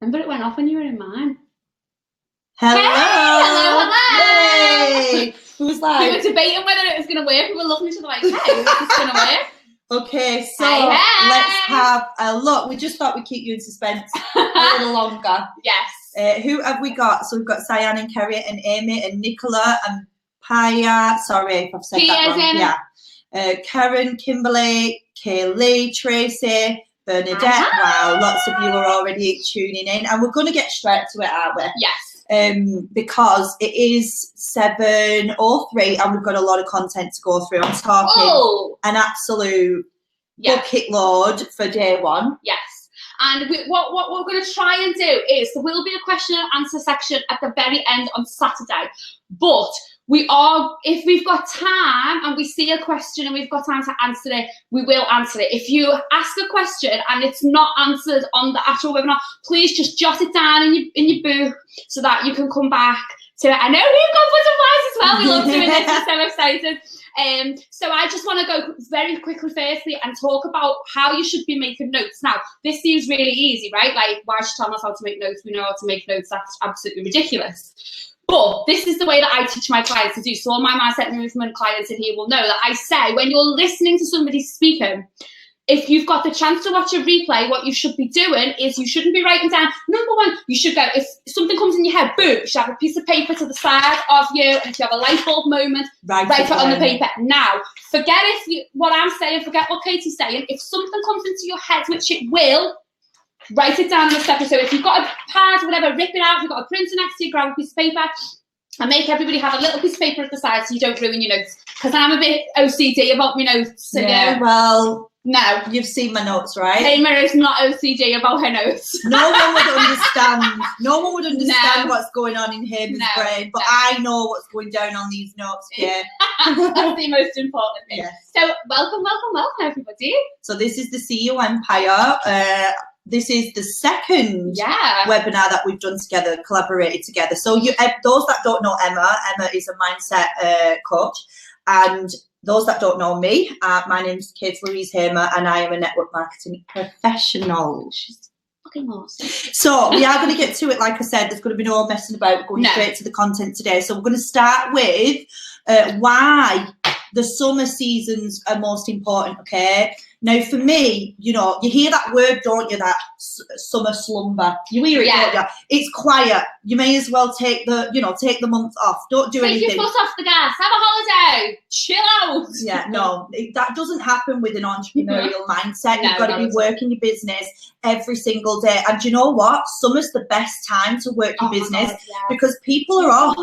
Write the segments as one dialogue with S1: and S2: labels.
S1: Remember it went off when you were in mine.
S2: Hello.
S1: Hey, hello.
S2: Hey. Who's like?
S1: We were debating whether it was going to work. We were looking at each other like, hey, is this going to work?
S2: Okay, so
S1: Hey.
S2: let's have a look. We just thought we'd keep you in suspense a little longer.
S1: Yes.
S2: Who have we got? So we've got Cyan and Kerry and Amy and Nicola and Paya. Sorry if I've said that wrong. Yeah. Karen, Kimberly, Kaylee, Tracy, Bernadette. Wow, lots of you are already tuning in. And we're going to get straight to it, aren't we?
S1: Yes.
S2: Because it is 7:03 and we've got a lot of content to go through. I'm talking an absolute bucket load for day one.
S1: Yes. And what we're going to try and do is there will be a question and answer section at the very end on Saturday. But if we've got time and we see a question and we've got time to answer it, we will answer it. If you ask a question and it's not answered on the actual webinar, please just jot it down in your book so that you can come back to it. I know we've got butterflies as well. We love doing this. We're so excited. So I just want to go very quickly firstly and talk about how you should be making notes. Now, this seems really easy, right? Like, why should you tell us how to make notes? We know how to make notes. That's absolutely ridiculous. But this is the way that I teach my clients to do. So all my mindset movement clients in here will know that I say when you're listening to somebody speaking, if you've got the chance to watch a replay, what you should be doing is you shouldn't be writing down. Number one, you should go, if something comes in your head, boom, you should have a piece of paper to the side of you. And if you have a light bulb moment, write it on the paper. Now, forget what I'm saying, forget what Katie's saying. If something comes into your head, which it will, write it down on a separate. So if you've got a pad or whatever, rip it out. If you've got a printer next to you, grab a piece of paper and make everybody have a little piece of paper at the side so you don't ruin your notes. Because I'm a bit OCD about my notes.
S2: Yeah, well...
S1: No.
S2: You've seen my notes, right?
S1: Tamer is not OCD about her notes.
S2: No one would understand. No one would understand what's going on in Hamer's brain, but I know what's going down on these notes here.
S1: That's the most important thing. Yes. So welcome, everybody.
S2: So this is the CEO Empire. This is the second webinar that we've done together, collaborated together. So those that don't know Emma is a mindset coach, and those that don't know me, my name's Louise Hamer, and I am a network marketing professional. She's fucking awesome. So we are going to get to it. Like I said, there's going to be no messing about, going straight to the content today. So we're going to start with why the summer seasons are most important, okay? Now, for me, you hear that word, don't you, that summer slumber. You hear it, don't you? It's quiet. You may as well take the month off. Don't do anything.
S1: Take your foot off the gas. Have a holiday. Chill out.
S2: Yeah, no, that doesn't happen with an entrepreneurial mindset. You've got to be working your business every single day. And do you know what? Summer's the best time to work your business because people are off.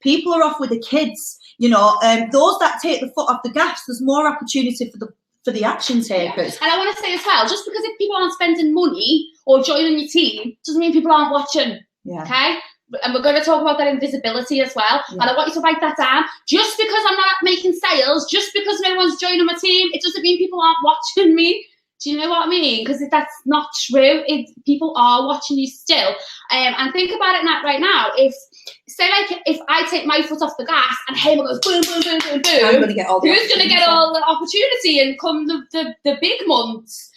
S2: People are off with the kids. Those that take the foot off the gas, there's more opportunity for the action takers.
S1: And I want to say as well, just because if people aren't spending money or joining your team, doesn't mean people aren't watching. Yeah. Okay? And we're going to talk about that invisibility as well. Yeah. And I want you to write that down. Just because I'm not making sales, just because no one's joining my team, it doesn't mean people aren't watching me. Do you know what I mean? Because that's not true. People are watching you still. And think about it right now. If I take my foot off the gas and Hamer goes boom, boom, boom, boom, boom,
S2: I'm gonna get all the
S1: who's going to get all the opportunity and come the big months,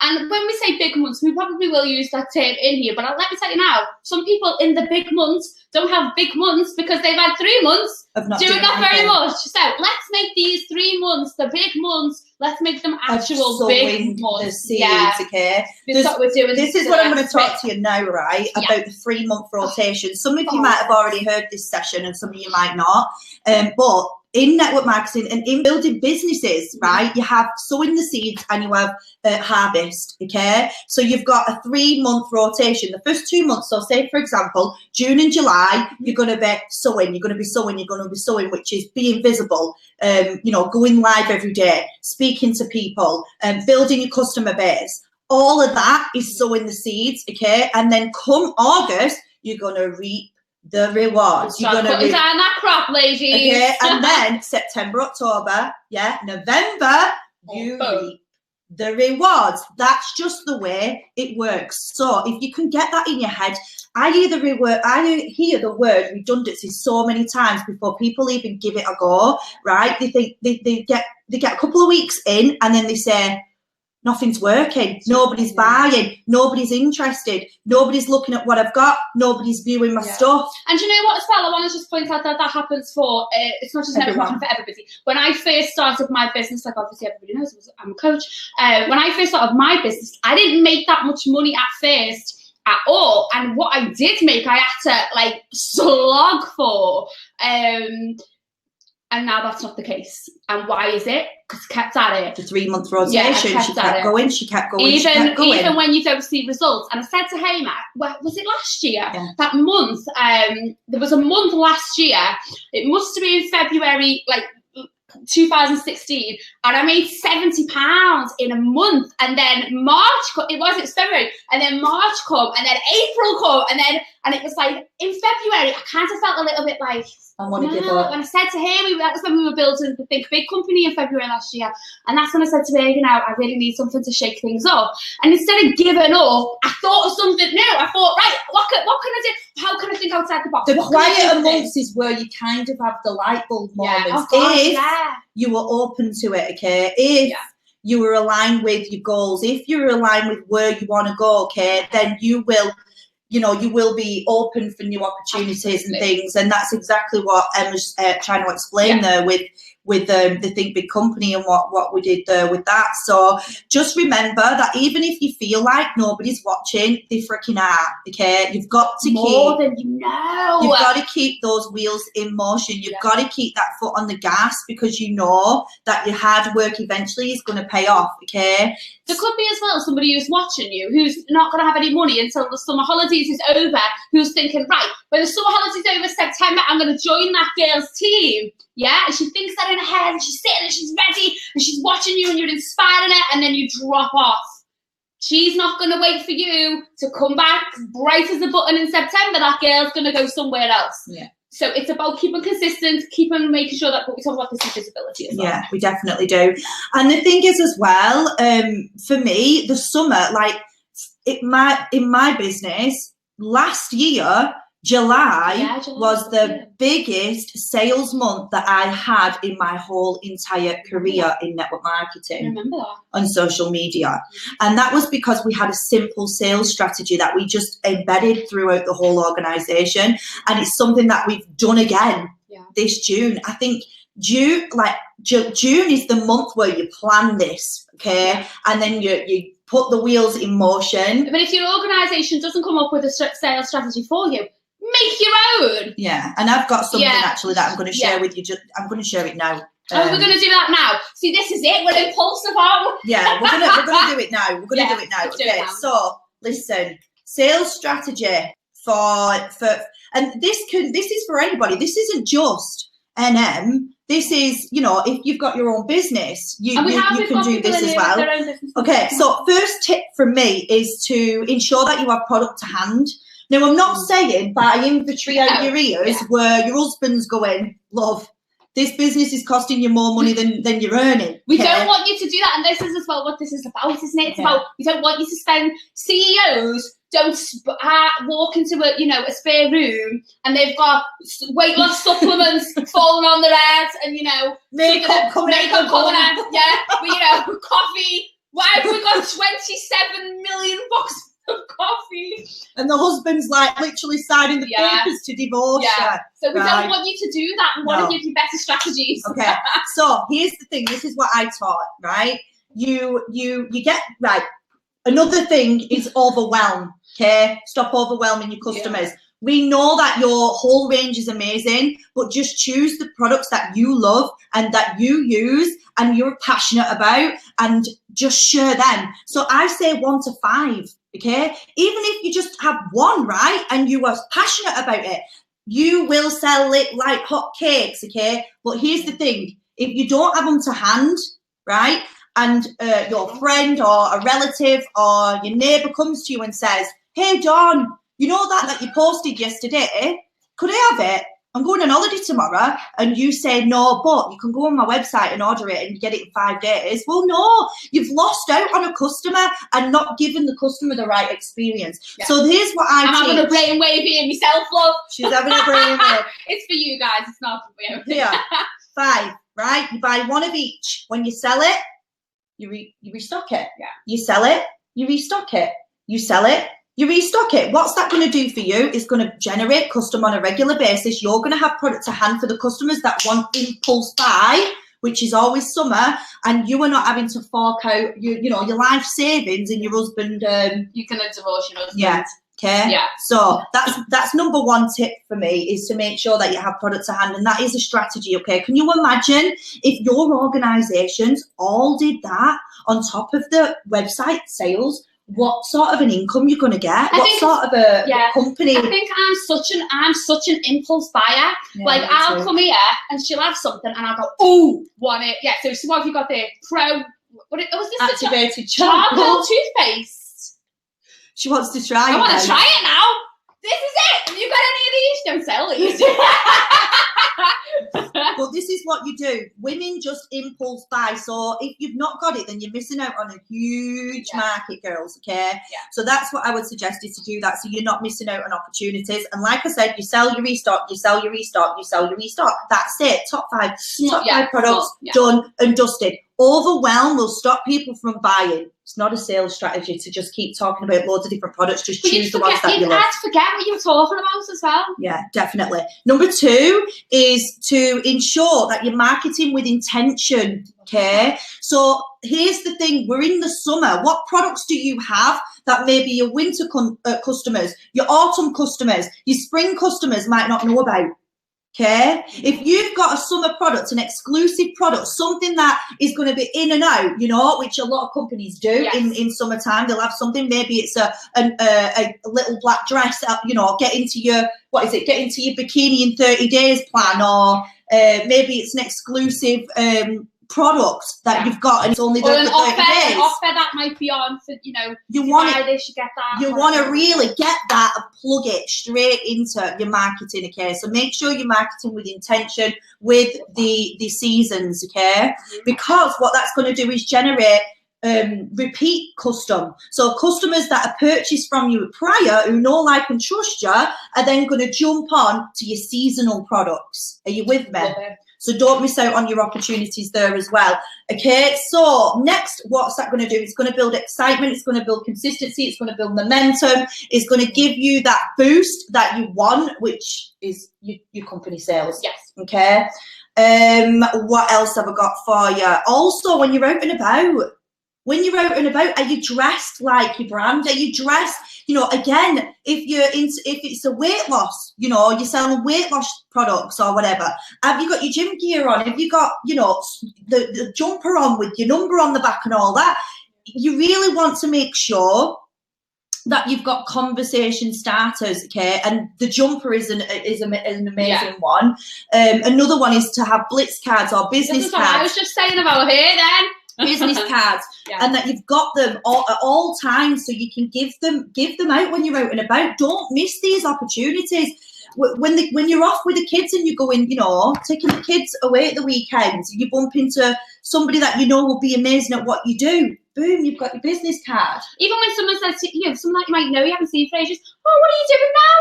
S1: And when we say big months, we probably will use that term in here. But let me tell you now, some people in the big months don't have big months because they've had 3 months
S2: of not
S1: doing not very much. So let's make these 3 months the big months. Let's make them actual big months.
S2: The seeds, okay?
S1: This is what we're doing.
S2: This is what I'm going to talk to you now, right? About the 3-month rotation. Some of you might have already heard this session, and some of you might not. But in network marketing and in building businesses, right, you have sowing the seeds and you have harvest, okay? So you've got a 3-month rotation. The first 2 months, so say, for example, June and July, you're going to be sowing, which is being visible, going live every day, speaking to people, building your customer base. All of that is sowing the seeds, okay? And then come August, you're going to reap the rewards.
S1: You're going to put down that crop, ladies.
S2: Okay, and then September, October, November, you reap the rewards. That's just the way it works. So if you can get that in your head, I hear the word redundancy so many times before people even give it a go, right? They think they get a couple of weeks in and then they say, nothing's working. Nobody's buying. Nobody's interested. Nobody's looking at what I've got. Nobody's viewing my stuff.
S1: And you know what as well? I want to just point out that happens for, it's not just everyone, for everybody. When I first started my business, like obviously everybody knows I'm a coach. When I first started my business, I didn't make that much money at first at all. And what I did make, I had to like slog for. And now that's not the case. And why is it? Because kept at it.
S2: The 3-month rotation. She kept going. She kept going.
S1: Even when you don't see results. And I said to Hema, was it last year? Yeah. That month, there was a month last year. It must have been February, like 2016, and I made £70 in a month. And then March, it was February, and then March come, and then April come, and it was like in February, I kind of felt a little bit like,
S2: I want to give up.
S1: When I said to him, that was when we were building the big company in February last year, and that's when I said to him, you know, I really need something to shake things up. And instead of giving up, I thought of something new. I thought, right, what can I do? How can I think outside the box?
S2: The quieter months is where you kind of have the light bulb moments. If you were open to it, okay? If you were aligned with your goals, if you're aligned with where you want to go, okay, then you will, you know, you will be open for new opportunities and things. And that's exactly what Emma's trying to explain there with the Think Big company and what we did there with that. So just remember that even if you feel like nobody's watching, they freaking are, okay? You've got to
S1: more than you know.
S2: You've got to keep those wheels in motion. You've got to keep that foot on the gas, because you know that your hard work eventually is going to pay off, okay?
S1: There could be as well somebody who's watching you who's not going to have any money until the summer holidays is over, who's thinking, right, when the summer holidays over September, I'm going to join that girl's team. Yeah, and she thinks that in her head, and she's sitting and she's ready, and she's watching you, and you're inspiring her, and then you drop off. She's not going to wait for you to come back bright as a button in September. That girl's going to go somewhere else.
S2: Yeah.
S1: So it's about keeping consistent, making sure that, but we talk about this in visibility as well.
S2: Yeah, we definitely do. And the thing is as well, for me, the summer, like in my business, last year, July was the biggest sales month that I had in my whole entire career in network marketing.
S1: I remember that.
S2: On social media. And that was because we had a simple sales strategy that we just embedded throughout the whole organization. And it's something that we've done again this June. I think June is the month where you plan this, okay? And then you put the wheels in motion.
S1: But if your organization doesn't come up with a sales strategy for you, make your own.
S2: Yeah, and I've got something actually that I'm going to share with you. I'm going to share it now.
S1: We're going to do that now. See, this is it. We're impulsive, aren't we?
S2: Yeah, we're going to do it now. We're going to do it now. Okay, so listen, sales strategy for and this is for anybody. This isn't just NM. This is, you know, if you've got your own business, you can do this as well. Okay, so first tip from me is to ensure that you have product to hand. Now, I'm not saying buy inventory out your ears where your husband's going, love, this business is costing you more money than you're earning.
S1: We don't want you to do that. And this is as well what this is about, isn't it? It's about, we don't want you to spend, CEOs don't walk into a spare room and they've got weight loss supplements falling on their heads and,
S2: makeup coming out.
S1: Coffee. Why have we got 27 million bucks of coffee?
S2: And the husband's like literally signing the papers to divorce her.
S1: So we don't want you to do that. We want to give you better strategies.
S2: Okay. So here's the thing. This is what I taught, right? You get, right. Another thing is overwhelm. Okay. Stop overwhelming your customers. Yeah. We know that your whole range is amazing, but just choose the products that you love and that you use and you're passionate about, and just share them. So I say 1 to 5. Okay, even if you just have one, right, and you are passionate about it, you will sell it like hot cakes. Okay, but here's the thing: if you don't have them to hand, right, and your friend or a relative or your neighbor comes to you and says, "Hey, John, you know that you posted yesterday? Could I have it? I'm going on holiday tomorrow," and you say no, but you can go on my website and order it and get it in 5 days. Well, no, you've lost out on a customer and not given the customer the right experience. Yeah. So here's what I teach.
S1: I'm having a brainwave here myself, love.
S2: She's having a brainwave.
S1: It's for you guys. It's not for me.
S2: Yeah, 5, right? You buy one of each. When you sell it, you restock it.
S1: Yeah.
S2: You sell it, you restock it. You sell it, you restock it. What's that going to do for you? It's going to generate custom on a regular basis. You're going to have product to hand for the customers that want impulse buy, which is always summer, and you are not having to fork out your life savings and your husband.
S1: You can divorce your husband.
S2: Yeah. Okay.
S1: Yeah.
S2: So that's number one tip for me, is to make sure that you have product to hand, and that is a strategy. Okay. Can you imagine if your organisations all did that on top of the website sales? What sort of an income you're going to get? What sort of a company?
S1: I think I'm such an impulse buyer. Yeah, like I'll come here and she'll have something and I'll go, oh, want it? Yeah. So what have you got there? What was this?
S2: Activated
S1: charcoal toothpaste.
S2: She wants to try it.
S1: I want to try it now. This is it. Have you got any of these? Don't sell these.
S2: But this is what you do. Women just impulse buy. So if you've not got it, then you're missing out on a huge market, girls. Okay.
S1: Yeah.
S2: So that's what I would suggest, is to do that, so you're not missing out on opportunities. And like I said, you sell, you restock, you sell, you restock, you sell, you restock. That's it. Top five products, done and dusted. Overwhelm will stop people from buying. It's not a sales strategy to just keep talking about loads of different products. Just choose the ones that you love.
S1: You had to forget what you were talking about as well.
S2: Yeah, definitely. Number two is to ensure that you're marketing with intention. Okay. So here's the thing. We're in the summer. What products do you have that maybe your winter customers, your autumn customers, your spring customers might not know about? Okay, if you've got a summer product, an exclusive product, something that is going to be in and out, which a lot of companies do in summertime, they'll have something. Maybe it's a little black dress, get into your bikini in 30 days plan, or maybe it's an exclusive product that you've got and it's only there for 30 days.
S1: An offer that might be on for, you buy this, you get that.
S2: You want to really get that and plug it straight into your marketing, okay? So make sure you're marketing with intention, with the seasons, okay? Because what that's going to do is generate repeat custom. So customers that are purchased from you prior, who know, like and trust you, are then going to jump on to your seasonal products. Are you with me?
S1: Okay.
S2: So don't miss out on your opportunities there as well. Okay, so next, what's that going to do? It's going to build excitement. It's going to build consistency. It's going to build momentum. It's going to give you that boost that you want, which is your company sales.
S1: Yes.
S2: Okay. What else have I got for you? Also, when you're out and about, are you dressed like your brand? Are you dressed, again, if it's a weight loss, you're selling weight loss products or whatever, have you got your gym gear on? Have you got, the jumper on with your number on the back and all that? You really want to make sure that you've got conversation starters, okay? And the jumper is an amazing one. Another one is to have blitz cards or business cards.
S1: I was just saying about here then.
S2: Business cards, and that you've got them at all times, so you can give them out when you're out and about. Don't miss these opportunities. When you're off with the kids and you're going, taking the kids away at the weekends, you bump into somebody that will be amazing at what you do. Boom, you've got your business card.
S1: Even when someone says, someone that you might know you haven't seen for ages, oh, what are you doing now?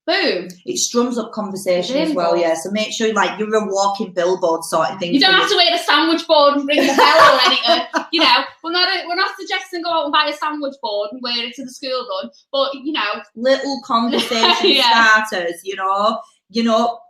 S1: Boom.
S2: It strums up conversation as well, yeah. So make sure you're a walking billboard sort of thing.
S1: You don't have to wait a sandwich board and ring the bell or anything. We're not suggesting go out and buy a sandwich board and wear it to the school run, but
S2: little conversation starters,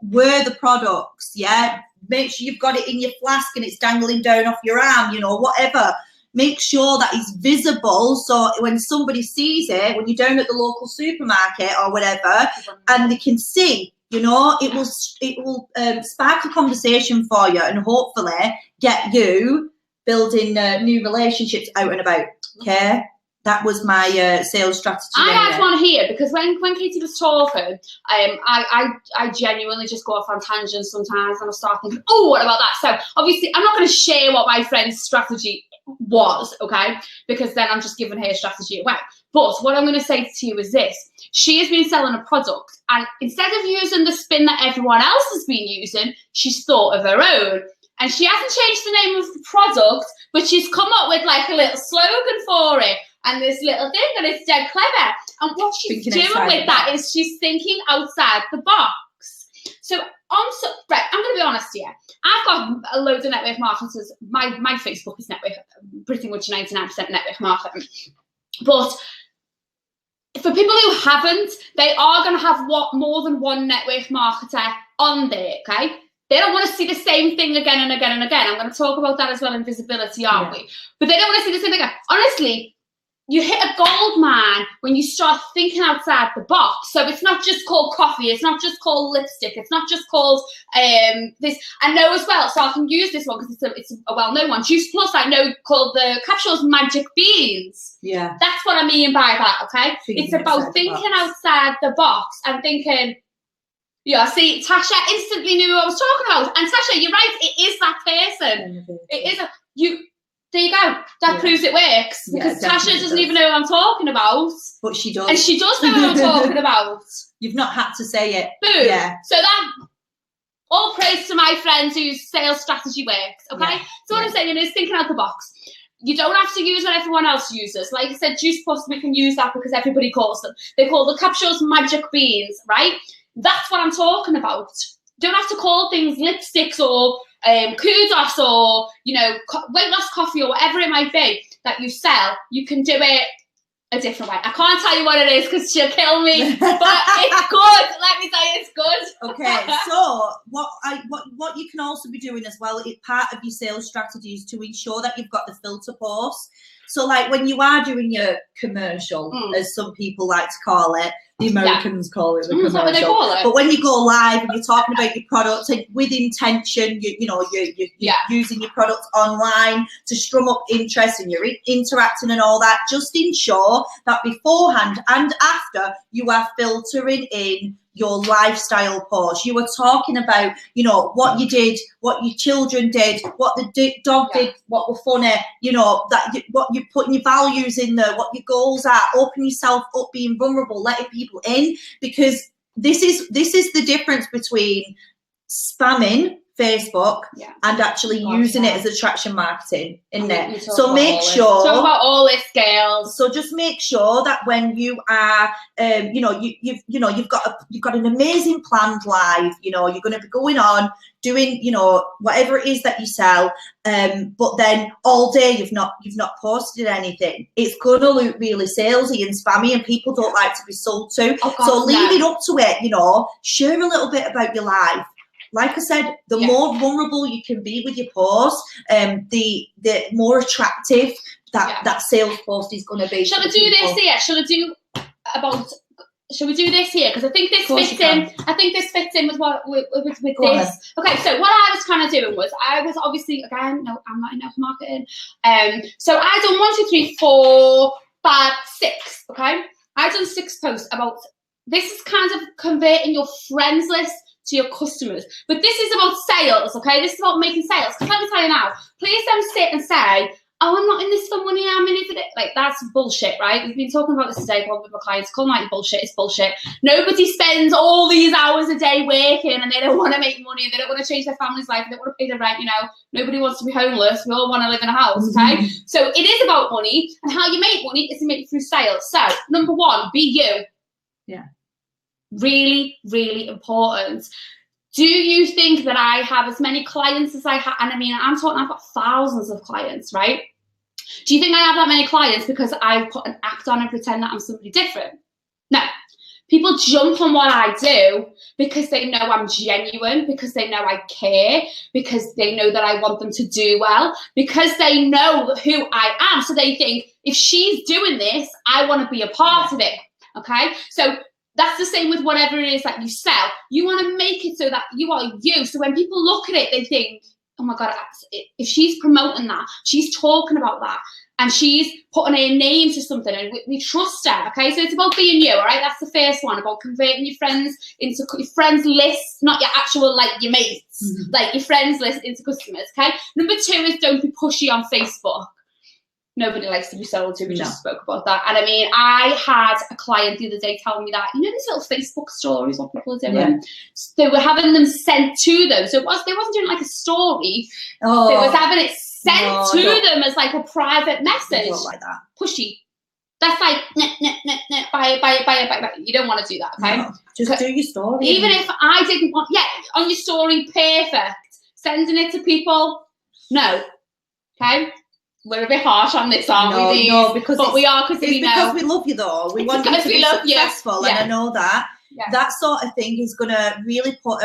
S2: wear the products, yeah. Make sure you've got it in your flask and it's dangling down off your arm, whatever. Make sure that it's visible, so when somebody sees it, when you're down at the local supermarket or whatever, and they can see, it will spark a conversation for you and hopefully get you building new relationships out and about. Okay, that was my sales strategy.
S1: I had one here because when Katie was talking, I genuinely just go off on tangents sometimes and I start thinking, oh, what about that? So obviously, I'm not going to share what my friend's strategy was, okay, because then I'm just giving her strategy away. But what I'm going to say to you is this: she has been selling a product, and instead of using the spin that everyone else has been using, she's thought of her own. And she hasn't changed the name of the product, but she's come up with like a little slogan for it and this little thing, and it's dead clever. And what she's doing with that is she's thinking outside the box. So right, I'm going to be honest here. I've got a load of network marketers. My Facebook is pretty much 99% network marketing. But for people who haven't, they are going to have more than one network marketer on there, okay? They don't want to see the same thing again and again and again. I'm going to talk about that as well in visibility, aren't we? But they don't want to see the same thing again. Honestly, you hit a gold mine when you start thinking outside the box. So it's not just called coffee. It's not just called lipstick. It's not just called this. I know as well, so I can use this one because it's a well-known one. Juice Plus, I know, called the capsules Magic Beans.
S2: Yeah.
S1: That's what I mean by that, okay? It's about thinking outside the box and thinking, yeah, see, Tasha instantly knew who I was talking about. And Tasha, you're right, it is that person. It is there you go. That proves it works. Because Tasha doesn't even know who I'm talking about. But she does. And she does know who I'm talking about.
S2: You've not had to say it.
S1: Boom. Yeah. So that, all praise to my friends whose sales strategy works, okay? Yeah. So what I'm saying is thinking out the box. You don't have to use what everyone else uses. Like I said, Juice Plus, we can use that because everybody calls them. They call the capsules Magic Beans, right? That's what I'm talking about. You don't have to call things lipsticks or kudos or, you know, weight loss coffee or whatever it might be that you sell. You can do it a different way. I can't tell you what it is because she'll kill me, but it's good. Let me say it's good.
S2: Okay, so what you can also be doing as well, part of your sales strategy is to ensure that you've got the filter posts. So like when you are doing your commercial, as some people like to call it, the Americans call it the commercial.
S1: What do they call it?
S2: But when you go live and you're talking about your products and with intention, you're using your products online to strum up interest and you're interacting and all that, just ensure that beforehand and after you are filtering in your lifestyle post. You were talking about, you know, what you did, what your children did, what the dog did, what were funny, you know, what you're putting your values in there, what your goals are, open yourself up, being vulnerable, letting people in, because this is the difference between spamming Facebook and actually using it as attraction marketing, isn't it? So make sure.
S1: Talk about all this, girls.
S2: So just make sure that when you are, you've got an amazing planned live. You know, you're going to be going on doing, you know, whatever it is that you sell. But then all day you've not posted anything. It's going to look really salesy and spammy, and people don't like to be sold to. Oh, God, so leave it up to it. You know, share a little bit about your life. Like I said, the more vulnerable you can be with your post, the more attractive that sales post is going to be.
S1: Shall I do this here? Shall we do this here? Because I think this fits in. I think this fits in with with this. Okay, so what I was kind of doing was I was obviously, again, no, I'm not in network marketing. So I done 1, 2, 3, 4, 5, 6. Okay, I done 6 posts about. This is kind of converting your friends list to your customers, but this is about sales, okay? This is about making sales. Because let me tell you now, please don't sit and say, "Oh, I'm not in this for money. I'm in it for it." Like, that's bullshit, right? We've been talking about this today with my clients. Call me bullshit. It's bullshit. Nobody spends all these hours a day working and they don't want to make money. They don't want to change their family's life. They don't want to pay their rent. You know, nobody wants to be homeless. We all want to live in a house, okay? So it is about money, and how you make money is to make it through sales. So number 1, be you.
S2: Yeah.
S1: Really, really important. Do you think that I have as many clients as I have? And I mean, I'm talking, I've got thousands of clients, right? Do you think I have that many clients because I put an act on and pretend that I'm somebody different? No. People jump on what I do because they know I'm genuine, because they know I care, because they know that I want them to do well, because they know who I am. So they think, if she's doing this, I want to be a part of it, okay? So that's the same with whatever it is that you sell. You want to make it so that you are you. So when people look at it, they think, oh my God, if she's promoting that, she's talking about that, and she's putting a name to something, and we trust her, okay? So it's about being you, all right? That's the first one, about converting your friends into your friends list, not your actual, like, your mates, like your friends list into customers, okay? Number 2 is don't be pushy on Facebook. Nobody likes to be sold to. We just spoke about that. And I mean, I had a client the other day tell me that, you know, these little Facebook stories, what people are doing. Yeah. They were having them sent to them. So they wasn't doing like a story. They was having it sent to them as like a private message.
S2: I don't like that.
S1: Pushy. That's like, buy it. You don't want to do that, okay?
S2: No, just do your story.
S1: Even if I didn't want, on your story, perfect. Sending it to people, no. Okay? We're a bit harsh on this, aren't we?
S2: No, because
S1: we are, because we know.
S2: Because we love you, though. We want you to be successful, and I know that.
S1: Yeah.
S2: That sort of thing is gonna really put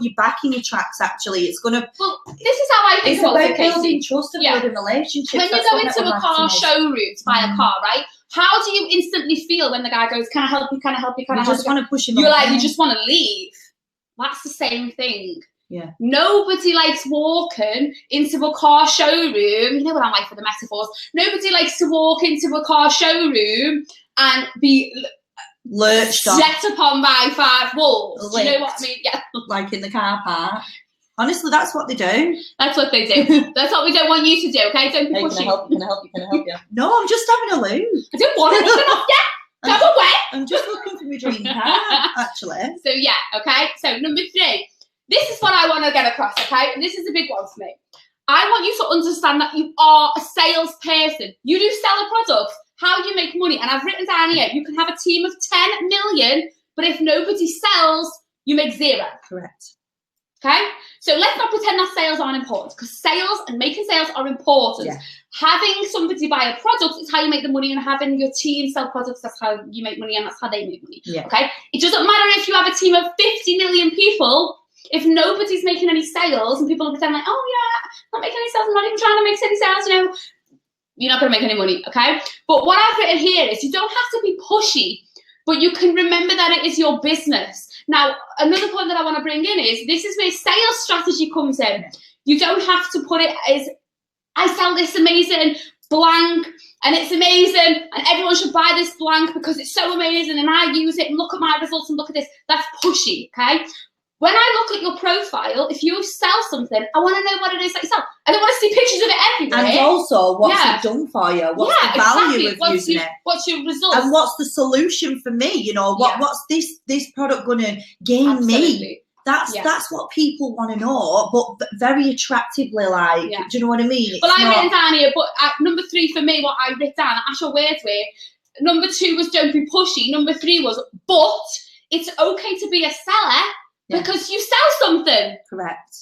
S2: you back in your tracks. Actually, it's gonna.
S1: Well, this is how I think
S2: it's about building trust and building relationships.
S1: When you go into a car showroom to buy a car, right? How do you instantly feel when the guy goes, "Can I help you? Can I help you? Can I help you?" You just
S2: want to push him.
S1: You're like, you just want to leave. That's the same thing.
S2: Yeah.
S1: Nobody likes walking into a car showroom. You know what I'm like for the metaphors. Nobody likes to walk into a car showroom and be
S2: lurched
S1: set upon by 5 wolves. Do you know what I mean? Yeah.
S2: Like in the car park. Honestly, that's what they do.
S1: That's what they do. That's what we don't want you to do, okay? Don't be pushing.
S2: Can I help you? No, I'm just having a loo.
S1: I don't want to get off yet. Go away.
S2: I'm just looking for my dream car, actually.
S1: So, okay. So, number 3. This is what I want to get across, okay? And this is a big one for me. I want you to understand that you are a salesperson. You do sell a product. How you make money. And I've written down here, you can have a team of 10 million, but if nobody sells, you make 0.
S2: Correct.
S1: Okay? So let's not pretend that sales aren't important, because sales and making sales are important.
S2: Yeah.
S1: Having somebody buy a product is how you make the money, and having your team sell products, that's how you make money, and that's how they make money.
S2: Yeah.
S1: Okay? It doesn't matter if you have a team of 50 million people. If nobody's making any sales and people are pretending like, oh yeah, not making any sales, I'm not even trying to make any sales, you're not going to make any money, okay? But what I've written here is you don't have to be pushy, but you can remember that it is your business. Now, another point that I want to bring in is this is where sales strategy comes in. You don't have to put it as, I sell this amazing blank and it's amazing and everyone should buy this blank because it's so amazing and I use it and look at my results and look at this. That's pushy, okay? When I look at your profile, if you sell something, I want to know what it is that you sell. I don't want to see pictures of it everywhere.
S2: And also, what's it done for you? What's the value of using it?
S1: What's your result?
S2: And what's the solution for me? What's this product going to gain me? That's what people want to know, but very attractively, do you know what I mean?
S1: Well, I've written down here, but number 3 for me, what I written down, actual words were, number 2 was don't be pushy. Number 3 was, but it's okay to be a seller. Because you sell something.
S2: Correct.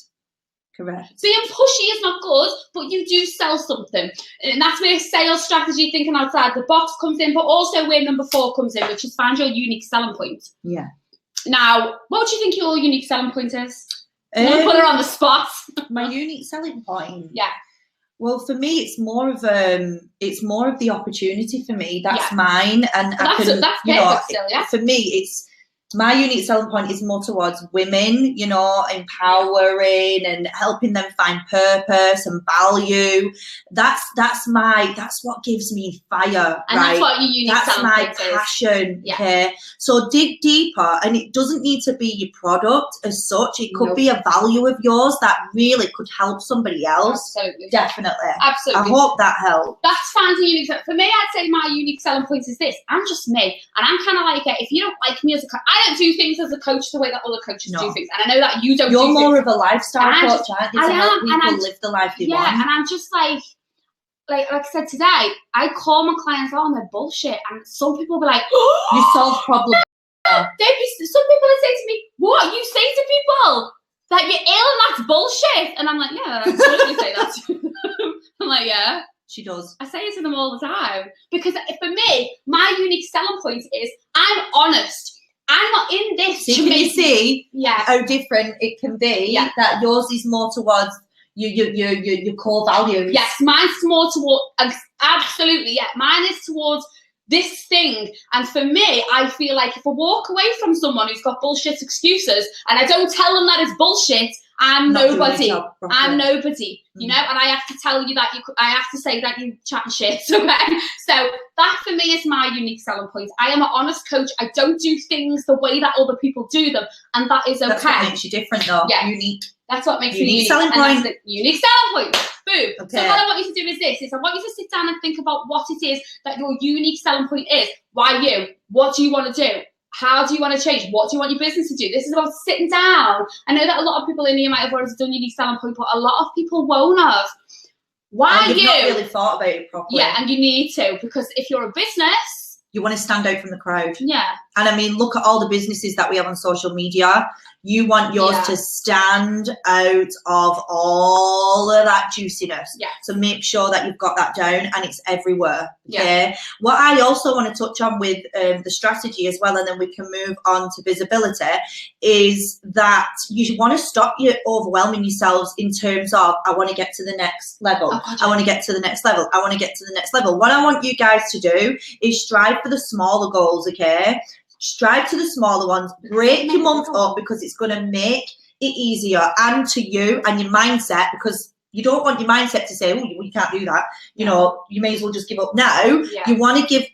S1: Being pushy is not good, but you do sell something. And that's where sales strategy, thinking outside the box, comes in, but also where number 4 comes in, which is find your unique selling point.
S2: Yeah.
S1: Now, what do you think your unique selling point is? I'm going to put her on the spot.
S2: My unique selling point?
S1: Yeah.
S2: Well, for me, it's more of the opportunity for me. That's mine. And
S1: that's perfect still, yeah.
S2: For me, my unique selling point is more towards women, empowering and helping them find purpose and value. That's what gives me fire.
S1: And that's what your unique selling point is.
S2: That's my passion. Yeah. Okay? So dig deeper, and it doesn't need to be your product as such. It could be a value of yours that really could help somebody else.
S1: Absolutely.
S2: Definitely.
S1: Absolutely.
S2: I hope that helps.
S1: That's finding unique. For me, I'd say my unique selling point is this. I'm just me. And I'm kind of like, if you don't like me as a coach, I don't do things as a coach the way that other coaches do things. And I know that you don't.
S2: You're more of a lifestyle coach, aren't you? To help people live the life they want.
S1: Yeah, and I'm just like I said today, I call my clients on their bullshit, and some people be like, oh,
S2: you solve problems.
S1: Some people would say to me, what? You say to people that you're ill and that's bullshit? And I'm like, yeah, I absolutely say that to them. I'm like, yeah.
S2: She does.
S1: I say it to them all the time. Because for me, my unique selling point is I'm honest. I'm not in this
S2: to make you see how different it can be.
S1: Yeah.
S2: That yours is more towards your core values.
S1: Yes, mine's more towards absolutely. Yeah, mine is towards this thing. And for me, I feel like if I walk away from someone who's got bullshit excuses and I don't tell them that it's bullshit, I'm nobody. I'm nobody, and I have to tell you that I have to say that you chatting shit, okay? So that for me is my unique selling point. I am an honest coach. I don't do things the way that other people do them, and that is okay.
S2: That's what makes you different, though.
S1: Yeah.
S2: Unique.
S1: That's what makes me unique.
S2: Selling point.
S1: Unique selling point. Boom.
S2: Okay.
S1: So what I want you to do is this: I want you to sit down and think about what it is that your unique selling point is. Why you? What do you want to do? How do you want to change? What do you want your business to do? This is about sitting down. I know that a lot of people in here might have already done unique selling point, but a lot of people won't have. Why
S2: you've not really thought about it properly.
S1: Yeah, and you need to, because if you're a business,
S2: you want to stand out from the crowd.
S1: Yeah.
S2: And I mean, look at all the businesses that we have on social media. You want yours to stand out of all of that juiciness.
S1: Yeah.
S2: So make sure that you've got that down and it's everywhere. Okay.
S1: Yeah.
S2: What I also want to touch on with the strategy as well, and then we can move on to visibility, is that you want to stop you overwhelming yourselves in terms of, I want to get to the next level. I want to get to the next level. I want to get to the next level. What I want you guys to do is strive for the smaller goals, okay? Strive to the smaller ones. Break your month up, because it's going to make it easier, and to you and your mindset, because you don't want your mindset to say, oh, you can't do that. You know, you may as well just give up now.
S1: Yeah.
S2: You want to give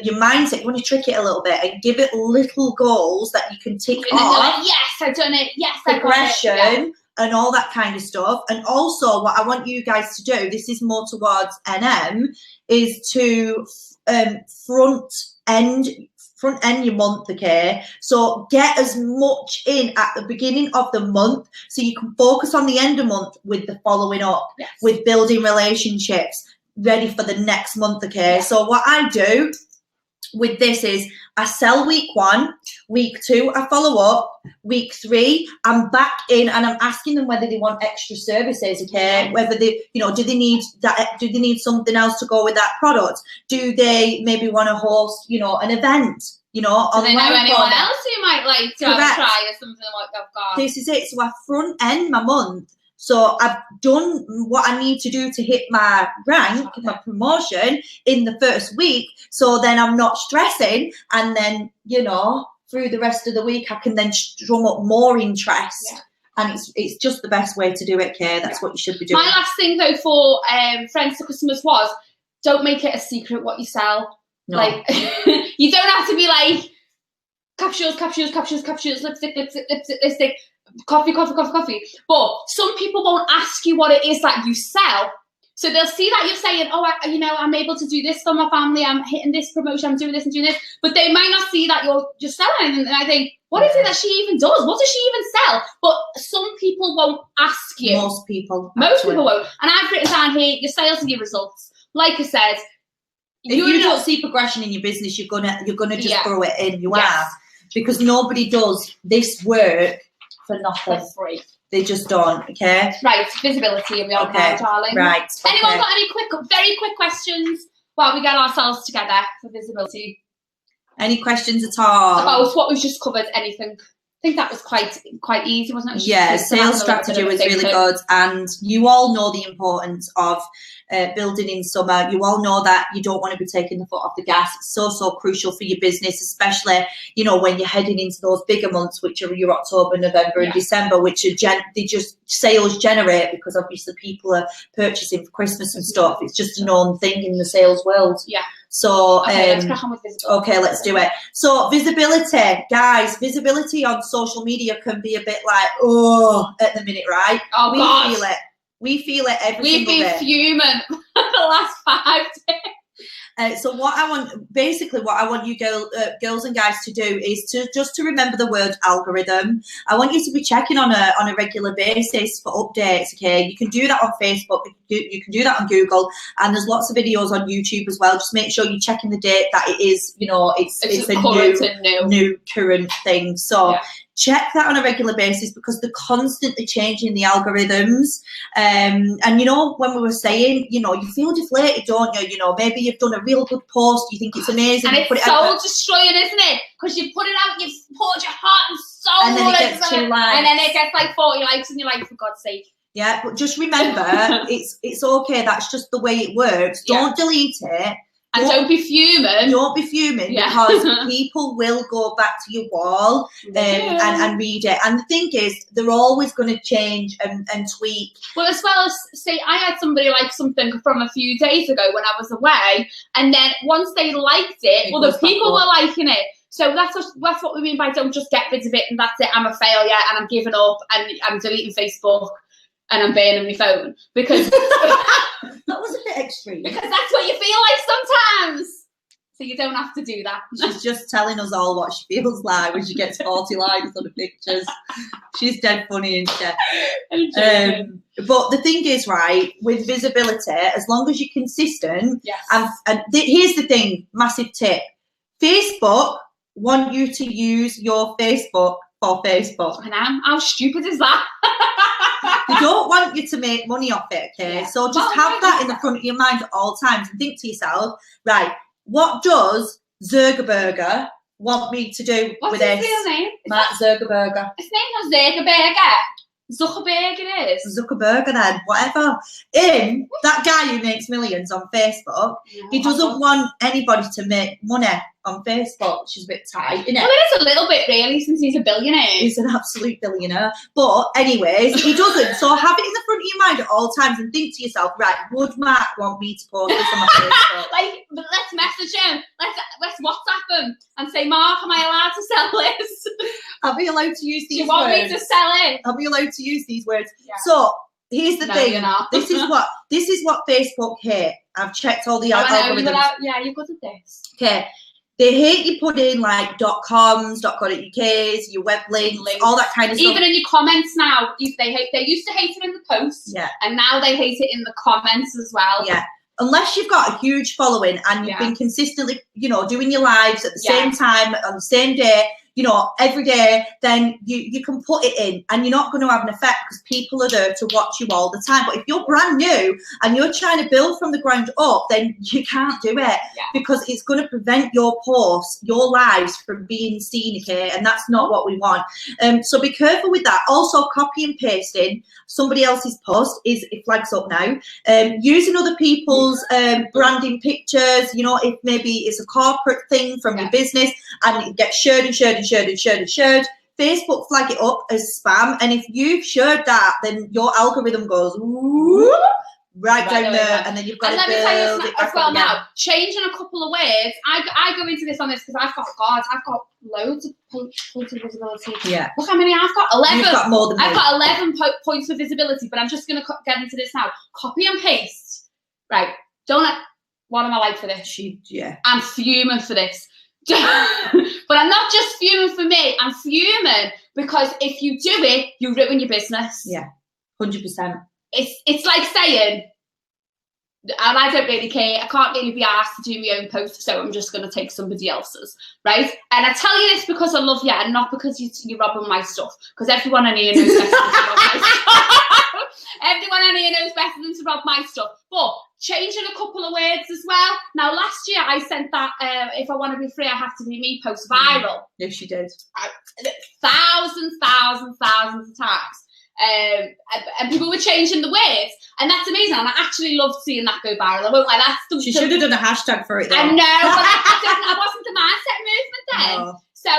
S2: your mindset, you want to trick it a little bit and give it little goals that you can tick off.
S1: Like, yes, I've done it. Yes,
S2: progression,
S1: I got it. Yeah.
S2: And all that kind of stuff. And also what I want you guys to do, this is more towards NM, is to front end your month, okay? So get as much in at the beginning of the month so you can focus on the end of month with the following up, with building relationships, ready for the next month, okay? So what I do with this is I sell week 1, week 2 I follow up, week 3 I'm back in and I'm asking them whether they want extra services, okay? Whether they, you know, do they need something else to go with that product? Do they maybe want to host, you know, an event, you know?
S1: Do they know anyone else who might like to try or something like that?
S2: This is it. So I front end my month. So I've done what I need to do to hit my rank, my promotion in the first week. So then I'm not stressing. And then, you know, through the rest of the week, I can then drum up more interest. Yeah. And it's just the best way to do it, Kay. That's what you should be doing.
S1: My last thing, though, for friends to customers was, don't make it a secret what you sell. No. Like, you don't have to be like, capsules, lipstick, coffee. But some people won't ask you what it is that you sell. So they'll see that you're saying, oh, I'm able to do this for my family. I'm hitting this promotion. I'm doing this and doing this. But they might not see that you're just selling. And I think, what is it that she even does? What does she even sell? But some people won't ask you.
S2: Most people
S1: won't. And I've written down here, your sales and your results. Like I said,
S2: if you don't see progression in your business, you're gonna just throw it in. You are. Because nobody does this work for nothing.
S1: For free.
S2: They just don't, okay?
S1: Right, visibility, and we are now, darling.
S2: Right.
S1: Anyone got any very quick questions while we get ourselves together for visibility?
S2: Any questions at all?
S1: About what we've just covered, anything? I think that was quite easy, wasn't it?
S2: Yeah, sales strategy was really good. And you all know the importance of building in summer. You all know that you don't want to be taking the foot off the gas. It's so crucial for your business, especially, you know, when you're heading into those bigger months, which are your October, November and December, which are they just sales generate, because obviously people are purchasing for Christmas and stuff. It's just a known thing in the sales world.
S1: Yeah.
S2: So,
S1: let's crack on with visibility.
S2: Okay, let's do it. So visibility, guys, visibility on social media can be a bit like, at the minute, right?
S1: Oh, God.
S2: We feel it every single day.
S1: We've been fuming for the last 5 days.
S2: So what I want you girls and guys to do is to remember the word algorithm. I want you to be checking on a regular basis for updates, okay? You can do that on Facebook, you can do that on Google, and there's lots of videos on YouTube as well. Just make sure you're checking the date that it is, you know, it's a new current thing. So check that on a regular basis, because they're constantly changing the algorithms. And, you know, when we were saying, you know, you feel deflated, don't you? You know, maybe you've done a real good post, you think it's amazing.
S1: And it's soul destroying, isn't it? Because you put it out, you've poured your heart and soul.
S2: And then it gets 2 likes.
S1: And then it gets like 40 likes, and you're like, for God's sake.
S2: Yeah, but just remember, it's okay. That's just the way it works. Don't delete it.
S1: And don't be fuming.
S2: Don't be fuming, because people will go back to your wall and read it. And the thing is, they're always going to change and tweak.
S1: Well, as well as, say, I had somebody like something from a few days ago when I was away, and then once they liked it, other people were liking it. So that's what we mean by don't just get rid of it and that's it, I'm a failure and I'm giving up and I'm deleting Facebook and I'm burning my phone. Because
S2: that was a bit extreme.
S1: Because that's what you feel like sometimes. So you don't have to do that.
S2: She's just telling us all what she feels like when she gets 40 likes on the pictures. She's dead funny and shit. But the thing is, right, with visibility, as long as you're consistent, and here's the thing, massive tip. Facebook want you to use your Facebook for Facebook.
S1: I know. How stupid is that?
S2: They don't want you to make money off it, okay? Yeah. So just have that in the front of your mind at all times and think to yourself, right, what does Zuckerberg want me to do with this?
S1: What's his real name?
S2: Mark Zuckerberg.
S1: His name was Zuckerberg. Zuckerberg it is.
S2: Zuckerberg then, whatever. That guy who makes millions on Facebook, he doesn't want anybody to make money on Facebook, which is a bit tight, isn't it?
S1: Well, it is a little bit, really, since he's a billionaire.
S2: He's an absolute billionaire. But anyways, he doesn't. So have it in the front of your mind at all times and think to yourself, right, would Mark want me to post this on my Facebook?
S1: But let's message him. Let's WhatsApp him and say, Mark, am I allowed to sell this?
S2: I'll be allowed to use these words. Do
S1: you want me to sell it?
S2: I'll be allowed to use these words. Yeah. So here's the thing. This is what Facebook hate. I've checked all the algorithms.
S1: You're good at this.
S2: Okay. They hate you put in like .coms, .co.uk's, your web links, all that kind of stuff.
S1: Even in your comments now, they used to hate it in the posts, and now they hate it in the comments as well.
S2: Yeah. Unless you've got a huge following and you've been consistently, doing your lives at the same time on the same day, every day, then you can put it in and you're not going to have an effect because people are there to watch you all the time. But if you're brand new and you're trying to build from the ground up, then you can't do it because it's going to prevent your posts, your lives from being seen, okay? And that's not what we want. So be careful with that. Also, copy and pasting somebody else's post it flags up now. Using other people's branding pictures, if maybe it's a corporate thing from your business and it gets shared and shared and shared and shared and shared, Facebook flag it up as spam, and if you've shared that, then your algorithm goes right down there, and then you've got to build it back
S1: as well.
S2: up again.
S1: Now, changing a couple of words, I go into this on this because I've got loads of points of visibility.
S2: Yeah.
S1: Look how many I've got. 11. You've
S2: got more than me.
S1: I've got 11 points of visibility, but I'm just going to get into this now. Copy and paste. Right. What am I like for this? I'm fuming for this. But I'm not just fuming for me, I'm fuming because if you do it, you ruin your business.
S2: Yeah, 100%.
S1: It's like saying, and I don't really care, I can't really be asked to do my own post, so I'm just going to take somebody else's, right? And I tell you this because I love you and not because you're robbing my stuff, because everyone on here knows better than to rob my stuff. Everyone on here knows better than to rob my stuff. But changing a couple of words as well. Now, last year I sent that, if I want to be free, I have to be me post viral.
S2: Yes, you did.
S1: Thousands of times. And people were changing the words, and that's amazing. And I actually loved seeing that go viral. I won't lie.
S2: She should have done a hashtag for it, though.
S1: I know, but I wasn't the mindset movement then. No. So,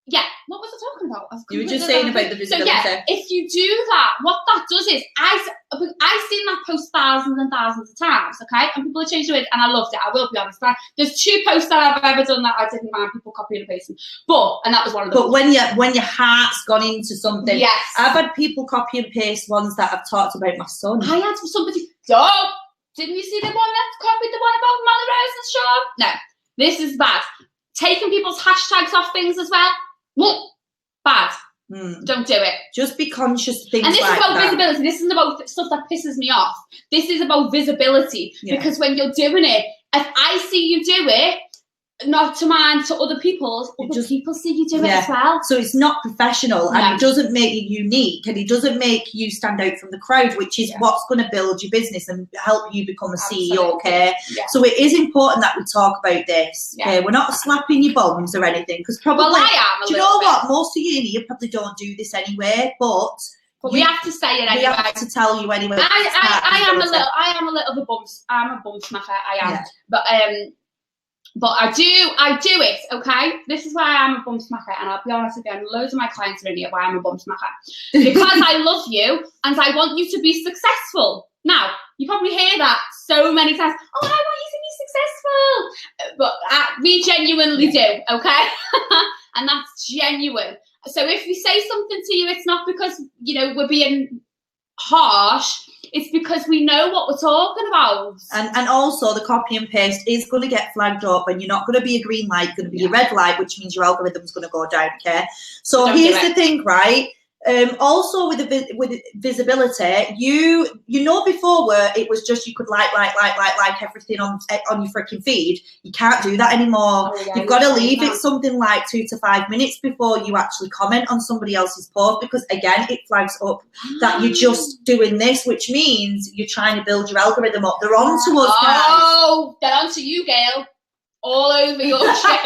S1: yeah, what was I talking about?
S2: You were just saying about the visibility.
S1: So yeah, if you do that, what that does is, I've seen that post thousands and thousands of times, okay? And people have changed it, and I loved it. I will be honest. There's 2 posts that I've ever done that I didn't mind people copying and pasting. And that was one of them.
S2: But when your heart's gone into something, yes. I've had people copy and paste ones that I've talked about my son.
S1: I had somebody, didn't you see the one that copied the one about Molly Rose and Sean? No, this is bad. Taking people's hashtags off things as well. Bad. Don't do it.
S2: Just be conscious of things like that.
S1: And this is about visibility. This isn't about stuff that pisses me off. This is about visibility. Yeah. Because when you're doing it, if I see you do it, not to mind to other people see you do it as well. So
S2: it's not professional and it doesn't make you unique and it doesn't make you stand out from the crowd, which is what's going to build your business and help you become a CEO, okay? Yeah. So it is important that we talk about this, okay? We're not slapping your bums or anything because probably, do you know what? Most of you in here probably don't do this anyway, but
S1: we have to say it anyway.
S2: We have to tell you anyway.
S1: I am a little bit bums. I'm a bum smacker. I am. Yeah. But I do it, okay? This is why I'm a bum smacker, and I'll be honest with you, loads of my clients are in here why I'm a bum smacker. Because I love you, and I want you to be successful. Now, you probably hear that so many times, I want you to be successful. But we genuinely do, okay? And that's genuine. So if we say something to you, it's not because, we're being harsh. It's because we know what we're talking about.
S2: And also the copy and paste is going to get flagged up, and you're not going to be a green light, going to be a red light, which means your algorithm's going to go down, okay? So here's the thing, right? Also with visibility, you know before where it was just you could like everything on your freaking feed. You can't do that anymore. You've got to leave it something like 2 to 5 minutes before you actually comment on somebody else's post, because again it flags up that you're just doing this, which means you're trying to build your algorithm up. They're on to us, guys.
S1: Oh, they're on to you, Gail. All over your shit.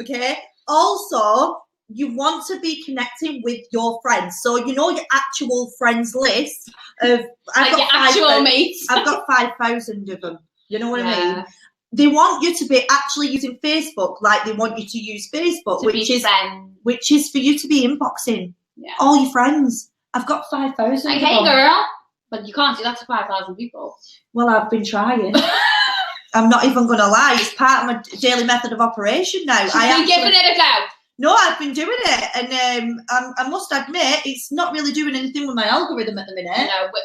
S2: Okay. Also, you want to be connecting with your friends. So you know your actual friends list of
S1: your actual mates.
S2: I've got 5,000 of them. You know what I mean? They want you to be actually using Facebook like they want you to use Facebook, which is for you to be inboxing all your friends. I've got 5,000.
S1: Like, hey girl, but you can't do that to 5,000 people.
S2: Well, I've been trying. I'm not even going to lie. It's part of my daily method of operation now.
S1: You've been giving it a go.
S2: No, I've been doing it, and I must admit it's not really doing anything with my algorithm at the minute. No, but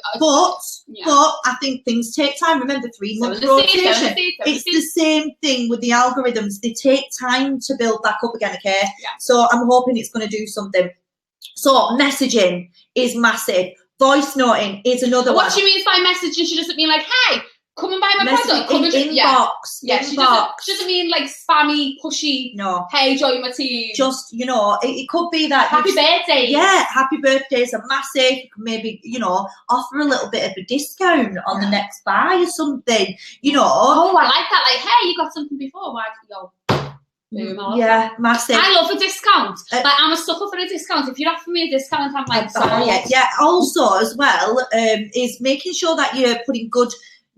S2: I think things take time. Remember, 3 months rotation. It's the same thing with the algorithms. They take time to build back up again. Okay, so I'm hoping it's going to do something. So messaging is massive. Voice noting is another one.
S1: What she means by messaging, she doesn't mean like, hey, come and buy my product.
S2: Come and inbox.
S1: Yeah, she doesn't mean like spammy, pushy.
S2: No.
S1: Hey, join my team.
S2: Just, you know, it could be that.
S1: Happy birthdays.
S2: Yeah, happy birthdays are massive. You can maybe, you know, offer a little bit of a discount on the next buy or something, you know.
S1: Oh, I like that. Like, hey, you got something before. Why don't you go?
S2: Yeah, massive.
S1: I love a discount. Like, I'm a sucker for a discount. If you offer me a discount, I'm like, sorry.
S2: Yeah. Also, as well, is making sure that you're putting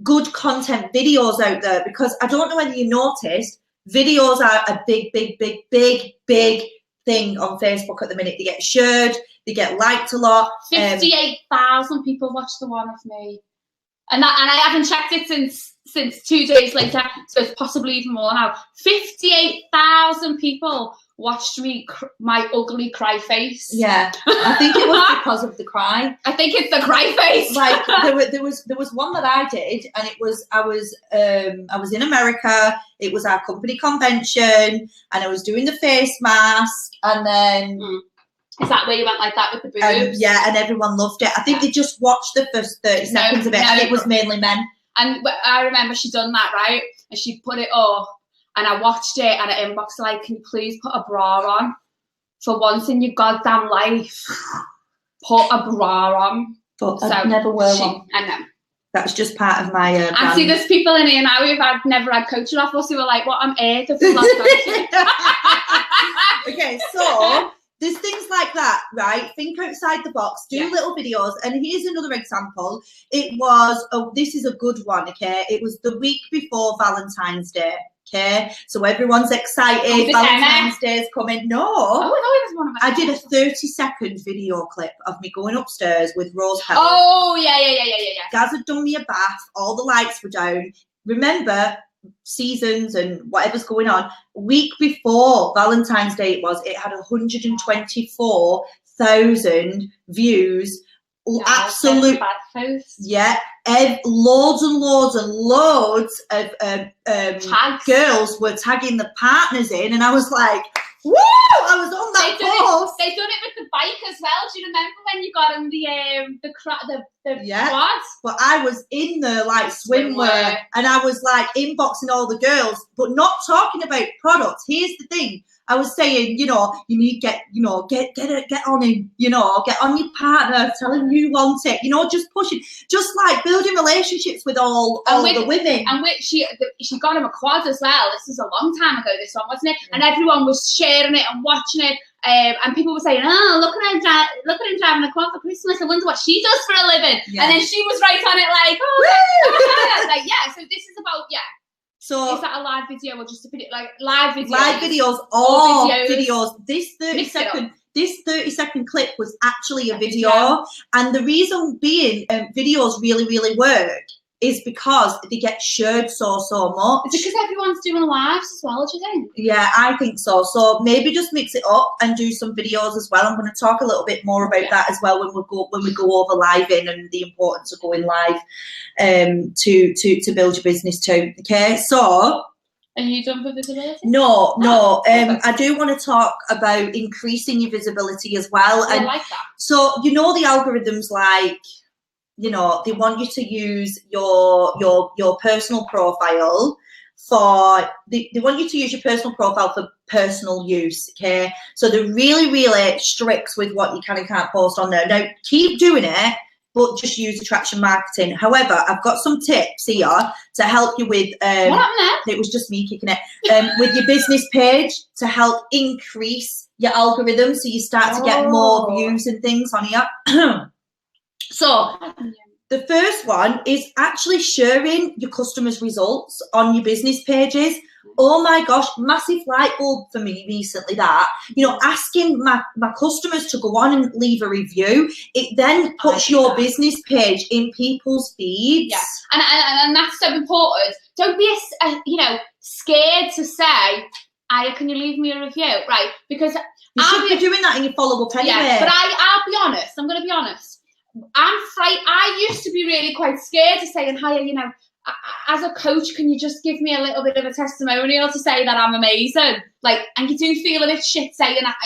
S2: good content videos out there, because I don't know whether you noticed, videos are a big thing on Facebook at the minute. They get shared, they get liked a lot.
S1: 58,000 people watched the one of me, and I haven't checked it since 2 days later, so it's possibly even more now. 58,000 people watched me my ugly cry face.
S2: Yeah, I think it was because of the cry.
S1: I think it's the cry face.
S2: Like there was one that I did, and it was I was in America. It was our company convention, and I was doing the face mask, and then.
S1: Is that where you went like that with the boobs?
S2: Yeah, and everyone loved it. I think they just watched the first 30 seconds of it, and it was mainly men.
S1: And I remember she done that, right? And she put it up, and I watched it, and I inboxed like, can you please put a bra on? For once in your goddamn life, put a bra on.
S2: But I'd never wear one.
S1: I know.
S2: That's just part of my brand.
S1: And see, there's people in here now who've never had coaching off us who were like, what on earth have
S2: Okay, so there's things like that, right? Think outside the box, do little videos. And here's another example. It was, this is a good one, okay? It was the week before Valentine's Day, okay? So everyone's excited. Valentine's Day is coming. No.
S1: Oh, I thought it was one of my
S2: I did a 30-second video clip of me going upstairs with rose petals.
S1: Oh, yeah.
S2: Gaz had done me a bath. All the lights were down. Remember, seasons and whatever's going on, week before Valentine's Day it had 124,000 views. Absolute loads and loads of girls were tagging the partners in, and I was like, woo! I was on that post.
S1: They done it with the bike as well. Do you remember when you got in the quad?
S2: But I was in the like swimwear, and I was like inboxing all the girls, but not talking about products. Here's the thing. I was saying, you know, you need get on him, you know, get on your partner, tell him you want it, you know, just pushing, just like building relationships with all the women.
S1: And she got him a quad as well. This was a long time ago, this one, wasn't it? And everyone was sharing it and watching it. And people were saying, oh, look at him driving a quad for Christmas. I wonder what she does for a living. Yeah. And then she was right on it like, oh, like, yeah. So this is about, So is that a live video or just a video, like live videos?
S2: Live videos, all videos. This 30-second clip was actually a video, and the reason being, videos really work is because they get shared so much.
S1: Is it because everyone's doing lives as well, do you think?
S2: Yeah, I think so. So maybe just mix it up and do some videos as well. I'm going to talk a little bit more about that as well when we go over live in and the importance of going live to build your business too. Okay, so.
S1: Are you done for visibility?
S2: No. I do want to talk about increasing your visibility as well.
S1: And I like that.
S2: So the algorithms, like, they want you to use your personal profile for they want you to use your personal profile for personal use. Okay, so they're really strict with what you can and can't post on there. Now keep doing it, but just use attraction marketing. However, I've got some tips here to help you with.
S1: What happened there?
S2: It was just me kicking it. With your business page to help increase your algorithm, so you start to get more views and things on here. So the first one is actually sharing your customers' results on your business pages. Oh my gosh, massive light bulb for me recently that, asking my customers to go on and leave a review. It then puts your business page in people's feeds.
S1: Yeah, and that's so important. Don't be, scared to say, Aya, can you leave me a review? Right, because
S2: you should be doing that in your follow-up anyway.
S1: Yeah, but I'll be honest. I'm going to be honest. I used to be really quite scared to say, and Hiya, as a coach, can you just give me a little bit of a testimonial to say that I'm amazing? And you do feel a bit shit saying that,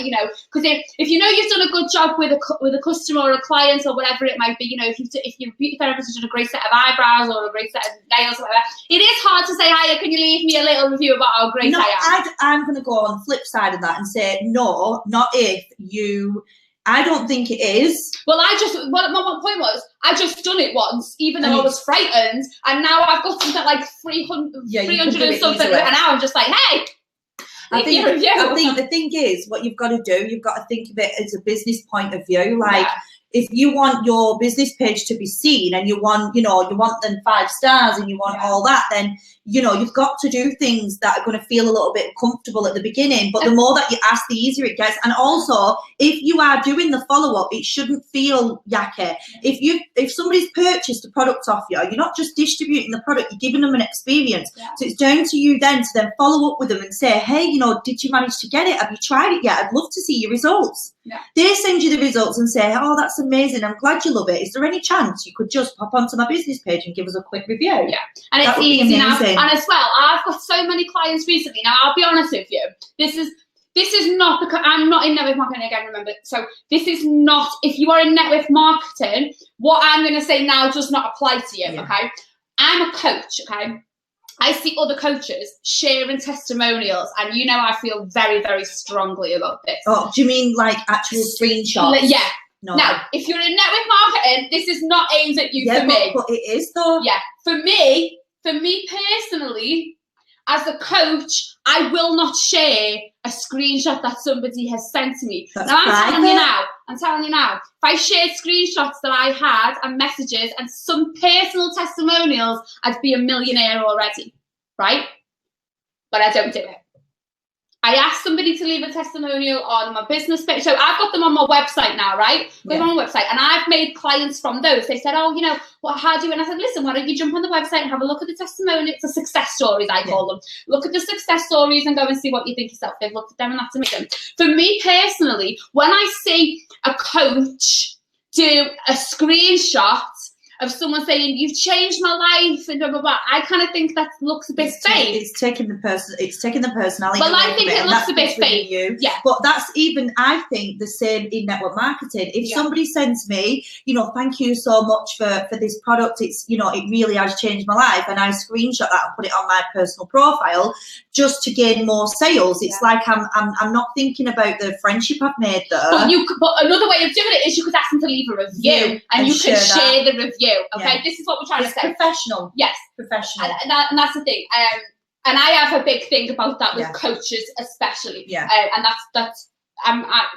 S1: because if you've done a good job with a customer or a client or whatever it might be, if your beauty therapist has done a great set of eyebrows or a great set of nails or whatever, it is hard to say, Hiya, can you leave me a little review about how great I am?
S2: I'm going to go on the flip side of that and say, no, not if you... I don't think it is.
S1: Well, my point was, I just done it once, even though I was frightened, and now I've got something like 300 and something, and now I'm just like, hey,
S2: I think the thing is, what you've got to do, you've got to think of it as a business point of view. If you want your business page to be seen and you want them 5 stars and you want all that, then, you've got to do things that are going to feel a little bit comfortable at the beginning. But the more that you ask, the easier it gets. And also, if you are doing the follow-up, it shouldn't feel yucky. If somebody's purchased a product off you, you're not just distributing the product, you're giving them an experience. Yeah. So it's down to you then to then follow up with them and say, hey, did you manage to get it? Have you tried it yet? I'd love to see your results. Yeah. They send you the results and say, oh, that's amazing. I'm glad you love it. Is there any chance you could just pop onto my business page and give us a quick review?
S1: Yeah. And it's easy now. And as well, I've got so many clients recently. Now, I'll be honest with you. This is not because I'm not in network marketing again, remember. So this is not, if you are in network marketing, what I'm going to say now does not apply to you, okay? I'm a coach, okay? I see other coaches sharing testimonials, and I feel very, very strongly about this.
S2: Oh, do you mean like actual screenshots?
S1: Yeah. No. Now, if you're in network marketing, this is not aimed at you for me.
S2: But it is though.
S1: Yeah. For me personally, as a coach, I will not share a screenshot that somebody has sent to me.
S2: That's
S1: now, I'm telling you now, if I shared screenshots that I had and messages and some personal testimonials, I'd be a millionaire already, right? But I don't do it. I asked somebody to leave a testimonial on my business page. So I've got them on my website now, right? They're on my website. And I've made clients from those. They said, oh, how do you? And I said, listen, why don't you jump on the website and have a look at the testimonials, the success stories, I call them. Look at the success stories and go and see what you think yourself. They've looked at them and that's amazing. For me personally, when I see a coach do a screenshot of someone saying, you've changed my life and blah, blah, blah, I kind of think that looks a bit fake.
S2: It's taking the personality.
S1: Well, I think it looks a bit fake.
S2: Yeah. But that's even, I think, the same in network marketing. If somebody sends me, thank you so much for this product, it's, it really has changed my life, and I screenshot that and put it on my personal profile just to gain more sales. It's like I'm not thinking about the friendship I've made there.
S1: But another way of doing it is you could ask them to leave a review and you can share the review. Okay, this is what we're trying to say.
S2: Professional.
S1: Yes,
S2: professional.
S1: And that's the thing. And I have a big thing about that with coaches, especially.
S2: Yeah.
S1: And that's.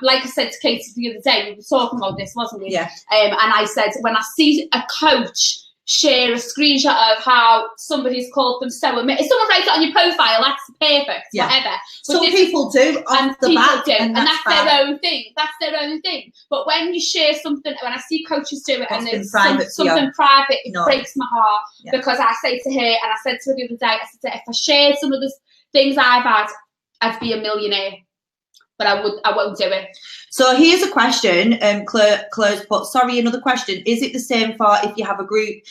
S1: Like I said to Katie the other day, we were talking about this, wasn't we?
S2: Yeah.
S1: And I said, when I see a coach share a screenshot of how somebody's called them so amazing. If someone writes it on your profile, that's perfect, whatever. But
S2: some people do,
S1: and that's their own thing. That's their own thing. But when you share something, when I see coaches do it, and there's something private, it breaks my heart, because I say to her, and I said to her the other day, I said to her, if I shared some of the things I've had, I'd be a millionaire. But I won't do it.
S2: So here's a question. Claire's put, sorry, another question. Is it the same for if you have a group?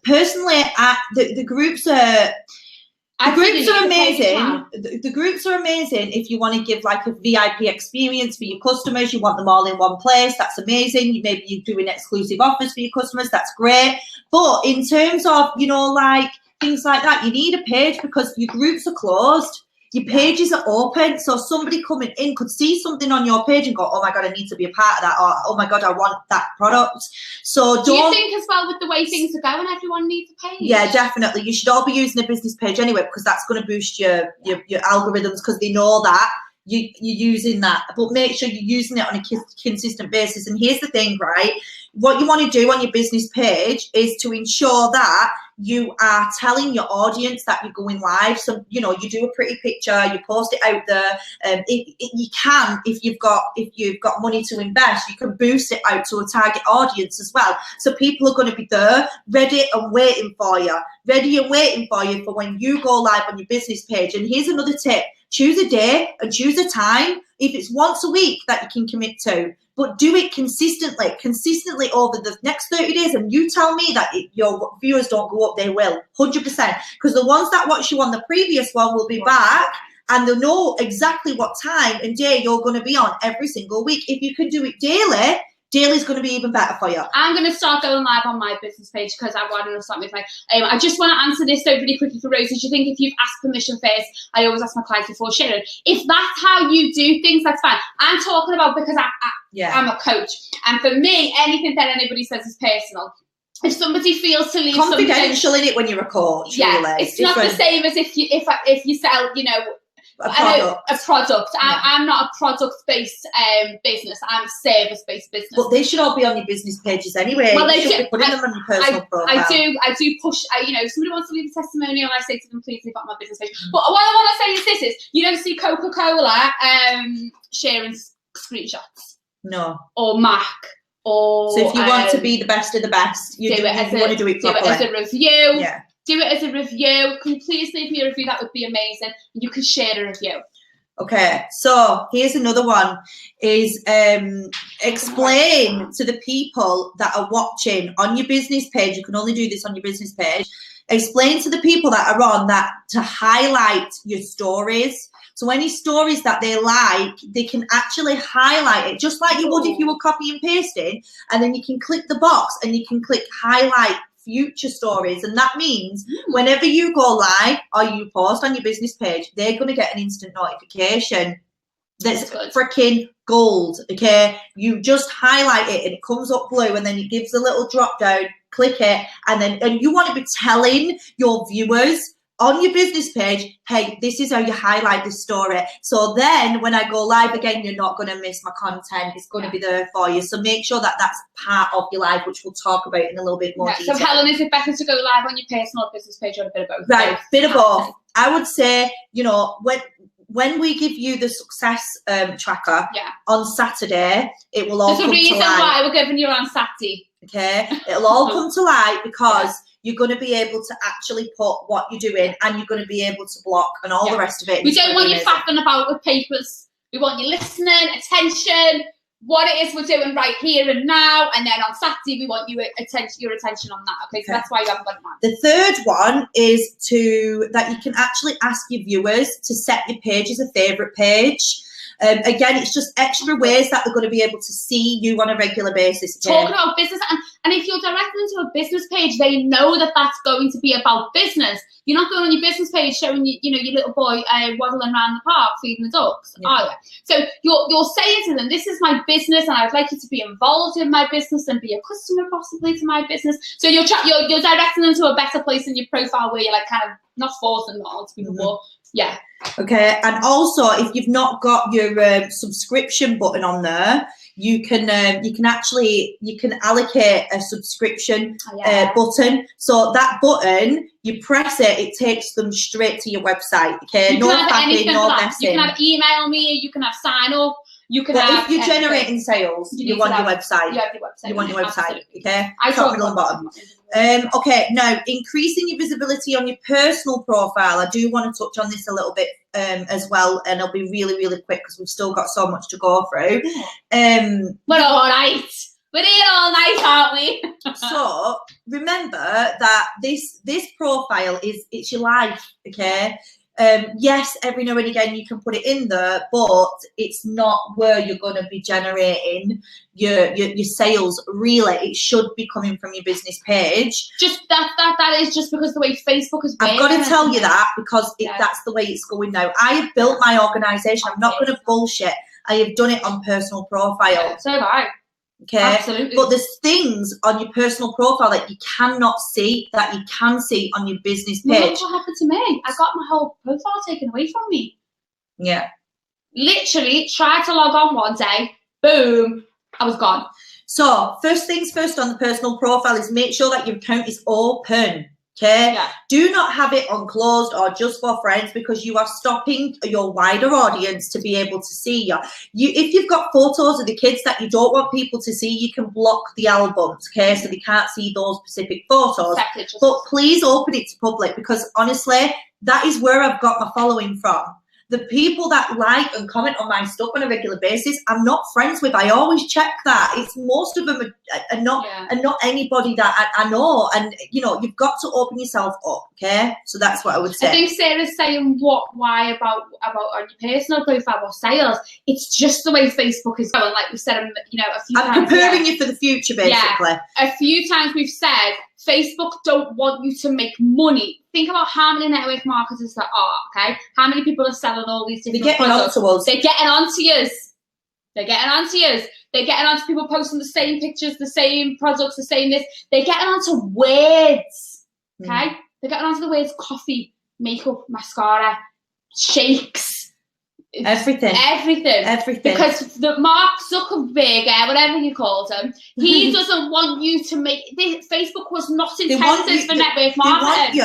S2: Personally, the groups are amazing. The groups are amazing if you want to give like a VIP experience for your customers. You want them all in one place. That's amazing. Maybe you're doing exclusive offers for your customers. That's great. But in terms of, you know, like things like that, you need a page because your groups are closed. Your pages are open, so somebody coming in could see something on your page and go, oh my God, I need to be a part of that, or oh my God, I want that product. So
S1: do you think as well, with the way things are going, everyone needs a page?
S2: Yeah, definitely. You should all be using a business page anyway, because that's going to boost your algorithms, because they know that you're using that. But make sure you're using it on a consistent basis. And here's the thing, right? What you want to do on your business page is to ensure that you are telling your audience that you're going live. So, you know, you do a pretty picture, you post it out there. You can, if you've got money to invest, you can boost it out to a target audience as well. So people are going to be there, ready and waiting for you for when you go live on your business page. And here's another tip. Choose a day and choose a time. If it's once a week that you can commit to, but do it consistently over the next 30 days. And you tell me that if your viewers don't go up, they will, 100%. Because the ones that watch you on the previous one will be back, and they'll know exactly what time and day you're going to be on every single week. If you can do it daily is going to be even better for you. I'm
S1: going to start going live on my business page because I want to start with my. I just want to answer this though really quickly for Rosie. Do you think if you've asked permission first? I always ask my clients before sharing. If that's how you do things, that's fine. I'm talking about because I'm a coach, and for me, anything that anybody says is personal. If somebody feels to leave
S2: confidential in it when you're a coach, really.
S1: It's not the same as if you sell, you know. A product. I'm not a product-based business. I'm a service-based business.
S2: But they should all be on your business pages anyway.
S1: Well,
S2: you should be putting them on your personal profile.
S1: I do push. You know, if somebody wants to leave a testimonial, I say to them, please leave it on my business page. But what I want to say is you don't see Coca-Cola sharing screenshots.
S2: No.
S1: Or Mac. Or
S2: so if you want to be the best of the best, you want to do it properly.
S1: Do it as a review.
S2: Yeah.
S1: Do it as a review. Can you please leave me a review? That would be amazing. And you can share a review.
S2: Okay, so here's another one, is explain to the people that are watching on your business page, you can only do this on your business page, explain to the people that are on that to highlight your stories. So any stories that they like, they can actually highlight it, just like you would if you were copy and pasting, and then you can click the box and you can click highlight future stories, and that means whenever you go live or you post on your business page, they're going to get an instant notification. That's freaking gold. Okay, you just highlight it and it comes up blue, and then it gives a little drop down, click it, and you want to be telling your viewers on your business page, hey, this is how you highlight this story. So then when I go live again, you're not going to miss my content. It's going to be there for you. So make sure that that's part of your life, which we'll talk about in a little bit more detail.
S1: So Helen, is it better to go live on your personal business page or a bit of both?
S2: Right, bit of both. I would say, you know, when we give you the success tracker on Saturday, it will all come to light. There's a reason
S1: why we're giving you on Saturday.
S2: Okay, it'll all come to light because you're going to be able to actually put what you're doing, and you're going to be able to block and all the rest of it.
S1: We don't want you faffing about with papers. We want you listening, attention, what it is we're doing right here and now, and then on Saturday we want your attention on that. Okay, so that's why you haven't got it on.
S2: The third one is that you can actually ask your viewers to set your page as a favourite page. Again, it's just extra ways that they're going to be able to see you on a regular basis.
S1: Talking about business, and if you're directing them to a business page, they know that that's going to be about business. You're not going on your business page showing your little boy waddling around the park feeding the dogs, are you? So you're saying to them, this is my business, and I'd like you to be involved in my business and be a customer possibly to my business. So you're directing them to a better place in your profile where you're like kind of not forcing them on to people more. Yeah.
S2: Okay, and also if you've not got your subscription button on there, you can allocate a subscription button. So that button, you press it, it takes them straight to your website. Okay, no faffing, no messing.
S1: You can have email me, you can have sign up. You can
S2: if you're generating sales, you want your website.
S1: You have your website.
S2: You want your website,
S1: absolutely.
S2: okay? Top, middle, and bottom. Okay, now, increasing your visibility on your personal profile. I do want to touch on this a little bit as well, and it'll be really, really quick because we've still got so much to go through.
S1: We're all right. We're here all night, aren't we?
S2: So, remember that this profile it's your life, okay? Yes, every now and again you can put it in there, but it's not where you're going to be generating your sales. Really, it should be coming from your business page.
S1: Just that is just because the way Facebook is.
S2: I've got to tell you that because that's the way it's going now. I have built my organisation. I'm not going to bullshit. I have done it on personal profile.
S1: Yeah, so have I.
S2: Okay,
S1: absolutely.
S2: But there's things on your personal profile that you cannot see that you can see on your business page.
S1: Well, look what happened to me. I got my whole profile taken away from me.
S2: Yeah.
S1: Literally tried to log on one day, boom, I was gone.
S2: So first things first on the personal profile is make sure that your account is open. Okay, do not have it on closed or just for friends because you are stopping your wider audience to be able to see you. If you've got photos of the kids that you don't want people to see, you can block the albums, okay, so they can't see those specific photos.
S1: Exactly.
S2: But please open it to public because honestly, that is where I've got my following from. The people that like and comment on my stuff on a regular basis, I'm not friends with. I always check that. It's most of them are not anybody that I know. And you know, you've got to open yourself up. Okay, so that's what I would say.
S1: I think Sarah's saying why about on your personal profile or sales. It's just the way Facebook is going. Like we said, you know, a few times.
S2: I'm preparing you for the future, basically.
S1: Yeah, a few times we've said Facebook don't want you to make money. Think about how many network marketers there are, okay? How many people are selling all these different products? They're getting onto us. They're getting onto us. They're getting onto people posting the same pictures, the same products, the same this. They're getting onto words, okay? They're getting onto the words coffee, makeup, mascara, shakes.
S2: Everything.
S1: Because the Mark Zuckerberg, whatever you called him, he doesn't want you to make this. Facebook was not intended for network marketing.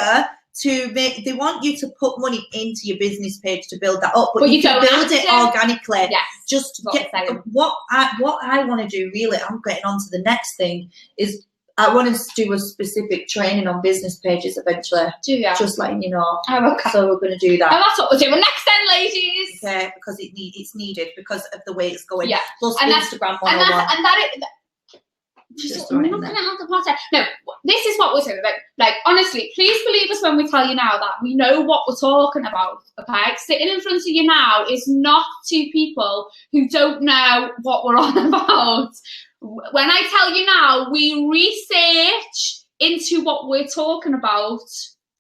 S2: They want you to put money into your business page to build that up, but you can build it organically.
S1: Yes,
S2: just get what I want to do. Really, I'm getting on to the next thing. Is I want to do a specific training on business pages eventually.
S1: Do you?
S2: Just letting you know.
S1: Oh, okay.
S2: So we're going to do that.
S1: And that's what we're doing next then, ladies.
S2: Okay, because it's needed because of the way it's going.
S1: Yeah.
S2: Plus Instagram 101.
S1: No, this is what we're doing. Like, honestly, please believe us when we tell you now that we know what we're talking about. Okay, sitting in front of you now is not two people who don't know what we're on about. When I tell you now, we research into what we're talking about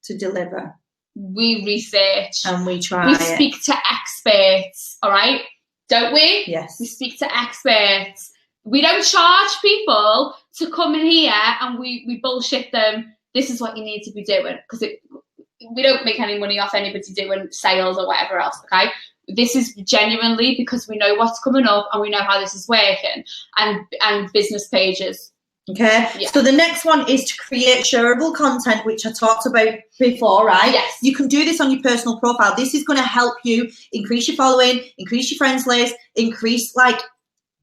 S2: to deliver.
S1: We research
S2: and we try.
S1: We speak to experts. All right, don't we?
S2: Yes.
S1: We speak to experts. We don't charge people to come in here and we bullshit them. This is what you need to be doing because we don't make any money off anybody doing sales or whatever else, okay? This is genuinely because we know what's coming up and we know how this is working and business pages.
S2: Okay, so the next one is to create shareable content, which I talked about before, right?
S1: Yes.
S2: You can do this on your personal profile. This is going to help you increase your following, increase your friends list, increase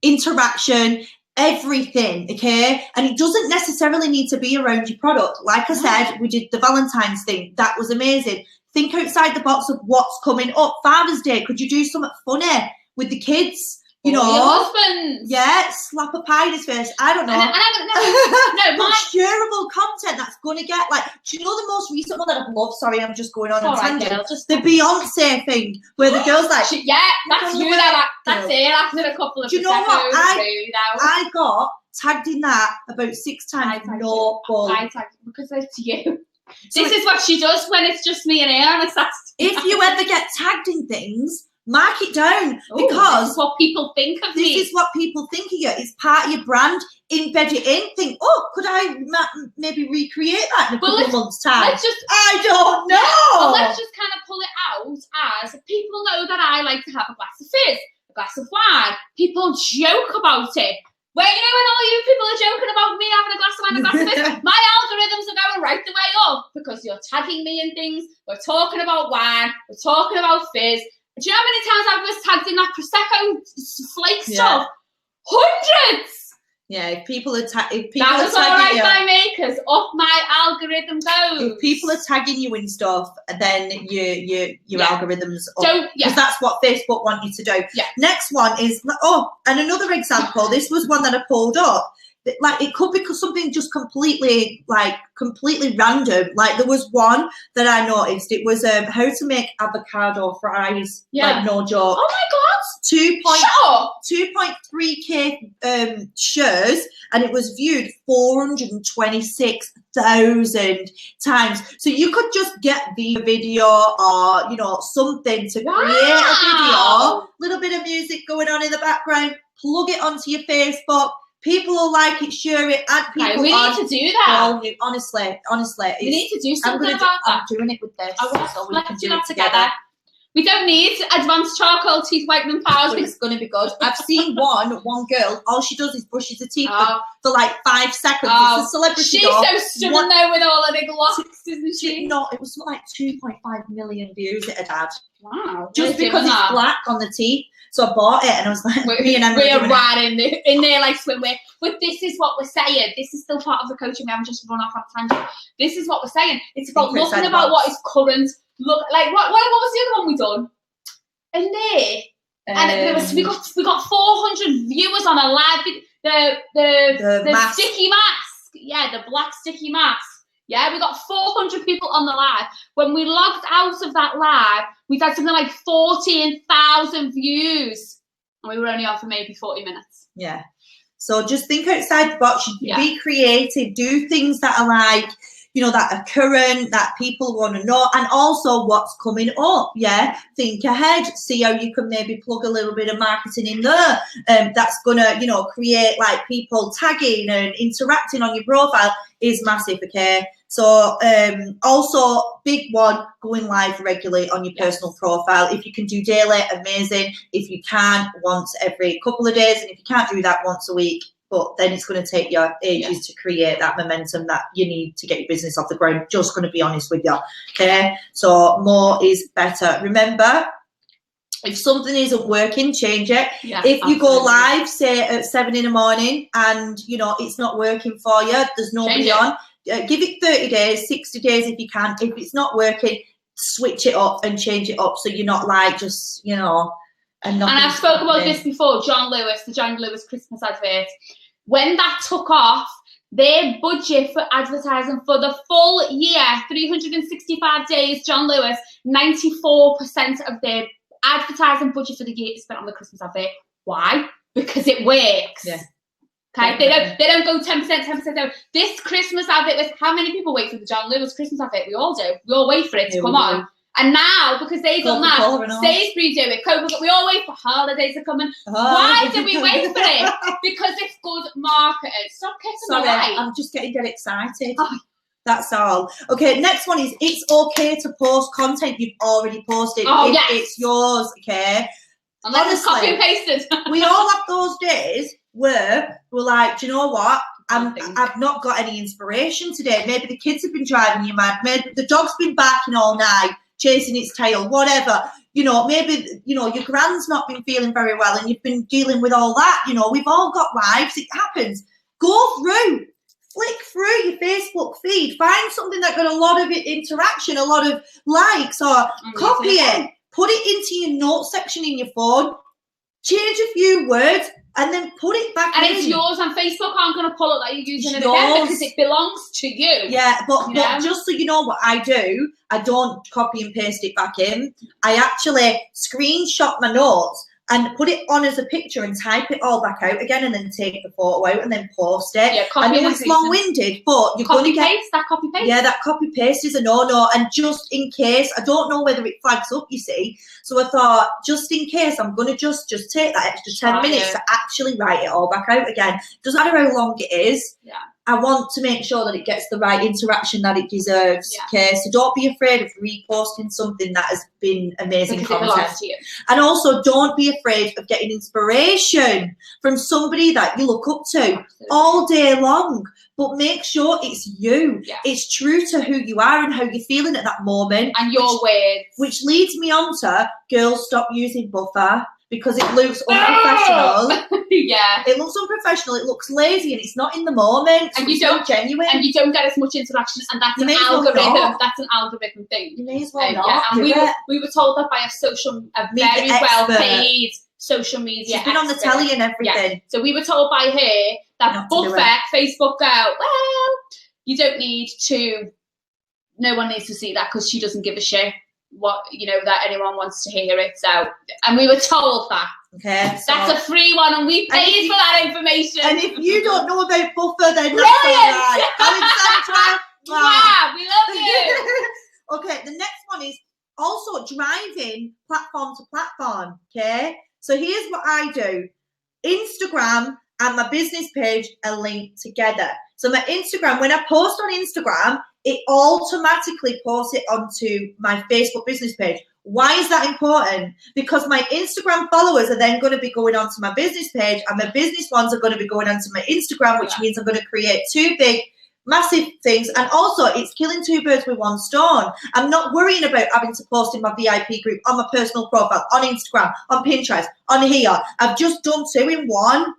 S2: interaction, everything, okay? And it doesn't necessarily need to be around your product. Like I said, we did the Valentine's thing. That was amazing. Think outside the box of what's coming up. Father's Day, could you do something funny with the kids? You know,
S1: your husband.
S2: Yeah, slap a pie in his face. I don't know.
S1: No,
S2: shareable content that's going to get do you know the most recent one that I've loved? Sorry, I'm just going on a tangent. The Beyonce thing where the girl's that's
S1: you. That's it. After a couple of.
S2: Do you know what? I got tagged in that about 6 times. No bull.
S1: I tagged because it's you. This is what she does when it's just me and her on a Saturday.
S2: If you ever get tagged in things, mark it down because
S1: this is what people think of me.
S2: This is what people think of you. It's part of your brand. Embed it in. Think, could I maybe recreate that in a couple of months' time? I don't know.
S1: Yeah, well, let's just kind of pull it out as people know that I like to have a glass of fizz, a glass of wine. People people joke about it. When all you people are joking about me having a glass of wine, a glass of this, my algorithms are going right the way up because you're tagging me in things. We're talking about wine. We're talking about fizz. Do you know how many times I was tagged in that Prosecco flake stuff? Hundreds.
S2: Yeah, if people are tagging
S1: that was all right by me because off my algorithm goes.
S2: If people are tagging you in stuff, then your algorithms up, because that's what Facebook want you to do.
S1: Yeah.
S2: Next one is and another example. This was one that I pulled up. Like it could be something just completely random. Like there was one that I noticed. It was how to make avocado fries.
S1: Yeah.
S2: Like no joke.
S1: Oh my god.
S2: 2.3k shares, and it was viewed 426,000 times. So you could just get the video or something to create a video, little bit of music going on in the background, plug it onto your Facebook. People will like it, share it, add people.
S1: We need to do that.
S2: Well, honestly,
S1: we need to do something about that.
S2: I'm doing it with this, so we can do it together.
S1: We don't need advanced charcoal teeth whitening powers.
S2: But it's going to be good. I've seen one girl, all she does is brushes her teeth for like 5 seconds. It's a celebrity.
S1: She's so stunning though with all her big locks, isn't she?
S2: No, it was like 2.5 million views it had had.
S1: Wow.
S2: Just because it's black on the teeth. So I bought it and I was like,
S1: we're right in there like swimwear. But this is what we're saying. This is still part of the coaching. We haven't just run off on a tangent. This is what we're saying. It's about looking about what is current. Look, like what was the other one we done? And there, we got 400 viewers on a live. The sticky mask. Yeah, the black sticky mask. Yeah, we got 400 people on the live. When we logged out of that live, we had something like 14,000 views. And we were only on for maybe 40 minutes.
S2: Yeah. So just think outside the box. Be creative. Do things that are like, that are current, that people want to know, and also what's coming up. Yeah, think ahead, see how you can maybe plug a little bit of marketing in there. That's gonna, create like people tagging and interacting on your profile is massive. Okay, so also big one, going live regularly on your personal profile. If you can do daily, amazing. If you can, once every couple of days, and if you can't do that, once a week. But then it's going to take you ages to create that momentum that you need to get your business off the ground. Just going to be honest with you. Okay. So more is better. Remember, if something isn't working, change it.
S1: Yeah,
S2: if you go live, say at 7 in the morning and, it's not working for you, there's nobody on, give it 30 days, 60 days if you can. If it's not working, switch it up and change it up so you're not like just, and
S1: I've spoke about this before, John Lewis, the John Lewis Christmas advert. When that took off, their budget for advertising for the full year, 365 days, John Lewis, 94% of their advertising budget for the year is spent on the Christmas advert. Why? Because it works.
S2: Yeah.
S1: Okay, they don't go 10% down. This Christmas advert was, how many people wait for the John Lewis Christmas advert? We all do. We all wait for it to come on. And now, because they've done that, Sainsbury do it, Coca-Cola, we all wait for holidays to come in. Why do we wait for it? Because it's good marketing. Stop kissing the light.
S2: I'm just getting excited. That's all. Okay, next one is it's okay to post content you've already posted. It's yours, okay?
S1: Unless it's copy and pasted.
S2: We all have those days where we're like, do you know what? I've not got any inspiration today. Maybe the kids have been driving you mad. Maybe the dog's been barking all night, chasing its tail, whatever. Maybe, your grand's not been feeling very well and you've been dealing with all that. We've all got lives. It happens. Go through. Flick through your Facebook feed. Find something that got a lot of interaction, a lot of likes, or copy it. Put it into your notes section in your phone. Change a few words. And then put it back in.
S1: And it's yours, and Facebook aren't going to pull it that you're using it again because it belongs to you.
S2: Yeah, but just so you know what I do, I don't copy and paste it back in. I actually screenshot my notes and put it on as a picture and type it all back out again and then take the photo out and then post it.
S1: Yeah,
S2: I know it's long-winded, but you're going to get...
S1: That copy-paste?
S2: Yeah, that copy-paste is a no-no. And just in case, I don't know whether it flags up, you see. So I thought, just in case, I'm going to just take that extra 10 minutes to actually write it all back out again. Doesn't matter how long it is.
S1: Yeah.
S2: I want to make sure that it gets the right interaction that it deserves. Okay, so don't be afraid of reposting something that has been amazing
S1: because
S2: content.
S1: it belongs to you.
S2: And also, don't be afraid of getting inspiration from somebody that you look up to all day long. But make sure it's you. Yeah. It's true to who you are and how you're feeling at that moment.
S1: And your words.
S2: Which leads me on to, girls, stop using buffer. Because it looks unprofessional.
S1: Yeah.
S2: It looks unprofessional, it looks lazy, and it's not in the moment.
S1: And you don't
S2: genuine.
S1: And you don't get as much interaction, and that's an algorithm. That's an algorithm thing.
S2: You may as well not.
S1: Yeah. And we were told that by a very well paid social media
S2: She's been on the telly and everything.
S1: Yeah. So we were told by her that buffer, Facebook go, well, you don't need to, no one needs to see that because she doesn't give a shit that anyone wants to hear it. So, and we were told that.
S2: Okay. So
S1: that's a free one, and we paid for that information.
S2: And if you don't know about buffer, then that's all right. Alexandra,
S1: wow, we love you.
S2: Okay, the next one is also driving platform to platform. Okay, so here's what I do. Instagram and my business page are linked together. So my Instagram, when I post on Instagram, it automatically posts it onto my Facebook business page. Why is that important? Because my Instagram followers are then going to be going onto my business page, and my business ones are going to be going onto my Instagram, which means I'm going to create two big, massive things. And also, it's killing two birds with one stone. I'm not worrying about having to post in my VIP group, on my personal profile, on Instagram, on Pinterest, on here. I've just done two in one.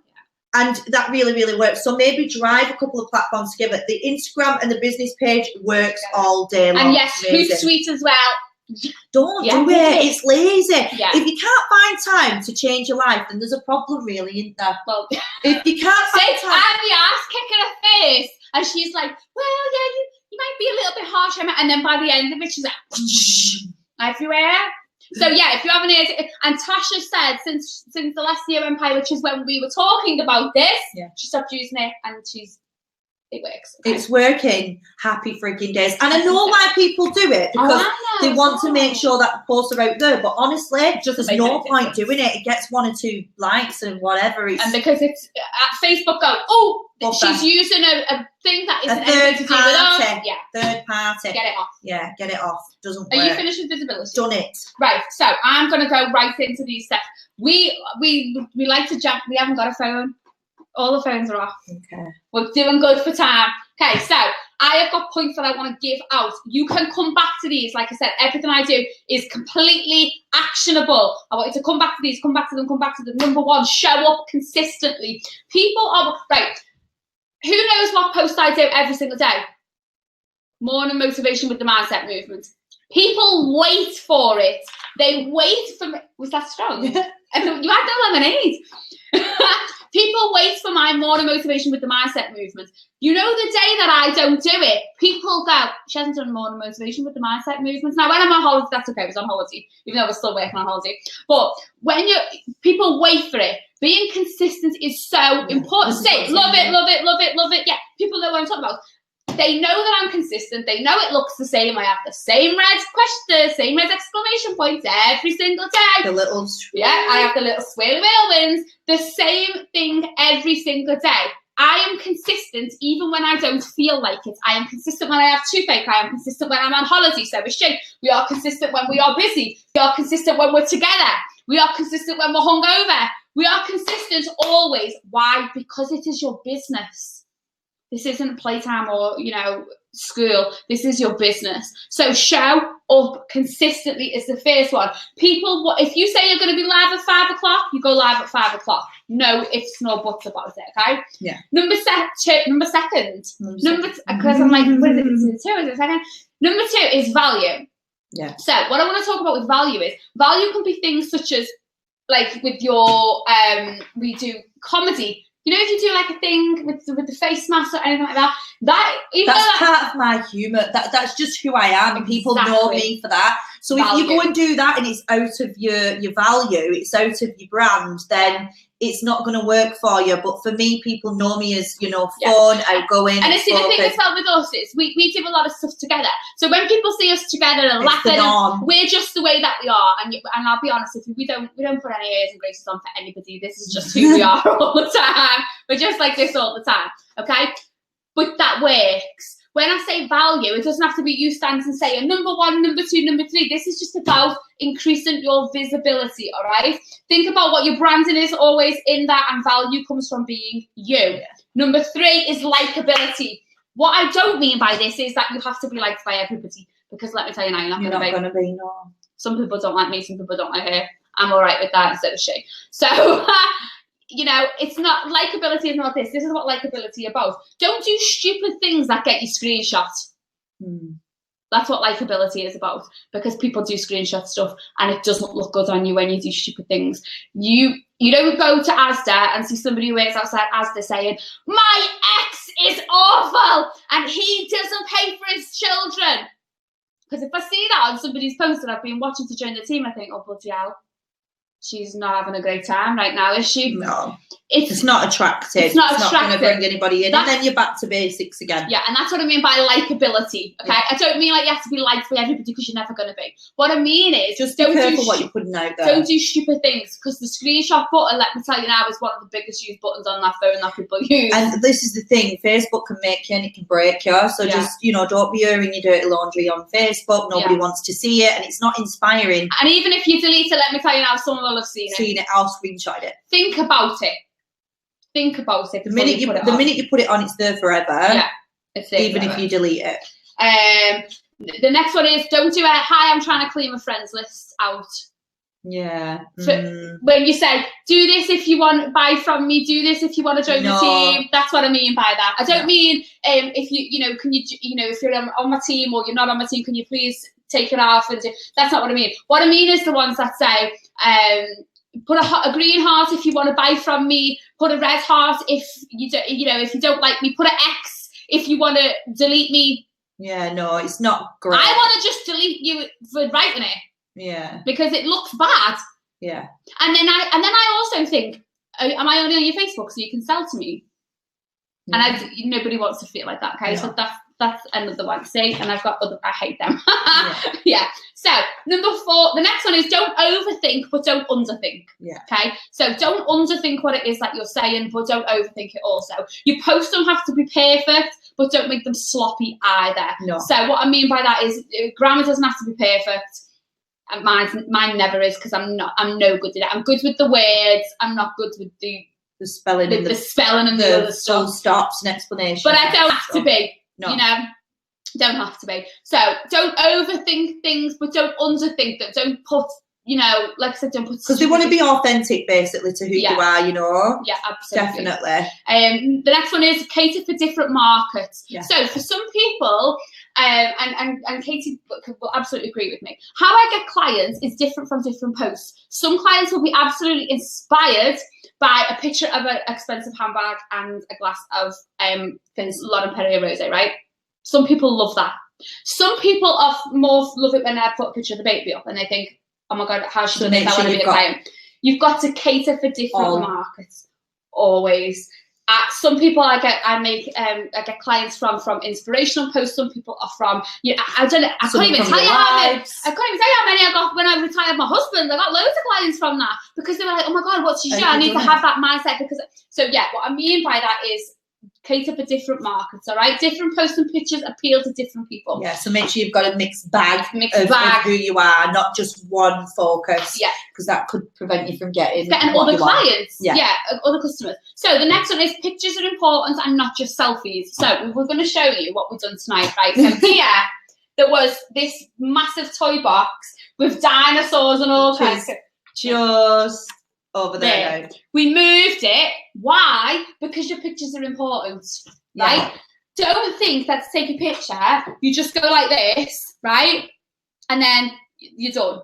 S2: And that really, really works. So maybe drive a couple of platforms together. The Instagram and the business page works all day long.
S1: And yes, Hootsuite as well.
S2: Don't do it. It's lazy.
S1: Yeah.
S2: If you can't find time to change your life, then there's a problem really, isn't there? Well, if you can't find time.
S1: I'm the ass kicking her face. And she's like, well, yeah, you might be a little bit harsh. And then by the end of it, she's like, everywhere. So yeah, if you haven't heard, and Tasha said since the last year Empire, which is when we were talking about this, she stopped using it, and it works.
S2: Okay. It's working. Happy freaking days. And I know why people do it, because they want to make sure that the posts are out there. But honestly, there's no point doing it. It gets 1 or 2 likes and whatever.
S1: And because it's at Facebook go, she's using a thing that isn't anything to do with us. Yeah.
S2: Third party.
S1: Get it off.
S2: Yeah, get it off. Doesn't work.
S1: Are you finished with visibility?
S2: Done it.
S1: Right. So I'm going to go right into these steps. We like to jump. We haven't got a phone. All the phones are off.
S2: Okay.
S1: We're doing good for time. Okay, so I have got points that I want to give out. You can come back to these. Like I said, everything I do is completely actionable. I want you to come back to these, come back to them. Number 1, show up consistently. People are, right, who knows what post I do every single day? Morning motivation with the mindset movement. People wait for it. They wait for me. Was that strong? You had no lemonade. People wait for my morning motivation with the mindset movement. You know, the day that I don't do it, people go, she hasn't done morning motivation with the mindset movement. Now, when I'm on holiday, that's okay. I was on holiday, even though I was still working on holiday. But when people wait for it, being consistent is so important. Say, love it. Yeah, people know what I'm talking about. They know that I'm consistent. They know it looks the same. I have the same red question, same red exclamation points every single day.
S2: The little
S1: I have the little swirly whirlwinds. The same thing every single day. I am consistent even when I don't feel like it. I am consistent when I have toothache. I am consistent when I'm on holiday. So is she. We are consistent when we are busy. We are consistent when we're together. We are consistent when we're hungover. We are consistent always. Why? Because it is your business. This isn't playtime or, school. This is your business. So show up consistently is the first one. People, if you say you're going to be live at 5 o'clock, you go live at 5 o'clock. No ifs, no buts about it, okay?
S2: Yeah.
S1: Number second. Because I'm like, what is it? Is it 2? Is it second? Number 2 is value.
S2: Yeah.
S1: So what I want to talk about with value can be things such as, like with your, we do comedy. You know, if you do like a thing with the face mask or anything like that, that's
S2: part of my humour. That's just who I am. Exactly. People know me for that. So if you go and do that and it's out of your value, it's out of your brand, then it's not going to work for you. But for me, people know me as, fun, outgoing.
S1: And it's the thing as well with us is we do a lot of stuff together. So when people see us together and laughing, we're just the way that we are. And I'll be honest with you, we don't put any airs and graces on for anybody. This is just who we are all the time. We're just like this all the time. Okay? but that works. When I say value, it doesn't have to be you standing and saying number 1, number 2, number 3. This is just about increasing your visibility, all right? Think about what your branding is always in that, and value comes from being you. Yeah. Number 3 is likability. What I don't mean by this is that you have to be liked by everybody, because let me tell you now, you're not going to be. No. Some people don't like me, some people don't like her. I'm all right with that instead of she. So... you know, it's not, likability is not this. This is what likability about. Don't do stupid things that get you screenshot. That's what likability is about, because people do screenshot stuff and it doesn't look good on you when you do stupid things. You don't go to Asda and see somebody who works outside Asda saying, my ex is awful and he doesn't pay for his children. Because if I see that on somebody's post that I've been watching to join the team, I think, oh, bloody hell. She's not having a great time right now, is she? No. It's not attractive. It's not going to bring anybody in. And then you're back to basics again. Yeah, and that's what I mean by likability, okay? Yeah. I don't mean like you have to be liked by everybody, because you're never going to be. What I mean is, just don't be careful what you're putting out there. Don't do stupid things, because the screenshot button, let me tell you now, is one of the biggest used buttons on that phone that people use. And this is the thing, Facebook can make you and it can break you. So just, you know, don't be airing your dirty laundry on Facebook. Nobody wants to see it, and it's not inspiring. And even if you delete it, let me tell you now, someone will have seen it. I'll screenshot it. Think about it. Think about it. The minute you put it on, it's there forever. Yeah, it's there even forever. If you delete it. The next one is, don't do it. Hi, I'm trying to clean my friends list out. Yeah. So when you say, do this if you want to buy from me, do this if you want to join the team. That's what I mean by that. I don't mean if can you if you're on my team or you're not on my team, can you please take it off and do. That's not what I mean. What I mean is the ones that say, put a green heart if you want to buy from me. Put a red heart if you don't, if you don't like me. Put an X if you want to delete me. Yeah, no, it's not great. I want to just delete you for writing it. Yeah, because it looks bad. Yeah, and then I also think, am I only on your Facebook so you can sell to me? Yeah. And nobody wants to feel like that. Okay, so that's another one. See, and I've got other. I hate them. Yeah. So number 4, the next one is don't overthink, but don't underthink. Yeah. Okay. So don't underthink what it is that you're saying, but don't overthink it. Also, your posts don't have to be perfect, but don't make them sloppy either. No. So what I mean by that is grammar doesn't have to be perfect. And mine never is, because I'm no good at it. I'm good with the words. I'm not good with the spelling and the spelling and the other stuff. Stops and explanations. But I don't have to be. No. Don't have to be. So don't overthink things, but don't underthink them. Don't put, like I said, don't put. Because they want to be authentic, basically, to who you are. Yeah, absolutely, definitely. The next one is cater for different markets. Yeah. So for some people. And Katie will absolutely agree with me. How I get clients is different from different posts. Some clients will be absolutely inspired by a picture of an expensive handbag and a glass of Lauren Perrier Rosé, right? Some people love that. Some people are more love it when I put a picture of the baby up and they think, oh my God, how should I make that? I want to be a client. You've got to cater for different markets, always. Some people I get clients from inspirational posts. Some people are from I don't know. I can't even tell you how many I got when I retired my husband. I got loads of clients from that, because they were like, oh my God, what's your show? I need to have that mindset, because what I mean by that is cater for different markets. All right, different posts and pictures appeal to different people. Yeah, so make sure you've got a mixed bag of who you are, not just one focus. Yeah, because that could prevent you from getting other clients. Other customers. So the next one is pictures are important and not just selfies. So we're going to show you what we've done tonight, right? So here there was this massive toy box with dinosaurs and all kinds. Just over there. We moved it. Why? Because your pictures are important, right? Don't think that to take a picture, you just go like this, right? And then you're done.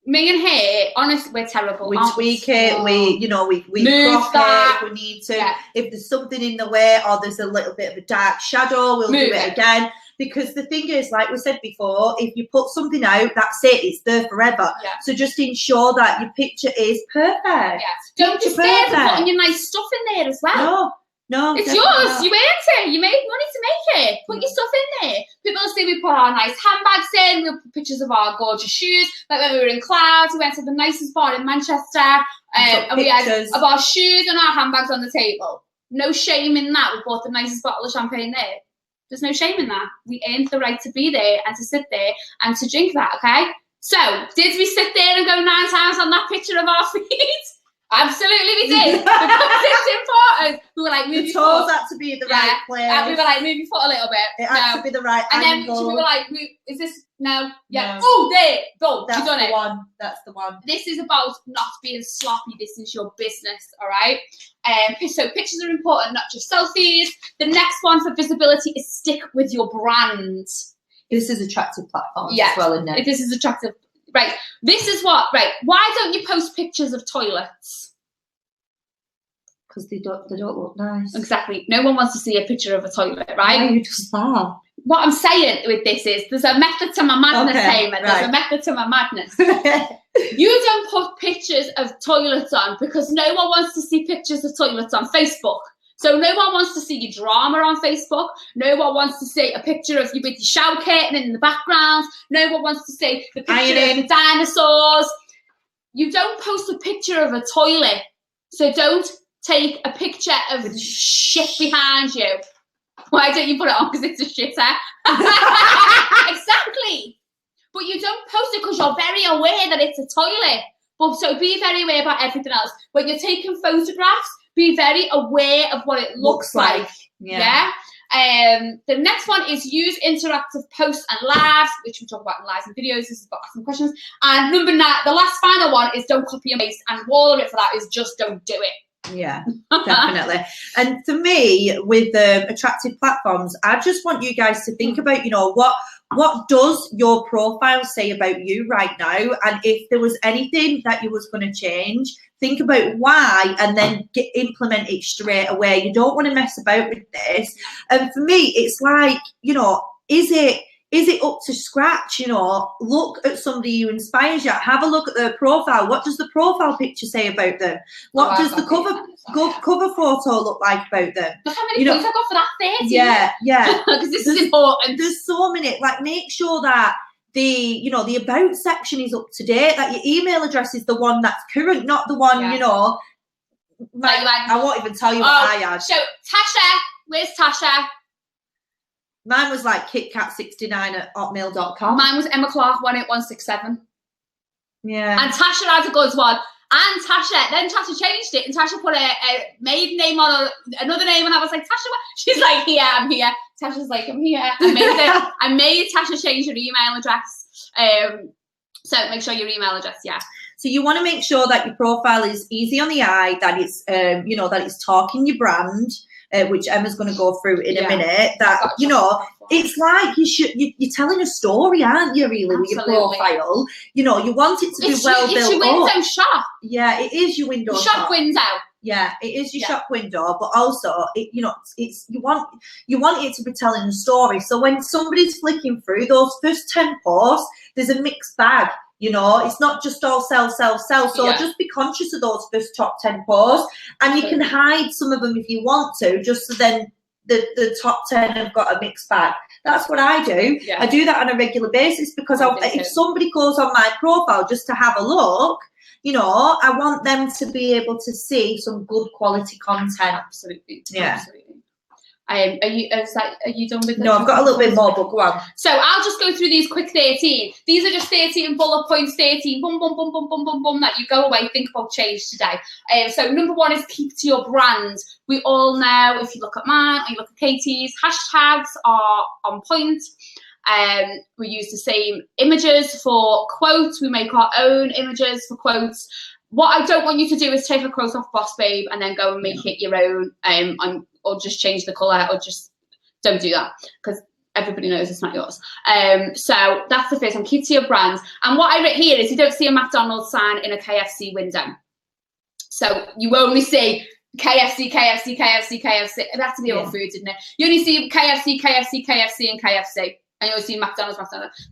S1: Me and her, honestly, we're terrible. We tweak it. We crop it if we need to. Yeah. If there's something in the way or there's a little bit of a dark shadow, we'll do it again. Because the thing is, like we said before, if you put something out, that's it. It's there forever. Yeah. So just ensure that your picture is perfect. Yeah. Don't just stare at putting your nice stuff in there as well. No. It's yours. You earned it. You made money to make it. Put your stuff in there. People see we put our nice handbags in. We'll put pictures of our gorgeous shoes. Like when we were in Clouds, we went to the nicest bar in Manchester. And we had of our shoes and our handbags on the table. no shame in that. We bought the nicest bottle of champagne there. There's no shame in that. We earned the right to be there and to sit there and to drink that, okay? So, did we sit there and go 9 times on that picture of our feet? Absolutely we did. Because it's important. We were like, move your
S2: toes
S1: foot.
S2: had to be at the right place.
S1: We were like, move your foot a little bit.
S2: It had to be the right angle.
S1: And then we were like, is this, no. Yeah. No. Oh, there, go.
S2: That's
S1: you done
S2: the
S1: it.
S2: one. That's the one.
S1: This is about not being sloppy. This is your business, all right? So pictures are important, not just selfies. The next one for visibility is stick with your brand.
S2: This is attractive platforms as well, isn't it?
S1: This is attractive. Right. This is what, right. Why don't you post pictures of toilets?
S2: Because they don't look nice.
S1: Exactly. No one wants to see a picture of a toilet, right?
S2: Why are you just that?
S1: What I'm saying with this is there's a method to my madness, Tamer. There's a method to my madness. You don't put pictures of toilets on because no one wants to see pictures of toilets on Facebook. So no one wants to see your drama on Facebook. No one wants to see a picture of you with your shower curtain in the background. No one wants to see the picture of the dinosaurs. You don't post a picture of a toilet. So don't take a picture of shit behind you. Why don't you put it on? Because it's a shitter. Exactly. But you don't post it because you're very aware that it's a toilet. But so be very aware about everything else. When you're taking photographs, be very aware of what it looks like. Yeah. The next one is use interactive posts and lives, which we talk about in lives and videos. This is about asking questions. And number 9, the last final one is don't copy and paste. And all of it for that is just don't do it.
S2: Yeah, definitely. And for me, with the attractive platforms, I just want you guys to think about, what does your profile say about you right now? And if there was anything that you was going to change, think about why and then implement it straight away. You don't want to mess about with this. And for me, it's like, is it up to scratch? Look at somebody who inspires you. Have a look at their profile. What does the profile picture say about them? What does the cover photo look like about them?
S1: Look how many points I got for that 30.
S2: Yeah.
S1: Because this is important.
S2: There's so many. Like, make sure that the about section is up to date. That your email address is the one that's current, not the one I won't even tell you what I had.
S1: So Tasha, where's Tasha?
S2: Mine was like kitcat69@hotmail.com.
S1: Mine was Emma Clark 18167.
S2: Yeah.
S1: And Tasha had a good one. And then Tasha changed it, and Tasha put a maiden name on another name, and I was like, Tasha, what? She's like, yeah, I'm here. Tasha's like, I'm here. I made Tasha change her email address. So make sure your email address,
S2: So you want to make sure that your profile is easy on the eye, that it's, that it's talking your brand, which Emma's going to go through in a minute. That, it's like you're telling a story, aren't you, really, with your profile? You want it to be well built up. It's your window shop. Yeah, it is your window shop.
S1: Shop window.
S2: Yeah, it is your shop window, but also, it's you want it to be telling a story. So when somebody's flicking through those first 10 posts, there's a mixed bag. It's not just all sell. So just be conscious of those first top 10 posts, and you can hide some of them if you want to, just so then the top 10 have got a mixed bag. That's what I do. Yeah. I do that on a regular basis because if somebody goes on my profile just to have a look, I want them to be able to see some good quality content.
S1: Absolutely. Yeah. Absolutely. Are you done with it?
S2: No, I've got a little bit more, but go on.
S1: So I'll just go through these quick 13. These are just 13 bullet points, 13, boom, boom, boom, boom, boom, boom, boom, that you go away, think about change today. So number 1 is keep to your brand. We all know, if you look at mine or you look at Katie's, hashtags are on point. We use the same images for quotes. We make our own images for quotes. What I don't want you to do is take a quote off Boss Babe and then go and make it your own, or just change the colour, or just don't do that, because everybody knows it's not yours. So that's the first one. Keep to your brand. And what I wrote here is you don't see a McDonald's sign in a KFC window. So you only see KFC. It has to be all food, didn't it? You only see KFC, and KFC. And you always see McDonald's,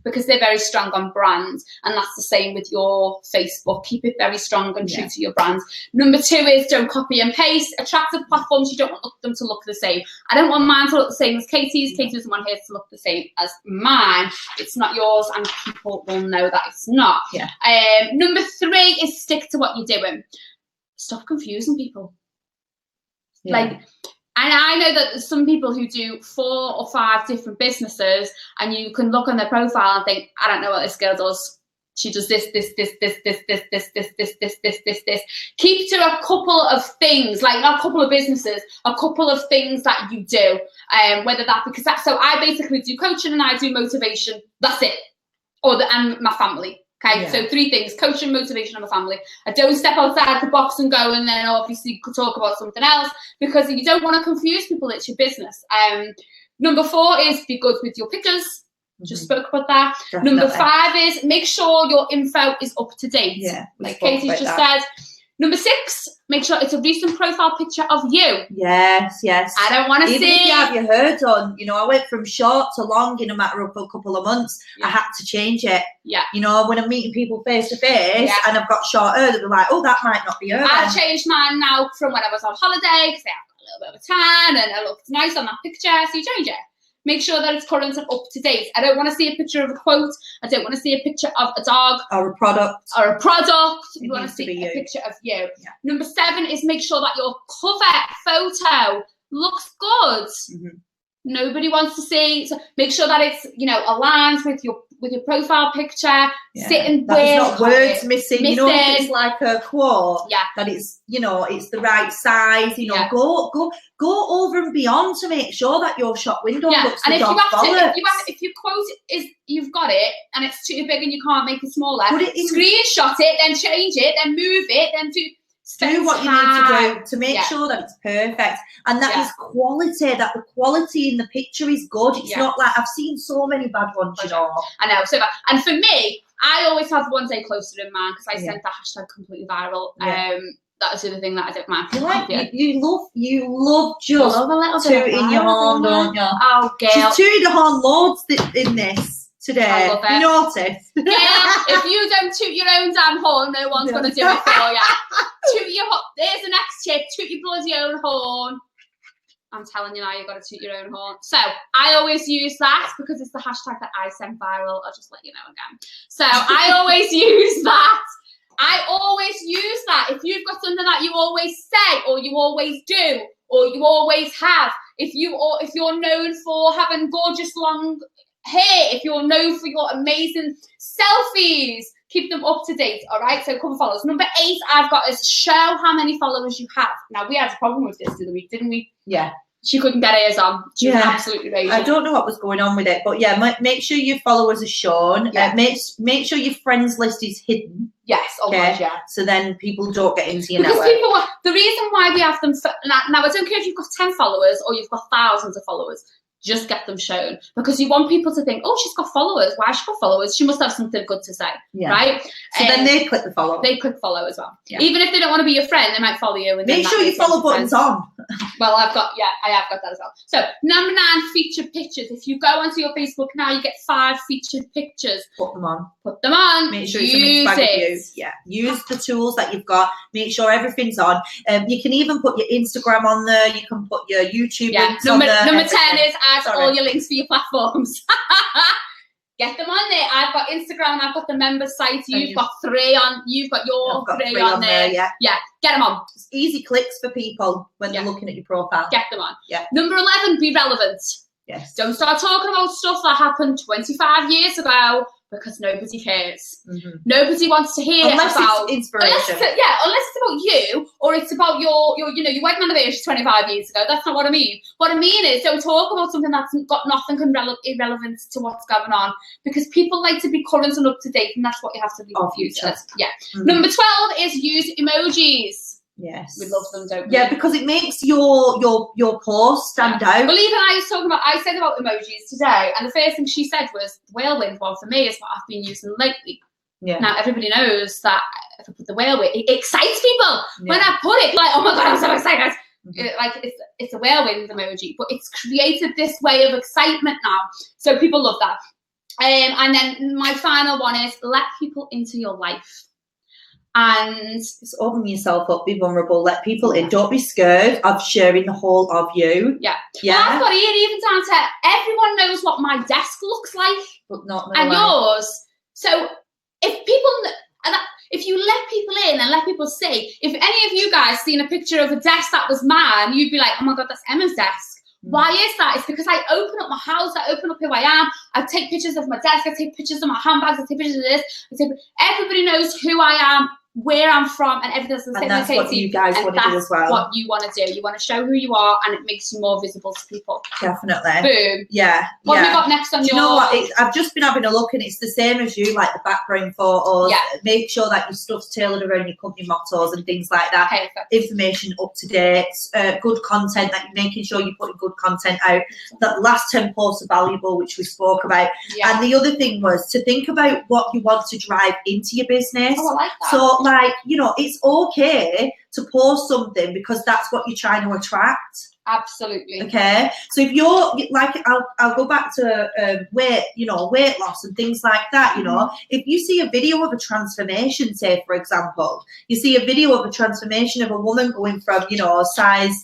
S1: because they're very strong on brand. And that's the same with your Facebook. Keep it very strong and true to your brand. Number 2 is don't copy and paste. Attractive platforms, you don't want them to look the same. I don't want mine to look the same as Katie's. Katie doesn't want hers to look the same as mine. It's not yours, and people will know that it's not.
S2: Yeah.
S1: Number 3 is stick to what you're doing. Stop confusing people. Yeah. Like, And I know that there's some people who do 4 or 5 different businesses, and you can look on their profile and think, I don't know what this girl does. She does this. Keep to a couple of things, like not a couple of businesses, a couple of things that you do. Whether that, because that's, so I basically do coaching and I do motivation. That's it. And my family. Okay, so 3 things: coaching, motivation, and my family. I don't step outside the box and go and then obviously talk about something else, because you don't want to confuse people. It's your business. Number 4 is be good with your pictures. Just spoke about that. Definitely. Number 5 is make sure your info is up to date. Yeah, like Katie just said. Number 6, make sure it's a recent profile picture of you.
S2: Yes.
S1: I don't want to see.
S2: Even if you have your hair done, I went from short to long in a matter of a couple of months. I had to change it.
S1: Yeah.
S2: When I'm meeting people face to face and I've got short hair, they're like, oh, that might not be her.
S1: I've changed mine now from when I was on holiday, because I've got a little bit of a tan and I looked nice on that picture, so you change it. Make sure that it's current and up to date. I don't want to see a picture of a quote. I don't want to see a picture of a dog.
S2: Or a product.
S1: You want to see a picture of you. Yeah. Number 7 is make sure that your cover photo looks good. Mm-hmm. Nobody wants to see. So make sure that it's, aligns with your profile picture.
S2: Yeah.
S1: Sitting
S2: there's not words missing. If it's like a quote. Yeah. That it's, it's the right size. Go over and beyond to make sure that your shop window looks
S1: and
S2: the dog bollocks.
S1: if your quote is you've got it and it's too big and you can't make it smaller, screenshot it, then change it, then move it, then do
S2: what you need to do to make sure that it's perfect, and that is quality, that the quality in the picture is good. It's not like, I've seen so many bad ones, I
S1: know, so bad. And for me, I always have one day closer in mind, because I sent that hashtag completely viral. That was the other thing that I did, man.
S2: You love just
S1: a little
S2: tooting your horn, don't you?
S1: Oh, girl.
S2: She's tooted the horn loads in this today.
S1: I love it.
S2: You noticed?
S1: Yeah, if you don't toot your own damn horn, no one's going to do it for you. Toot your horn. There's the next tip. Toot your bloody own horn. I'm telling you now, you've got to toot your own horn. So I always use that because it's the hashtag that I sent viral. I'll just let you know again. So I always use that. I always use that. If you've got something that you always say, or you always do, or you always have, if you're known for having gorgeous long hair, if you're known for your amazing selfies, keep them up to date. All right. So come follow us. Number 8 I've got is show how many followers you have. Now we had a problem with this the other week, didn't we?
S2: Yeah.
S1: She couldn't get hers on. She was absolutely raging.
S2: I don't know what was going on with it, but make sure your followers are shown. Yeah. Make sure your friends list is hidden.
S1: Yes, God, yeah.
S2: So then people don't get into your network.
S1: The reason why we have them now, I don't care if you've got 10 followers or you've got thousands of followers. Just get them shown, because you want people to think, oh, she's got followers. Why has she got followers? She must have something good to say, right?
S2: So then they click the follow.
S1: They click follow as well. Yeah. Even if they don't want to be your friend, they might follow you. And
S2: make sure your follow button's on.
S1: Well, I have got that as well. So number 9, featured pictures. If you go onto your Facebook now, you get 5 featured pictures.
S2: Put them on.
S1: Make
S2: sure it's a mixed bag of use. Yeah. Use the tools that you've got. Make sure everything's on. You can even put your Instagram on there. You can put your YouTube links on there.
S1: Number 10 is all your links for your platforms. Get them on there. I've got Instagram, I've got the members site. You've got 3 on. You've got your 3 on there. Yeah, get them on.
S2: It's easy clicks for people when they're looking at your profile.
S1: Get them on. Yeah. Number 11, be relevant.
S2: Yes.
S1: Don't start talking about stuff that happened 25 years ago, because nobody cares. Mm-hmm. Nobody wants to hear
S2: unless it's inspiration.
S1: Unless it's about you, or it's about your wedding anniversary 25 years ago. That's not what I mean. What I mean is, don't talk about something that's got nothing irrelevant to what's going on, because people like to be current and up to date, and that's what you have to be in the future. Yeah. Mm-hmm. Number 12 is use emojis.
S2: Yes.
S1: We love them, don't we?
S2: Yeah, because it makes your post stand out.
S1: Well, even I said about emojis today, and the first thing she said was, the whirlwind one for me is what I've been using lately. Yeah. Now, everybody knows that if I put the whirlwind, it excites people. Yeah. When I put it, like, oh my God, I'm so excited. Mm-hmm. It's a whirlwind emoji, but it's created this way of excitement now. So people love that. And then my final one is let people into your life. And
S2: just open yourself up, be vulnerable, let people in. Don't be scared of sharing the whole of you.
S1: Yeah. Well, I've got here even down to everyone knows what my desk looks like,
S2: but not
S1: and yours. So if people, if you let people in and let people see, if any of you guys seen a picture of a desk that was mine, you'd be like, oh my God, that's Emma's desk. Why is that? It's because I open up my house, I open up who I am, I take pictures of my desk, I take pictures of my handbags, I take pictures of this. Everybody knows who I am, where I'm from, and everything's the same.
S2: And that's what you guys want to do as well.
S1: What you want to do. You want to show who you are, and it makes you more visible to people.
S2: Definitely.
S1: Boom.
S2: Yeah.
S1: What have we got next on your...
S2: Do you know what? I've just been having a look, and it's the same as you, like the background photos.
S1: Yeah.
S2: Make sure that your stuff's tailored around your company mottos and things like that.
S1: Perfect.
S2: Information up to date, good content, that you're making sure you're putting good content out. That last 10 posts are valuable, which we spoke about.
S1: Yeah.
S2: And the other thing was to think about what you want to drive into your business.
S1: Oh, I like that.
S2: So, like, you know, it's okay to post something because that's what you're trying to attract.
S1: Absolutely.
S2: Okay. So if you're like, I'll go back to weight loss and things like that. You know, if you see a video of a transformation, say for example, you see a video of a transformation of a woman going from, you know, size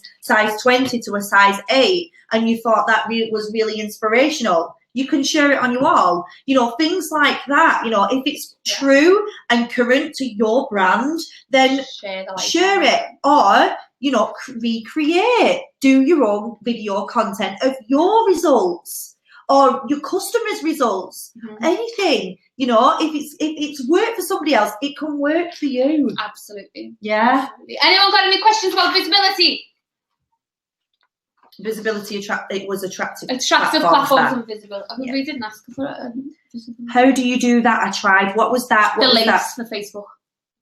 S2: 20 to a size 8, and you thought that was really inspirational, you can share it on your wall. You know, things like that. You know, if it's true and current to your brand, then share it. Or, you know, recreate. Do your own video content of your results or your customers' results. Anything. You know, if it's worked for somebody else, it can work for you.
S1: Absolutely.
S2: Yeah.
S1: Absolutely. Anyone got any questions about visibility?
S2: Visibility attractive
S1: platforms and visibility.
S2: Yeah.
S1: We didn't ask for it.
S2: How do you do that? I tried. What was that?
S1: The links for Facebook.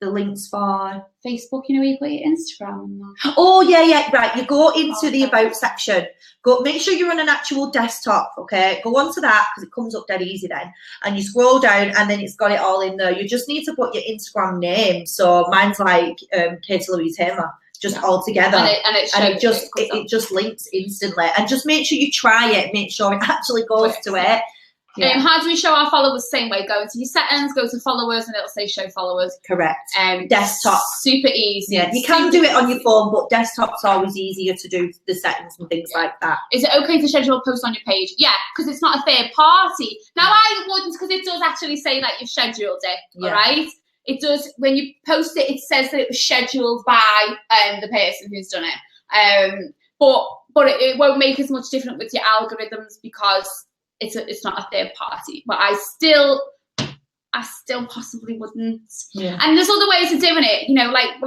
S2: The links for
S1: Facebook, you know, where you put your Instagram and that.
S2: Oh yeah, right. You go into the about section. Go, make sure you're on an actual desktop. Okay, go onto that because it comes up dead easy then. And you scroll down, and then it's got it all in there. You just need to put your Instagram name. So mine's like Louise Hamer. Just all together,
S1: and it
S2: just links instantly. And just make sure you try it. Make sure it actually goes to it. Yeah.
S1: How do we show our followers? Same way. Go into your settings, go to followers, and it'll say show followers.
S2: Correct. Desktop.
S1: Super easy.
S2: Yeah, you can do it on your phone, but desktop's always easier to do the settings and things like that.
S1: Is it okay to schedule a post on your page? Yeah, because it's not a third party. Now I wouldn't, because it does actually say that you've scheduled it. Yeah. All right. It does, when you post it, it says that it was scheduled by the person who's done it. But it won't make as much difference with your algorithms because it's not a third party. But I still possibly wouldn't. Yeah. And there's other ways of doing it. You know, like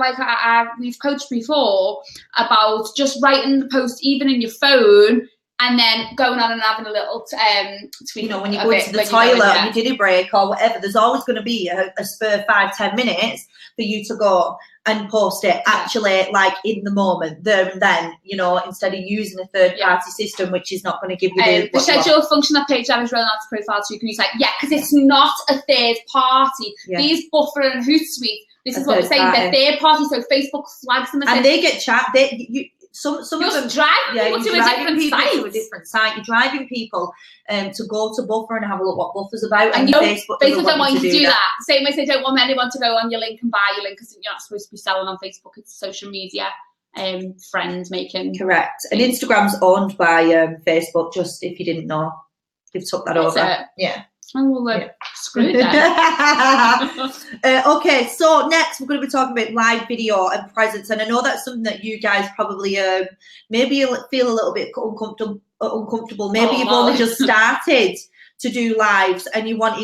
S1: we've coached before about just writing the post even in your phone, and then going on and having a little tweet. You
S2: know, when you go into the toilet and you did a break or whatever, there's always going to be a spare 5-10 minutes for you to go and post it actually like in the moment, there and then, you know, instead of using a third-party system, which is not going to give you
S1: the schedule function that page I was rolling out to profile, so you can use because it's not a third party. These Buffer and Hootsuite, this is what we're saying, they're third party, so Facebook flags them
S2: and they get chat. Some
S1: you're
S2: of them
S1: driving people to a different site.
S2: You're driving people to go to Buffer and have a look what Buffer's about.
S1: And Facebook don't want you to do that. Same way they don't want anyone to go on your link and buy your link because you're not supposed to be selling on Facebook. It's social media, friend making.
S2: Correct. And Instagram's owned by Facebook. Just if you didn't know, they've took that over. Yeah.
S1: Oh, well, screwed then.
S2: Okay, so next we're going to be talking about live video and presence, and I know that's something that you guys probably maybe feel a little bit uncomfortable. Maybe you've only just started to do lives and you want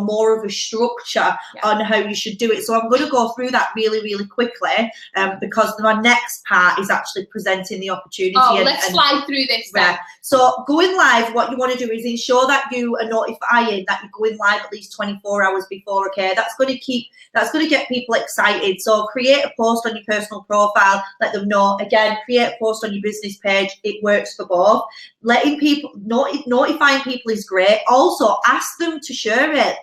S2: more of a structure on how you should do it. So I'm going to go through that really, really quickly because my next part is actually presenting the opportunity.
S1: Let's fly through this then.
S2: So going live, what you want to do is ensure that you are notifying that you're going live at least 24 hours before. Okay, that's going to get people excited. So create a post on your personal profile, let them know. Again, create a post on your business page. It works for both. Letting people notifying people is great. Also, ask them to share it,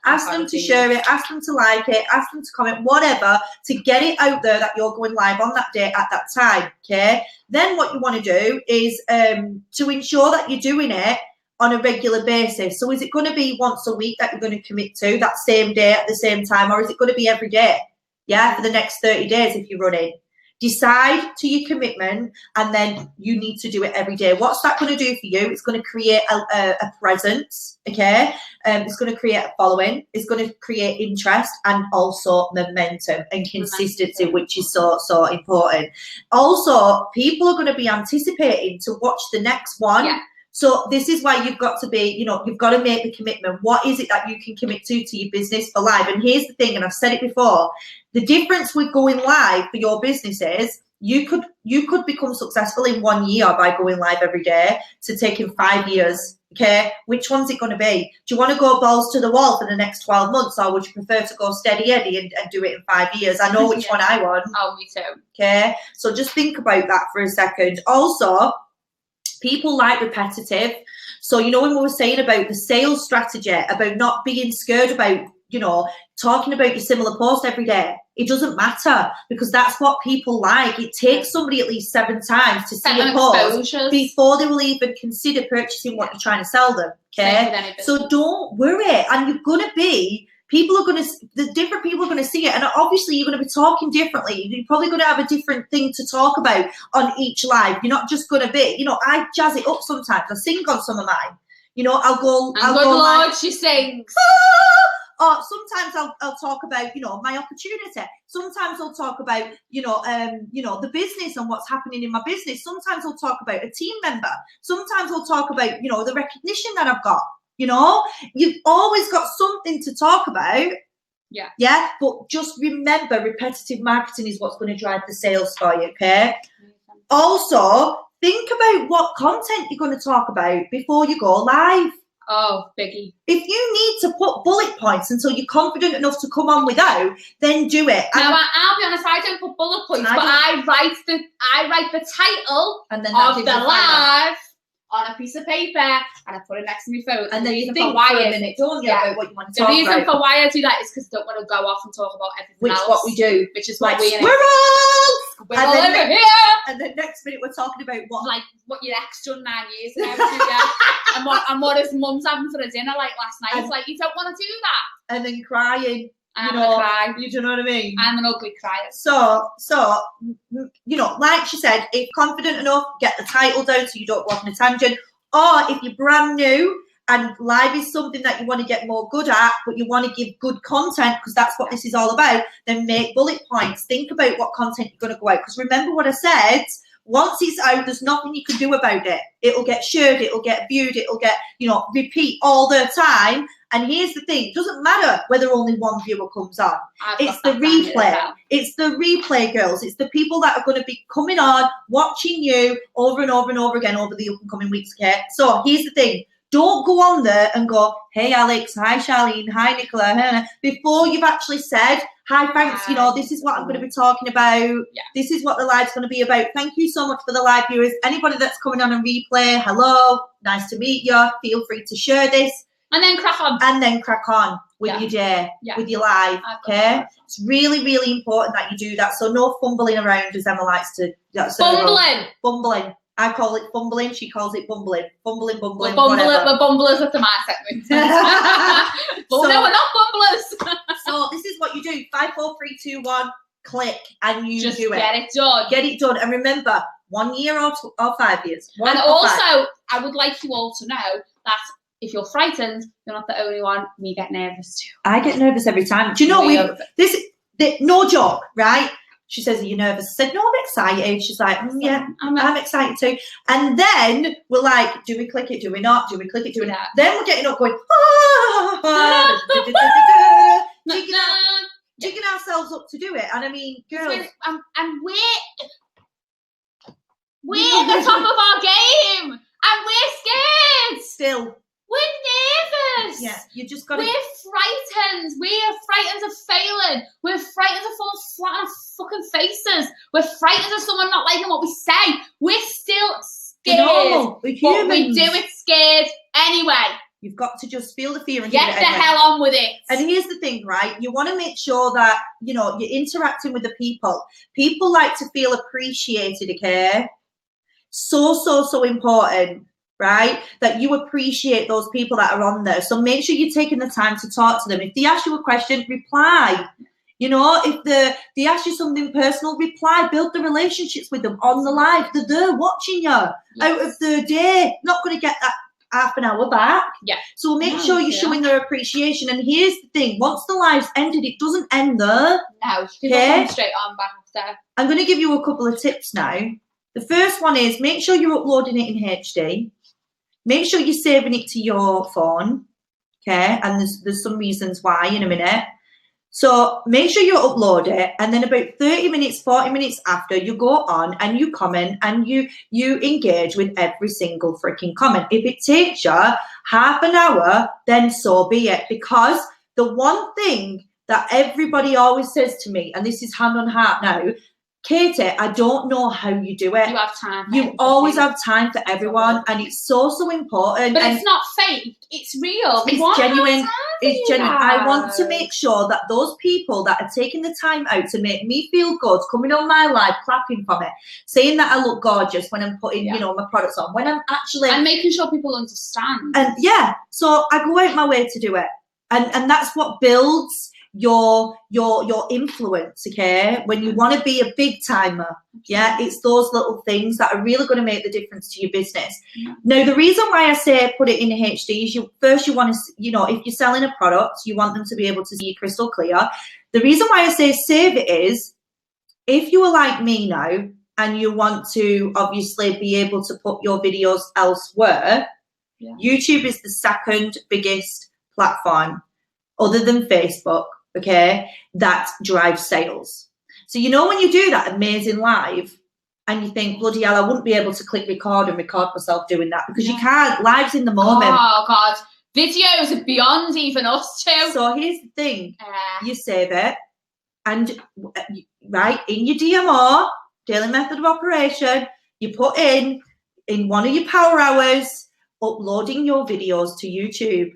S2: ask them to share it, ask them to like it, ask them to comment, whatever, to get it out there that you're going live on that day at that time, okay? Then what you want to do is to ensure that you're doing it on a regular basis. So is it going to be once a week that you're going to commit to, that same day at the same time, or is it going to be every day, for the next 30 days if you're running? Decide to your commitment, and then you need to do it every day. What's that going to do for you? It's going to create a presence, okay? It's going to create a following. It's going to create interest and also momentum and consistency, which is so important. Also, people are going to be anticipating to watch the next one. Yeah. So this is why you've got to be, you've got to make the commitment. What is it that you can commit to your business for live? And here's the thing, and I've said it before, the difference with going live for your business is you could become successful in 1 year by going live every day to taking 5 years. Okay, which one's it going to be? Do you want to go balls to the wall for the next 12 months, or would you prefer to go steady Eddie and do it in 5 years? I know which one I want.
S1: Oh, me too.
S2: Okay, so just think about that for a second. Also, people like repetitive. So, when we were saying about the sales strategy, about not being scared about, talking about your similar post every day, it doesn't matter, because that's what people like. It takes somebody at least 7 times to see a post before they will even consider purchasing what you're trying to sell them. Okay, so don't worry, and you're going to be. The different people are going to see it, and obviously you're going to be talking differently. You're probably going to have a different thing to talk about on each live. You're not just going to be, I jazz it up sometimes. I sing on some of mine. I'll go.
S1: Good Lord, she sings.
S2: Or sometimes I'll talk about, my opportunity. Sometimes I'll talk about, the business and what's happening in my business. Sometimes I'll talk about a team member. Sometimes I'll talk about, the recognition that I've got. You've always got something to talk about.
S1: Yeah.
S2: Yeah. But just remember, repetitive marketing is what's going to drive the sales for you. Okay. Also, think about what content you're going to talk about before you go live.
S1: Oh, biggie.
S2: If you need to put bullet points until you're confident enough to come on without, then do it.
S1: Now, I'll be honest, I don't put bullet points, but I write the title
S2: and then
S1: of the live on a piece of paper, and I put it next to my phone.
S2: And then you think for a minute, don't you, about what you want to talk about.
S1: The reason for why I do that is because I don't want to go off and talk about everything else.
S2: Which is what we do.
S1: Which is what we
S2: squirrels!
S1: Squirrel over here!
S2: And then next minute we're talking about
S1: what your ex done 9 years ago. and what his mum's having for a dinner last night. It's like, you don't want to do that.
S2: And then crying.
S1: I'm gonna cry.
S2: You do know what I mean?
S1: I'm an ugly crier.
S2: So, like she said, if confident enough, get the title down so you don't go off on a tangent. Or if you're brand new and live is something that you want to get more good at, but you want to give good content, because that's what this is all about, then make bullet points. Think about what content you're going to go out. Because remember what I said, once it's out, there's nothing you can do about it. It'll get shared, it'll get viewed, it'll get, repeat all the time. And here's the thing, it doesn't matter whether only one viewer comes on. It's the replay. It's the replay, girls. It's the people that are going to be coming on, watching you over and over and over again over the up and coming weeks, okay? So here's the thing. Don't go on there and go, hey, Alex, hi, Charlene, hi, Nicola, before you've actually said, hi, thanks, this is what I'm going to be talking about. Yeah. This is what the live's going to be about. Thank you so much for the live viewers. Anybody that's coming on and replay, hello, nice to meet you. Feel free to share this.
S1: And then crack on.
S2: And then crack on with your day, with your live, okay? It's really, really important that you do that. So no fumbling around, as Emma likes to. Bumbling. I call it fumbling. She calls it bumbling. Bumbling.
S1: We're bumblers at the mindset movement. No, we're not bumblers.
S2: So this is what you do. 5, 4, 3, 2, 1. Click, and you
S1: just
S2: do it.
S1: Get it done.
S2: Get it done. And remember, 1 year or 5 years.
S1: And also, I would like you all to know that if you're frightened, you're not the only one. We get nervous too.
S2: I get nervous every time. Do you know no joke, right? She says, are you nervous? I said, no, I'm excited. She's like, yeah, I'm excited too. And then we're like, do we click it? Do we not? Do we click it? Do we not? Then we're getting up going, jigging ourselves up to do it. And I mean, girls.
S1: And we're at the top of our game. And we're scared.
S2: Still.
S1: We're nervous.
S2: Yeah, you just got to.
S1: We're frightened. We're frightened of failing. We're frightened of falling flat on our fucking faces. We're frightened of someone not liking what we say. We're still scared.
S2: No, we're humans.
S1: But we do it scared anyway.
S2: You've got to just feel the fear and
S1: get the hell on with it.
S2: And here's the thing, right? You want to make sure that, you're interacting with the people. People like to feel appreciated, okay? So important. Right? That you appreciate those people that are on there. So make sure you're taking the time to talk to them. If they ask you a question, reply. You know, if they ask you something personal, reply, build the relationships with them on the live. They're there watching you out of their day. Not going to get that half an hour back.
S1: Yeah.
S2: So make sure you're showing their appreciation. And here's the thing, once the live's ended, it doesn't end there.
S1: No, people come straight on back after.
S2: I'm going to give you a couple of tips now. The first one is make sure you're uploading it in HD. Make sure you're saving it to your phone. Okay, and there's some reasons why in a minute. So make sure you upload it, and then about 30 minutes, 40 minutes after, you go on and you comment and you engage with every single freaking comment. If it takes you half an hour, then so be it. Because the one thing that everybody always says to me, and this is hand on heart now, Katie, I don't know how you do it.
S1: You have time.
S2: You always have time for everyone, and it's so important.
S1: But it's not fake. It's real.
S2: It's genuine. It's genuine. I want to make sure that those people that are taking the time out to make me feel good, coming on my live, clapping for me, saying that I look gorgeous when I'm putting, you know, my products on, when I'm actually...
S1: And making sure people understand.
S2: And yeah, so I go out my way to do it. And that's what builds your influence, okay? When you want to be a big timer, yeah, it's those little things that are really going to make the difference to your business. Now, the reason why I say put it in HD is you want to, you know, if you're selling a product, you want them to be able to see crystal clear. The reason why I say save it is, if you are like me now and you want to obviously be able to put your videos elsewhere, YouTube is the second biggest platform other than Facebook, okay, that drives sales. So, you know, when you do that amazing live and you think, bloody hell, I wouldn't be able to click record and record myself doing that, because you can't. Live's in the moment.
S1: Oh, God. Videos are beyond even us two.
S2: So here's the thing. You save it and, right, in your DMO, daily method of operation, you put in one of your power hours, uploading your videos to YouTube.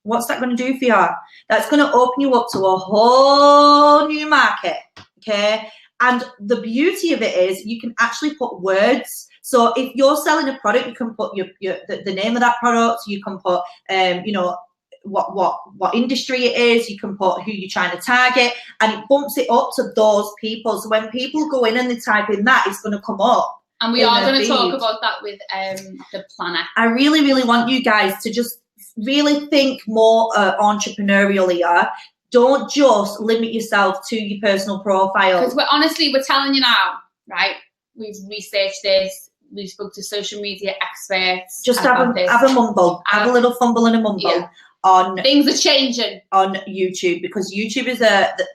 S2: What's that going to do for you? That's going to open you up to a whole new market, okay? And the beauty of it is you can actually put words. So if you're selling a product, you can put the name of that product. You can put, you know, what industry it is. You can put who you're trying to target, and it bumps it up to those people. So when people go in and they type in that, it's going to come up.
S1: And we are going to talk about that with the planner.
S2: I really, really want you guys to just really think more entrepreneurially here. Don't just limit yourself to your personal profile.
S1: Because we're telling you now, right? We've researched this. We spoke to social media experts.
S2: Just have a mumble. Have a little fumble and a mumble.
S1: Yeah.
S2: On
S1: things are changing
S2: on YouTube, because YouTube is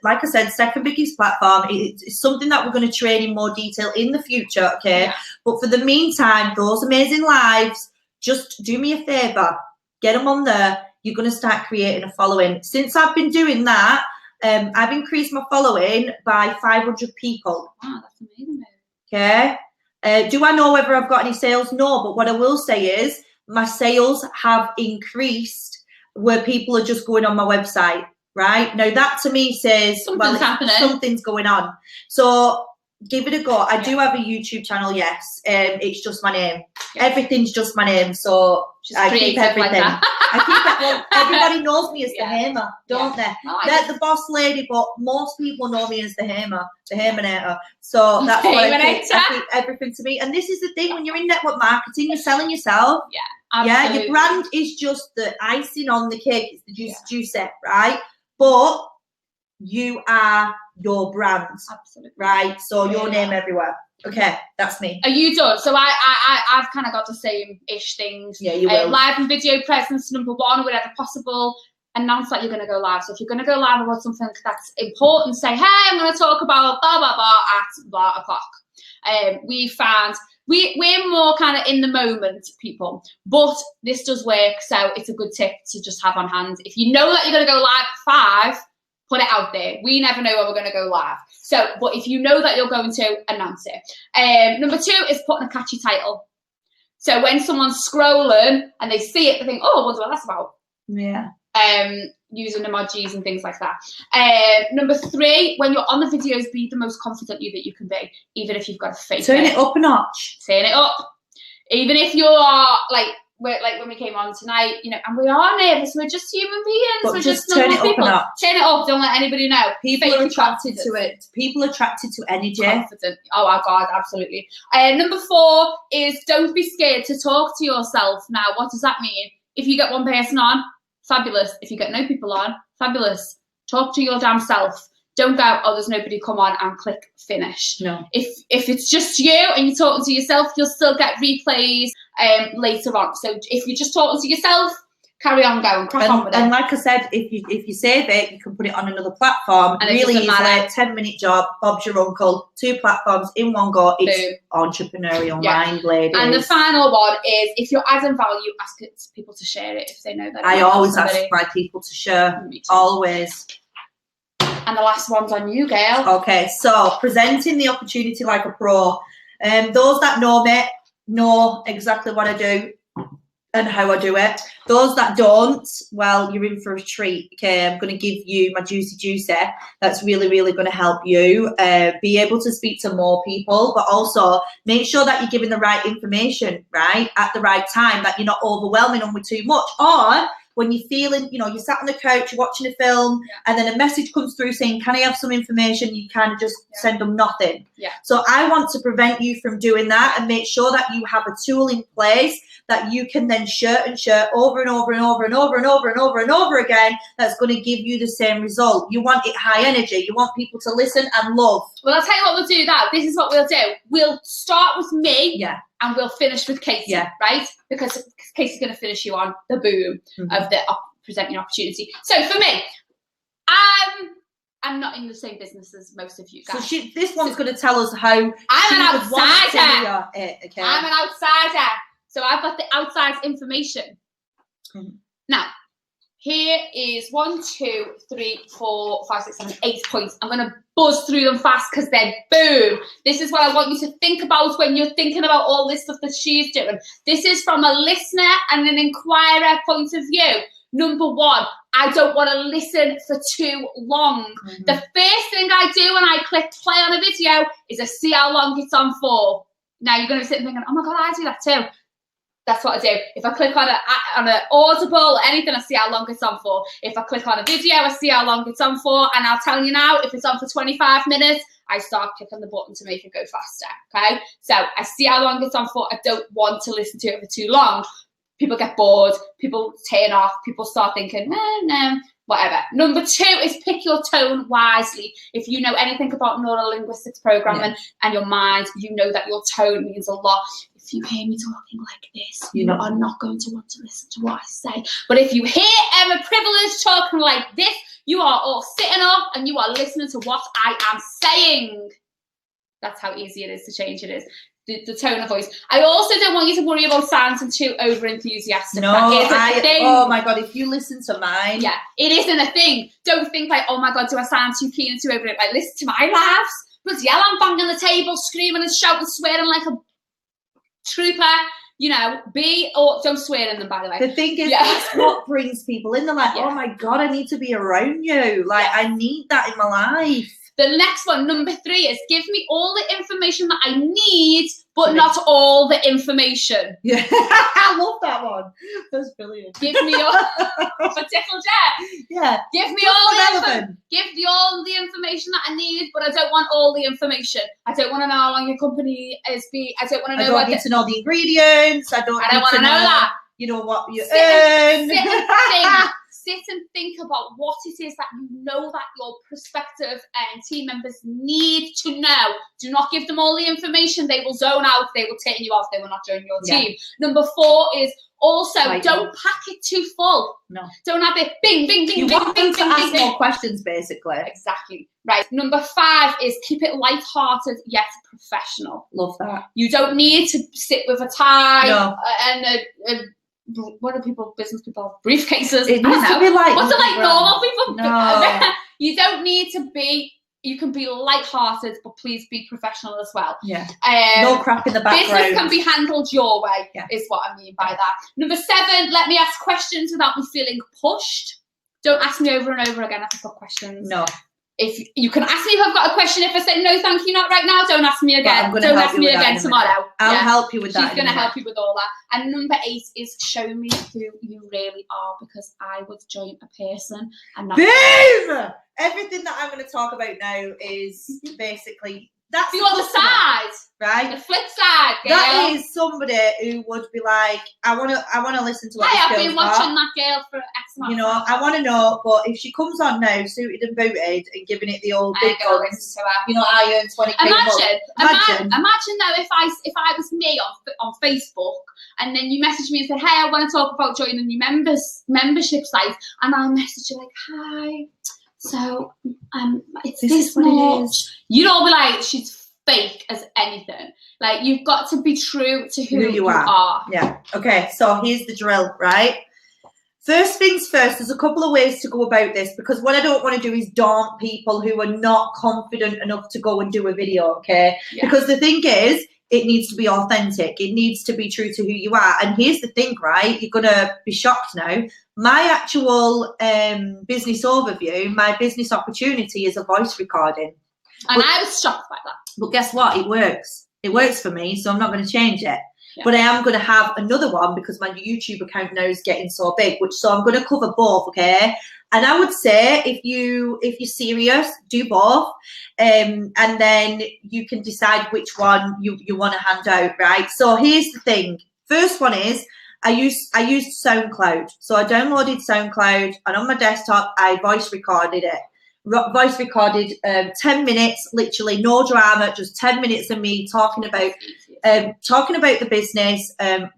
S2: like I said, second biggest platform. It's something that we're going to train in more detail in the future, okay? But for the meantime, those amazing lives, just do me a favor, get them on there. You're going to start creating a following. Since I've been doing that, I've increased my following by 500 people.
S1: Wow, that's amazing.
S2: Okay. Do I know whether I've got any sales? No, but what I will say is my sales have increased where people are just going on my website, right? Now that to me says,
S1: something's happening.
S2: Something's going on. So give it a go. I do have a YouTube channel, yes. It's just my name. Everything's just my name. So I keep everything. Like everybody knows me as the Hamer, don't they? They're the boss lady, but most people know me as the Hamer, the Haminator. So that's what I keep everything to me. And this is the thing, when you're in network marketing, you're selling yourself.
S1: Yeah. Absolutely.
S2: Yeah, your brand is just the icing on the cake. It's the juice, right? But you are your brand.
S1: Absolutely.
S2: Right? So your name everywhere. Okay, that's me.
S1: Are you done? So I've kind of got the same-ish things.
S2: Yeah, you will.
S1: Live and video presence, #1, whenever possible. Announce that you're going to go live. So if you're going to go live about something that's important, say, hey, I'm going to talk about blah, blah, blah at blah o'clock. We found... We're more kind of in the moment, people, but this does work, so it's a good tip to just have on hand. If you know that you're going to go live at 5, put it out there. We never know when we're going to go live. So, but if you know that you're going to, announce it. #2 is putting a catchy title. So when someone's scrolling and they see it, they think, oh, I wonder what that's about.
S2: Yeah.
S1: Using emojis and things like that. #3, when you're on the videos, be the most confident you that you can be, even if you've got a fake.
S2: Turn it up a notch.
S1: Turn it up. Even if you're like when we came on tonight, you know, and we are nervous. We're just human beings.
S2: But
S1: we're
S2: just turn it up a notch.
S1: Turn it up. Don't let anybody know.
S2: People are attracted to it. People are attracted to energy.
S1: Confident. Oh my God, absolutely. Number 4 is don't be scared to talk to yourself. Now, what does that mean? If you get one person on, fabulous. If you get no people on, fabulous. Talk to your damn self. Don't go, oh, there's nobody, come on, and click finish.
S2: No.
S1: If it's just you and you're talking to yourself, you'll still get replays later on. So if you're just talking to yourself, carry on going, crack on with it.
S2: And like I said, if you save it, you can put it on another platform. And really easily, 10-minute job, Bob's your uncle, 2 platforms in one go. It's entrepreneurial mind, ladies.
S1: And the final one is, if you're adding value, ask people to share it if they know that.
S2: I always ask my people to share, always.
S1: And the last one's on you, girl.
S2: Okay, so presenting the opportunity like a pro. Those that know me know exactly what I do and how I do it. Those that don't, well, you're in for a treat. Okay, I'm going to give you my juicy that's really, really going to help you be able to speak to more people, but also make sure that you're giving the right information, right, at the right time, that you're not overwhelming them with too much. Or when you're feeling, you know, you're sat on the couch, you're watching a film, and then a message comes through saying, can I have some information? You kind of just send them nothing. So I want to prevent you from doing that and make sure that you have a tool in place that you can then share over and over and over and over and over and over and over again, that's going to give you the same result. You want it high energy. You want people to listen and love.
S1: Well, I'll tell you what we'll do now. This is what we'll do. We'll start with me. And we'll finish with Katie, right? Because Katie's going to finish you on the boom of the presenting opportunity. So for me, I'm not in the same business as most of you guys.
S2: So this one's going to tell us how
S1: I'm an outsider.
S2: Okay.
S1: I'm an outsider. So I've got the outside information. Now, here is 1, 2, 3, 4, 5, 6, 7, 8 points. I'm going to buzz through them fast because they're boom. This is what I want you to think about when you're thinking about all this stuff that she's doing. This is from a listener and an inquirer point of view. Number 1, I don't want to listen for too long. The first thing I do when I click play on a video is I see how long it's on for. Now you're going to be sitting thinking, oh my God, I do that too. That's what I do. If I click on an Audible or anything, I see how long it's on for. If I click on a video, I see how long it's on for. And I'll tell you now, if it's on for 25 minutes, I start clicking the button to make it go faster, okay? So I see how long it's on for. I don't want to listen to it for too long. People get bored. People turn off. People start thinking, no, whatever. Number 2 is pick your tone wisely. If you know anything about neurolinguistics programming and your mind, you know that your tone means a lot. If you hear me talking like this, you are not going to want to listen to what I say. But if you hear Emma Privilege talking like this, you are all sitting up and you are listening to what I am saying. That's how easy it is to change it is. The tone of voice. I also don't want you to worry about sounding too over-enthusiastic.
S2: No, oh my God, if you listen to mine.
S1: Yeah, it isn't a thing. Don't think like, oh my God, do I sound too keen and too over it? Like, listen to my laughs. Bloody hell, I'm banging the table, screaming and shouting, swearing like a trooper. You know, don't swear in them, by the way.
S2: The thing is, that's what brings people in. They're like, oh my God, I need to be around you. Like, I need that in my life.
S1: The next one, number 3, is give me all the information that I need, but not all the information.
S2: Yeah, I love that one. That's brilliant.
S1: Give me all for Tickle Jet.
S2: Yeah.
S1: Give me all the information that I need, but I don't want all the information. I don't want to know how long your company is. I don't want to know.
S2: I don't need to know the ingredients. I don't want to know that. You know what you earn.
S1: Sit and think about what it is that you know that your prospective team members need to know. Do not give them all the information. They will zone out. They will turn you off. They will not join your team. Number 4 is also don't pack it too full. No. Don't have it bing, bing, bing,
S2: you
S1: bing,
S2: want
S1: bing,
S2: them to ask more questions, basically.
S1: Exactly. Right. Number 5 is keep it light-hearted yet professional.
S2: Love that.
S1: You don't need to sit with a tie and what are business people, briefcases?
S2: It needs to be like,
S1: what's it like normal people?
S2: No.
S1: You don't need to be, you can be light-hearted, but please be professional as well.
S2: Yeah. No crap in the background.
S1: Business can be handled your way, is what I mean by that. Number 7, let me ask questions without me feeling pushed. Don't ask me over and over again if I've got questions.
S2: No.
S1: if you can ask me if I've got a question. If I say no, thank you, not right now, don't ask me again. Don't ask me again tomorrow.
S2: I'll help you with that.
S1: She's going to help you with all that. And number 8 is show me who you really are, because I would join a person and not.
S2: Boom! Everything that I'm going to talk about now is basically that's
S1: the other side,
S2: right?
S1: The flip side. Girl.
S2: That is somebody who would be like, I want to listen to what
S1: I
S2: this
S1: have been watching
S2: got.
S1: that girl for X amount.
S2: You know, I want to know, but if she comes on now, suited and booted, and giving it the old big guns, you know, I earn 20k.
S1: Imagine though, if I was me on Facebook, and then you message me and said, hey, I want to talk about joining your membership site, and I'll message you like, hi. So, it's this much. You'd all be like, she's fake as anything. Like, you've got to be true to who you are.
S2: Yeah. Okay. So here's the drill, right? First things first, there's a couple of ways to go about this, because what I don't want to do is daunt people who are not confident enough to go and do a video, okay? Yeah. Because the thing is, it needs to be authentic. It needs to be true to who you are. And here's the thing, right? You're going to be shocked now. My actual business overview, my business opportunity is a voice recording.
S1: And I was shocked by that.
S2: But guess what? It works. It works for me, so I'm not going to change it. Yeah. But I am going to have another one because my YouTube account now is getting so big, so I'm going to cover both, okay? And I would say if you're serious, do both, and then you can decide which one you want to hand out, right? So here's the thing. First one is I used SoundCloud. So I downloaded SoundCloud, and on my desktop I voice recorded it. 10 minutes, literally no drama, just 10 minutes of me talking about the business,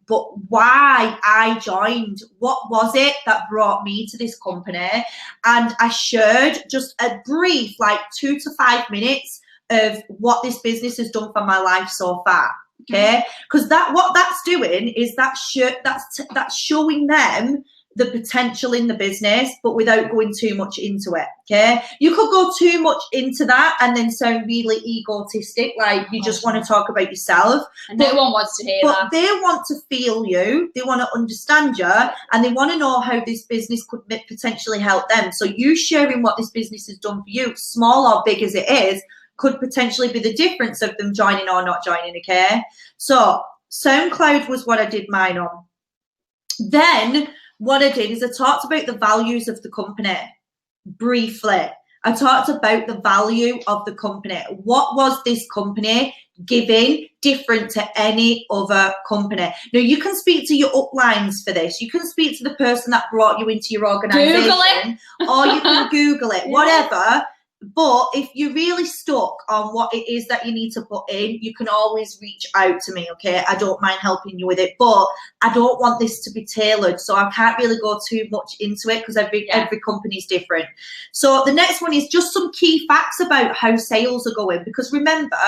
S2: but why I joined, what was it that brought me to this company, and I shared just a brief, like 2 to 5 minutes of what this business has done for my life so far. Okay, because what that's doing is that's showing them the potential in the business, but without going too much into it, okay? You could go too much into that and then sound really egotistic, like you just want to talk about yourself.
S1: And no one wants to hear that.
S2: But they want to feel you, they want to understand you, and they want to know how this business could potentially help them. So you sharing what this business has done for you, small or big as it is, could potentially be the difference of them joining or not joining, okay? So SoundCloud was what I did mine on. Then what I did is I talked about the values of the company briefly. I talked about the value of the company. What was this company giving different to any other company? Now, you can speak to your uplines for this. You can speak to the person that brought you into your organisation.
S1: Google it.
S2: Or you can Google it, whatever. But if you're really stuck on what it is that you need to put in, you can always reach out to me, okay? I don't mind helping you with it, but I don't want this to be tailored, so I can't really go too much into it because every company is different. So the next one is just some key facts about how sales are going, because remember,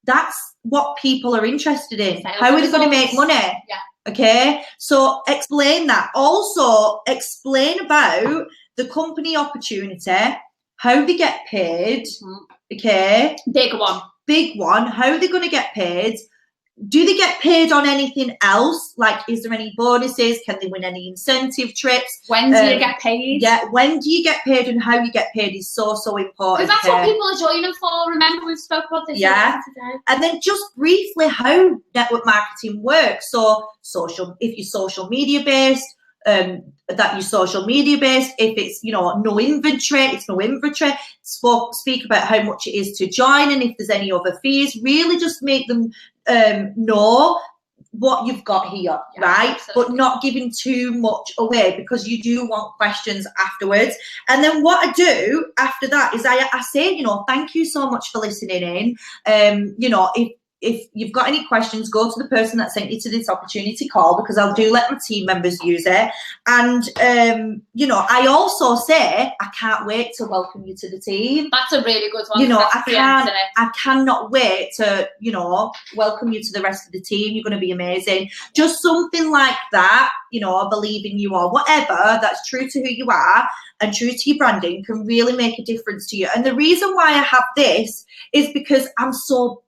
S2: that's what people are interested in. Sales, how are they going to make money?
S1: Yeah.
S2: Okay? So explain that. Also, explain about the company opportunity, how they get paid, okay?
S1: Big one.
S2: How are they going to get paid? Do they get paid on anything else? Like, is there any bonuses? Can they win any incentive trips?
S1: When do you get paid?
S2: Yeah, when do you get paid, and how you get paid is so important.
S1: Because that's what people are joining for. Remember, we've spoke about this today.
S2: And then just briefly how network marketing works. So if you're social media based, that you're social media based. If it's, no inventory, it's no inventory. Speak about how much it is to join, and if there's any other fees. Really just make them know what you've got here, right? Absolutely. But not giving too much away, because you do want questions afterwards. And then what I do after that is I say, thank you so much for listening in. If you've got any questions, go to the person that sent you to this opportunity call, because I'll do let my team members use it. And, I also say, I can't wait to welcome you to the team.
S1: That's a really good one.
S2: I cannot wait to, welcome you to the rest of the team. You're going to be amazing. Just something like that, I believe in you, or whatever, that's true to who you are and true to your branding, can really make a difference to you. And the reason why I have this is because I'm so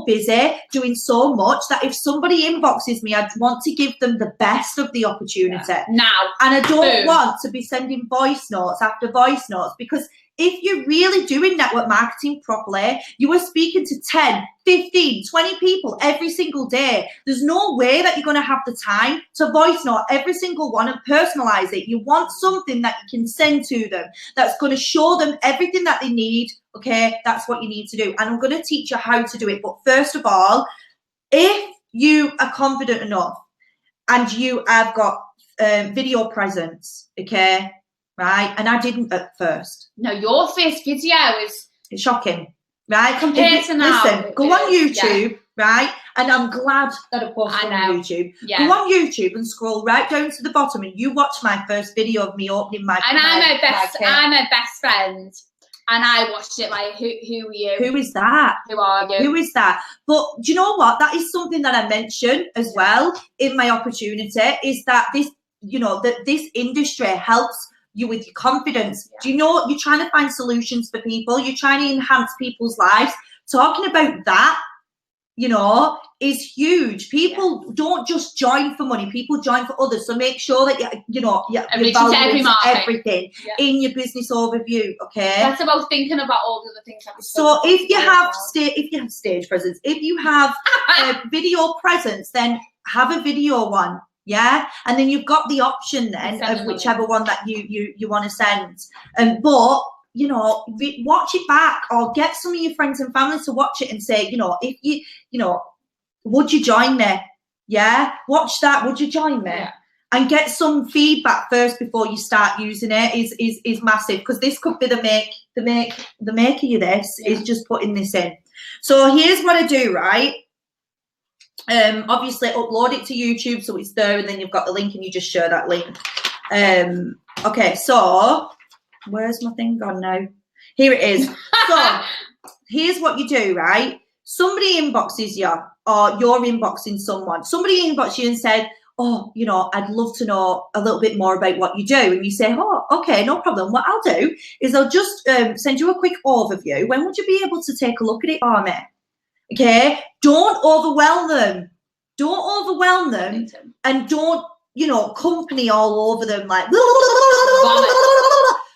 S2: busy doing so much that if somebody inboxes me, I'd want to give them the best of the opportunity.
S1: Now.
S2: And I don't want to be sending voice notes after voice notes, because if you're really doing network marketing properly, you are speaking to 10, 15, 20 people every single day. There's no way that you're going to have the time to voice note every single one and personalize it. You want something that you can send to them that's going to show them everything that they need. Okay, that's what you need to do. And I'm going to teach you how to do it. But first of all, if you are confident enough and you have got video presence, okay, right? And I didn't at first.
S1: No, your first video is
S2: shocking, right?
S1: Compared to now.
S2: Listen, go on YouTube, right? And I'm glad that I posted on YouTube. Yeah. Go on YouTube and scroll right down to the bottom, and you watch my first video of me opening my.
S1: And I'm a best friend. And I watched it like, who are you?
S2: Who is that?
S1: Who are you?
S2: Who is that? But do you know what? That is something that I mentioned as well in my opportunity, is that this, you know, that this industry helps you with your confidence. Yeah. Do you know, you're trying to find solutions for people. You're trying to enhance people's lives. Talking about that, you know, is huge. People don't just join for money. People join for others. So make sure that you're valuing everything in your business overview. Okay.
S1: That's about thinking about all the other things that we.
S2: So if you have stage presence, if you have video presence, then have a video one. Yeah, and then you've got the option then of whichever one that you want to send. But you know, watch it back or get some of your friends and family to watch it and say, you know, if you know, would you join me? Yeah, watch that. Would you join me? Yeah. And get some feedback first before you start using it is massive, because this could be the make of you. This is just putting this in. So here's what I do, right? Obviously upload it to YouTube so it's there, and then you've got the link and you just share that link. Okay, so where's my thing gone now? Here it is. So here's what you do, right? Somebody inboxes you, or you're inboxing someone. Somebody inboxed you and said, oh, you know, I'd love to know a little bit more about what you do. And you say, oh, okay, no problem. What I'll do is I'll just send you a quick overview. When would you be able to take a look at it for me? Okay, don't overwhelm them. Don't overwhelm them, and don't, you know, company all over them like.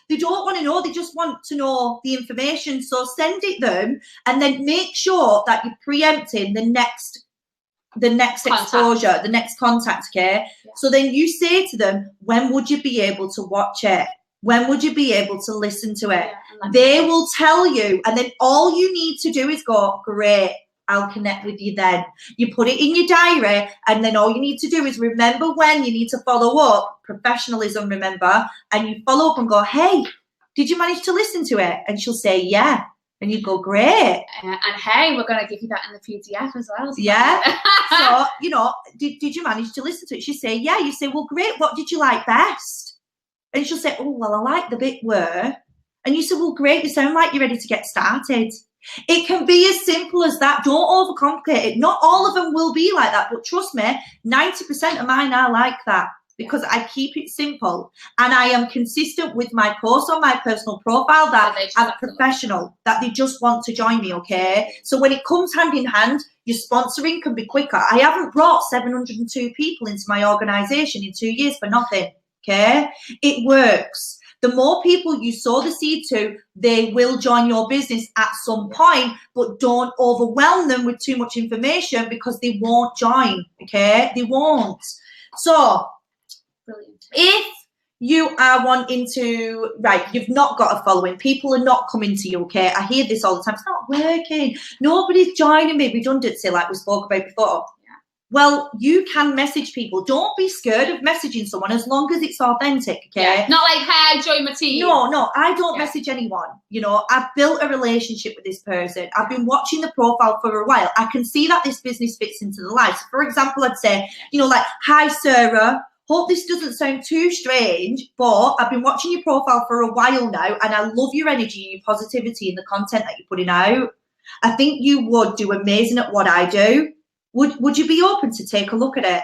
S2: They don't want to know. They just want to know the information. So send it them, and then make sure that you're preempting the next exposure, the next contact. Okay. Yeah. So then you say to them, when would you be able to watch it? When would you be able to listen to it? Yeah, they will tell you, and then all you need to do is go, great, I'll connect with you then. You put it in your diary, and then all you need to do is remember when you need to follow up, professionalism, remember, and you follow up and go, hey, did you manage to listen to it? And she'll say, yeah. And you go, great.
S1: And hey, we're going to give you that in the PDF as well.
S2: Yeah. So, you know, did you manage to listen to it? She'll say, yeah. You say, well, great. What did you like best? And she'll say, oh, well, I like the bit where. And you say, well, great. You sound like you're ready to get started. It can be as simple as that. Don't overcomplicate it. Not all of them will be like that, but trust me, 90% of mine are like that, because I keep it simple and I am consistent with my posts on my personal profile that as a professional, that they just want to join me, okay? So when it comes hand in hand, your sponsoring can be quicker. I haven't brought 702 people into my organization in 2 years for nothing, okay? It works. The more people you sow the seed to, they will join your business at some point, but don't overwhelm them with too much information, because they won't join, okay? They won't. So if you are wanting to, right, you've not got a following, people are not coming to you, okay? I hear this all the time. It's not working. Nobody's joining me. Redundancy, like we spoke about before. Well, you can message people. Don't be scared of messaging someone as long as it's authentic, okay?
S1: Yeah. Not like, hey, join my team.
S2: No, I don't message anyone. You know, I've built a relationship with this person. I've been watching the profile for a while. I can see that this business fits into the life. So for example, I'd say, you know, like, hi, Sarah. Hope this doesn't sound too strange, but I've been watching your profile for a while now, and I love your energy and your positivity and the content that you're putting out. I think you would do amazing at what I do. Would you be open to take a look at it?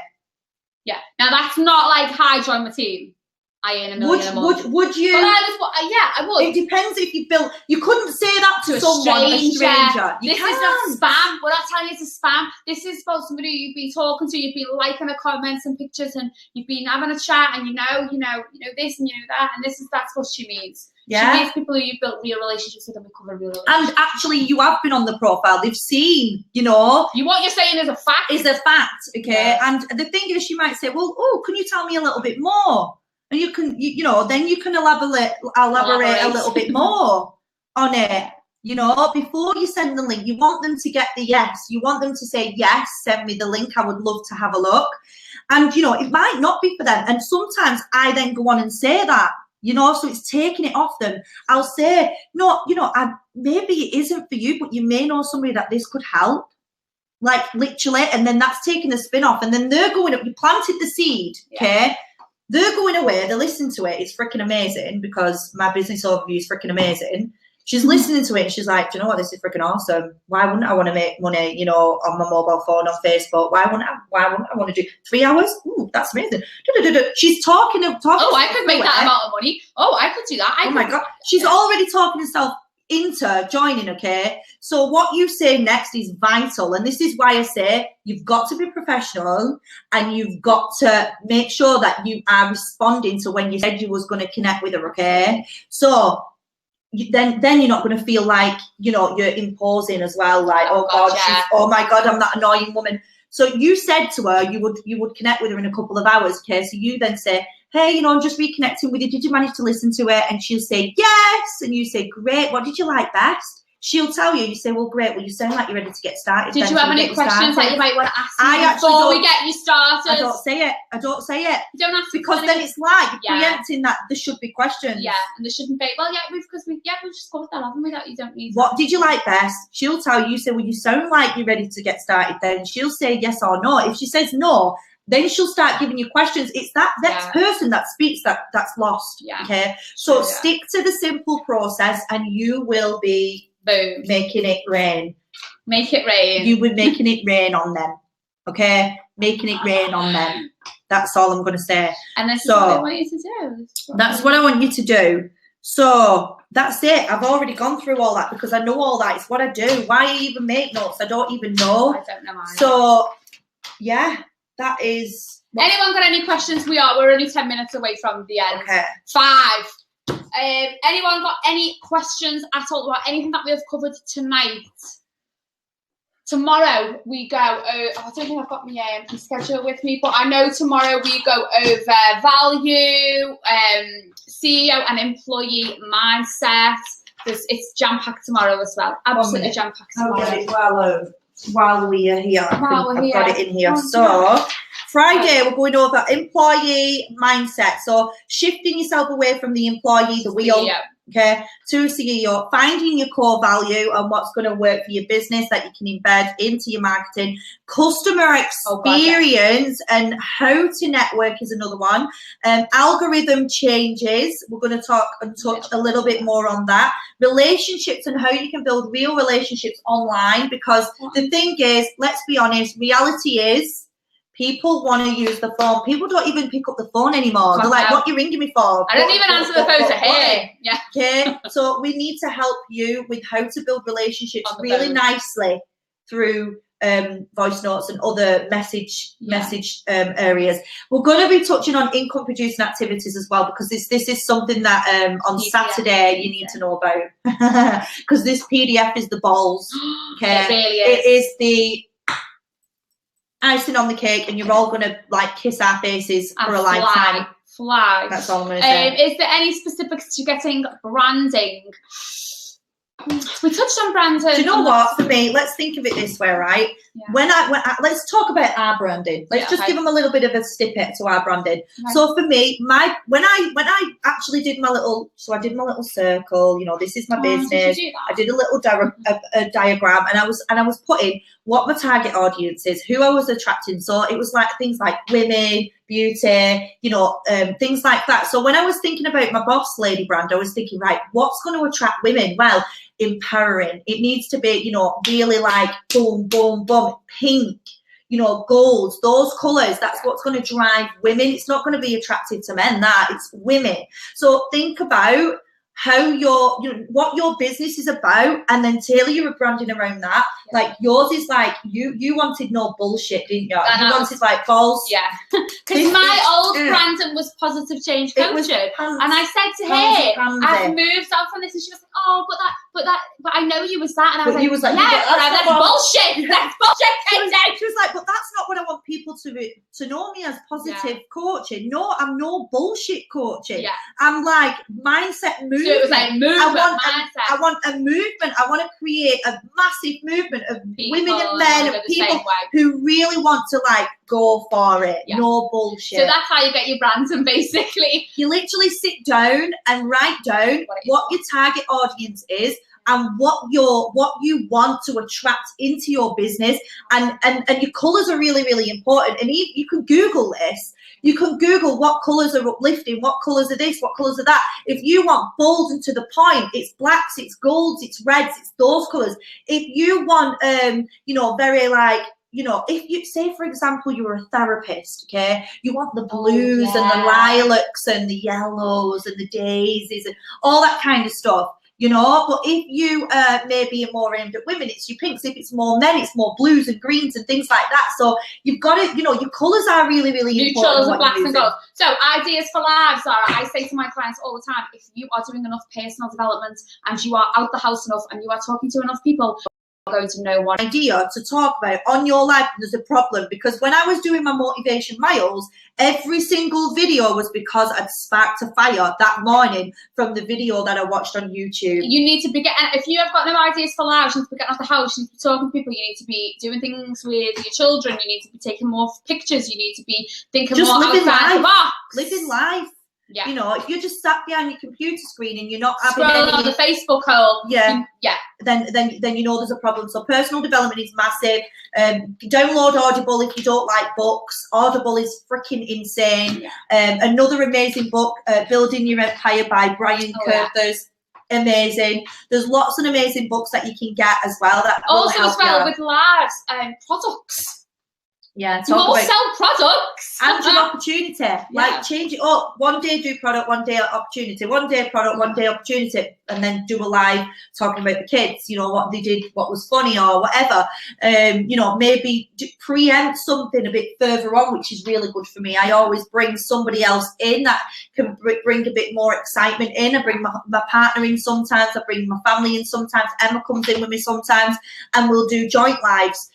S1: Yeah. Now that's not like, hi, join my team. I earn $1 million a month.
S2: Would you?
S1: Well, I would.
S2: It depends if you built. You couldn't say that to someone, a stranger.
S1: This is not spam. We're not telling you it's a spam. This is about somebody you've been talking to. You've been liking the comments and pictures, and you've been having a chat, and you know this and you know that, and that's what she means. Yeah. These people who you've built real relationships with and recover real relationships.
S2: And actually, you have been on the profile. They've seen, you know.
S1: What you're saying is a fact.
S2: Is a fact, okay? Yeah. And the thing is, she might say, well, can you tell me a little bit more? And you can, you know, then you can elaborate a little bit more on it. You know, before you send the link, you want them to get the yes. You want them to say, yes, send me the link. I would love to have a look. And, you know, it might not be for them. And sometimes I then go on and say that, you know, so it's taking it off them. I'll say, no, you know, maybe it isn't for you, but you may know somebody that this could help. Like, literally. And then that's taking the spin off. And then they're going up. You planted the seed, okay? They're going away. They're listening to it. It's freaking amazing because my business overview is freaking amazing. She's listening to it and she's like, do you know what? This is freaking awesome. Why wouldn't I want to make money, you know, on my mobile phone, on Facebook? Why wouldn't I want to do 3 hours? Ooh, that's amazing. She's talking.
S1: Oh, I could make that amount of money. Oh, I could do that.
S2: My God. She's already talking herself into joining, okay? So what you say next is vital. And this is why I say you've got to be professional and you've got to make sure that you are responding to when you said you was going to connect with her, okay? So then you're not going to feel like, you know, you're imposing as well, like, oh my God, I'm that annoying woman. So you said to her you would connect with her in a couple of hours, okay? So you then say, hey, you know, I'm just reconnecting with you. Did you manage to listen to it? And she'll say, yes. And you say, great. What did you like best? She'll tell you. You say, well, great. Well, you sound like you're ready to get started.
S1: Did you have any questions that you might want to ask me before we get you started?
S2: I don't say it.
S1: You don't ask
S2: because then it's like you're preempting that there should be questions.
S1: Yeah, and there shouldn't be. Well, we've just covered that, haven't we? That you don't need.
S2: What did you like best? She'll tell you. Say, well, you sound like you're ready to get started. Then she'll say yes or no. If she says no, then she'll start giving you questions. It's that next person that speaks that's lost.
S1: Yeah.
S2: Okay. So stick to the simple process, and you will be making it rain.
S1: Make it rain.
S2: You were making it rain on them. Okay, making it rain on them. That's all I'm going to say.
S1: And this is what I want you to do.
S2: That's what I want you to do. So that's it. I've already gone through all that because I know all that. It's what I do. Why even make notes? I don't even know.
S1: I don't know either.
S2: So yeah, that is.
S1: Anyone got any questions? We're only 10 minutes away from the end.
S2: Okay.
S1: 5. Anyone got any questions at all about anything that we have covered tonight? Tomorrow we go. I don't think I've got my schedule with me, but I know tomorrow we go over value, CEO and employee mindset. It's jam packed tomorrow as well. Absolutely jam packed tomorrow.
S2: I'll get it while we are here. I've got it in here. So Friday we're going over employee mindset. So shifting yourself away from the employee, the wheel. Okay, to CEO, finding your core value and what's going to work for your business that you can embed into your marketing. Customer experience and how to network is another one. Algorithm changes. We're going to talk and touch a little bit more on that. Relationships and how you can build real relationships online, because the thing is, let's be honest, reality is, people want to use the phone. People don't even pick up the phone anymore. They're like, what are you ringing me for?
S1: I don't even answer the phone to hear. Yeah.
S2: Okay. So we need to help you with how to build relationships really nicely through voice notes and other message areas. We're going to be touching on income producing activities as well, because this is something that on Saturday you need to know about, because this PDF is the balls. Okay.
S1: It really is.
S2: It is the icing on the cake, and you're all going to like kiss our faces for a lifetime.
S1: Fly.
S2: That's all I'm going to say.
S1: Is there any specifics to getting branding? We touched on branding.
S2: Do you know what? For me, let's think of it this way, right? Yeah. When I let's talk about our branding. Let's just give them a little bit of a snippet to our branding. Okay. So for me, when I actually did my little, I did my little circle. You know, this is my business. I did a little diagram, and I was putting what my target audience is, who I was attracting. So it was like things like women, beauty, you know, things like that. So when I was thinking about my boss lady brand, I was thinking, right, what's going to attract women? Well, empowering. It needs to be, you know, really like boom, boom, boom, pink, you know, golds, those colours. That's what's going to drive women. It's not going to be attractive to men, it's women. So think about what your business is about, and then tailor your branding around that. Yeah. Like yours is like you wanted no bullshit, didn't you? You wanted like balls.
S1: Yeah. Because my old branding was positive change coaching, and I said to her, I've moved on from this, and she was like, oh, but I know you was that, and I was like, yeah, that's bullshit. That's bullshit.
S2: She was like, but that's not what I want people to know me as, positive coaching. No, I'm no bullshit coaching. Yeah. I'm like mindset movement.
S1: So it was like movement.
S2: I want a movement. I want to create a massive movement of people, women and men, and people who really want to like go for it. Yeah. No bullshit.
S1: So that's how you get your branding, basically.
S2: You literally sit down and write down what your target audience is, and what you want to attract into your business, and your colours are really, really important. And you can Google this. You can Google what colours are uplifting, what colours are this, what colours are that. If you want bold and to the point, it's blacks, it's golds, it's reds, it's those colours. If you want, very like, if you say, for example, you were a therapist, okay, you want the blues and the lilacs and the yellows and the daisies and all that kind of stuff. But if you maybe are more aimed at women, it's your pinks. If it's more men, it's more blues and greens and things like that. So you've got to, your colours are really, really important.
S1: Neutrals and blacks and golds. So ideas for lives are, I say to my clients all the time, if you are doing enough personal development and you are out the house enough and you are talking to enough people, going to know what
S2: idea to talk about on your life. There's a problem, because when I was doing my motivation miles, every single video was because I'd sparked a fire that morning from the video that I watched on YouTube.
S1: You need to be if you have got no ideas for life, you need to be getting off the house, you need to be talking to people, you need to be doing things with your children, you need to be taking more pictures, you need to be thinking
S2: just
S1: more outside the box.
S2: Living life. Yeah. If you're just sat behind your computer screen and you're not
S1: scrolling on the Facebook hole,
S2: then there's a problem. So personal development is massive. Download Audible if you don't like books. Audible is freaking insane. Yeah. Another amazing book, Building Your Empire by Brian Curthers. Yeah. Amazing. There's lots of amazing books that you can get as well. That
S1: also as well with lives products.
S2: Yeah,
S1: you all sell products
S2: and an opportunity. Yeah. Like change it up. One day do product, one day opportunity. One day product, one day opportunity, and then do a live talking about the kids. What they did, what was funny or whatever. Maybe preempt something a bit further on, which is really good for me. I always bring somebody else in that can bring a bit more excitement in. I bring my partner in sometimes. I bring my family in sometimes. Emma comes in with me sometimes, and we'll do joint lives.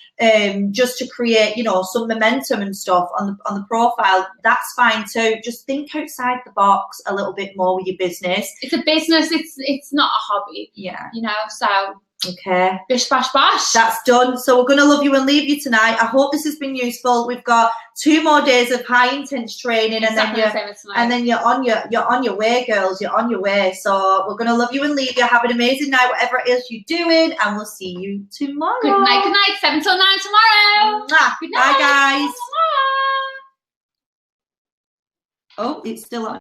S2: Just to create, some momentum and stuff on the profile. That's fine too. Just think outside the box a little bit more with your business.
S1: It's a business. It's not a hobby.
S2: Yeah.
S1: So.
S2: Okay.
S1: Bish bash bash.
S2: That's done. So we're going to love you and leave you tonight. I hope this has been useful. We've got 2 more days of high intense training, and then you're on your way, girls. You're on your way. So we're going to love you and leave you. Have an amazing night, whatever it is you're doing, and we'll see you tomorrow.
S1: Good night. Good night. 7 till 9 tomorrow.
S2: Good night. Bye, guys. Oh, it's still on.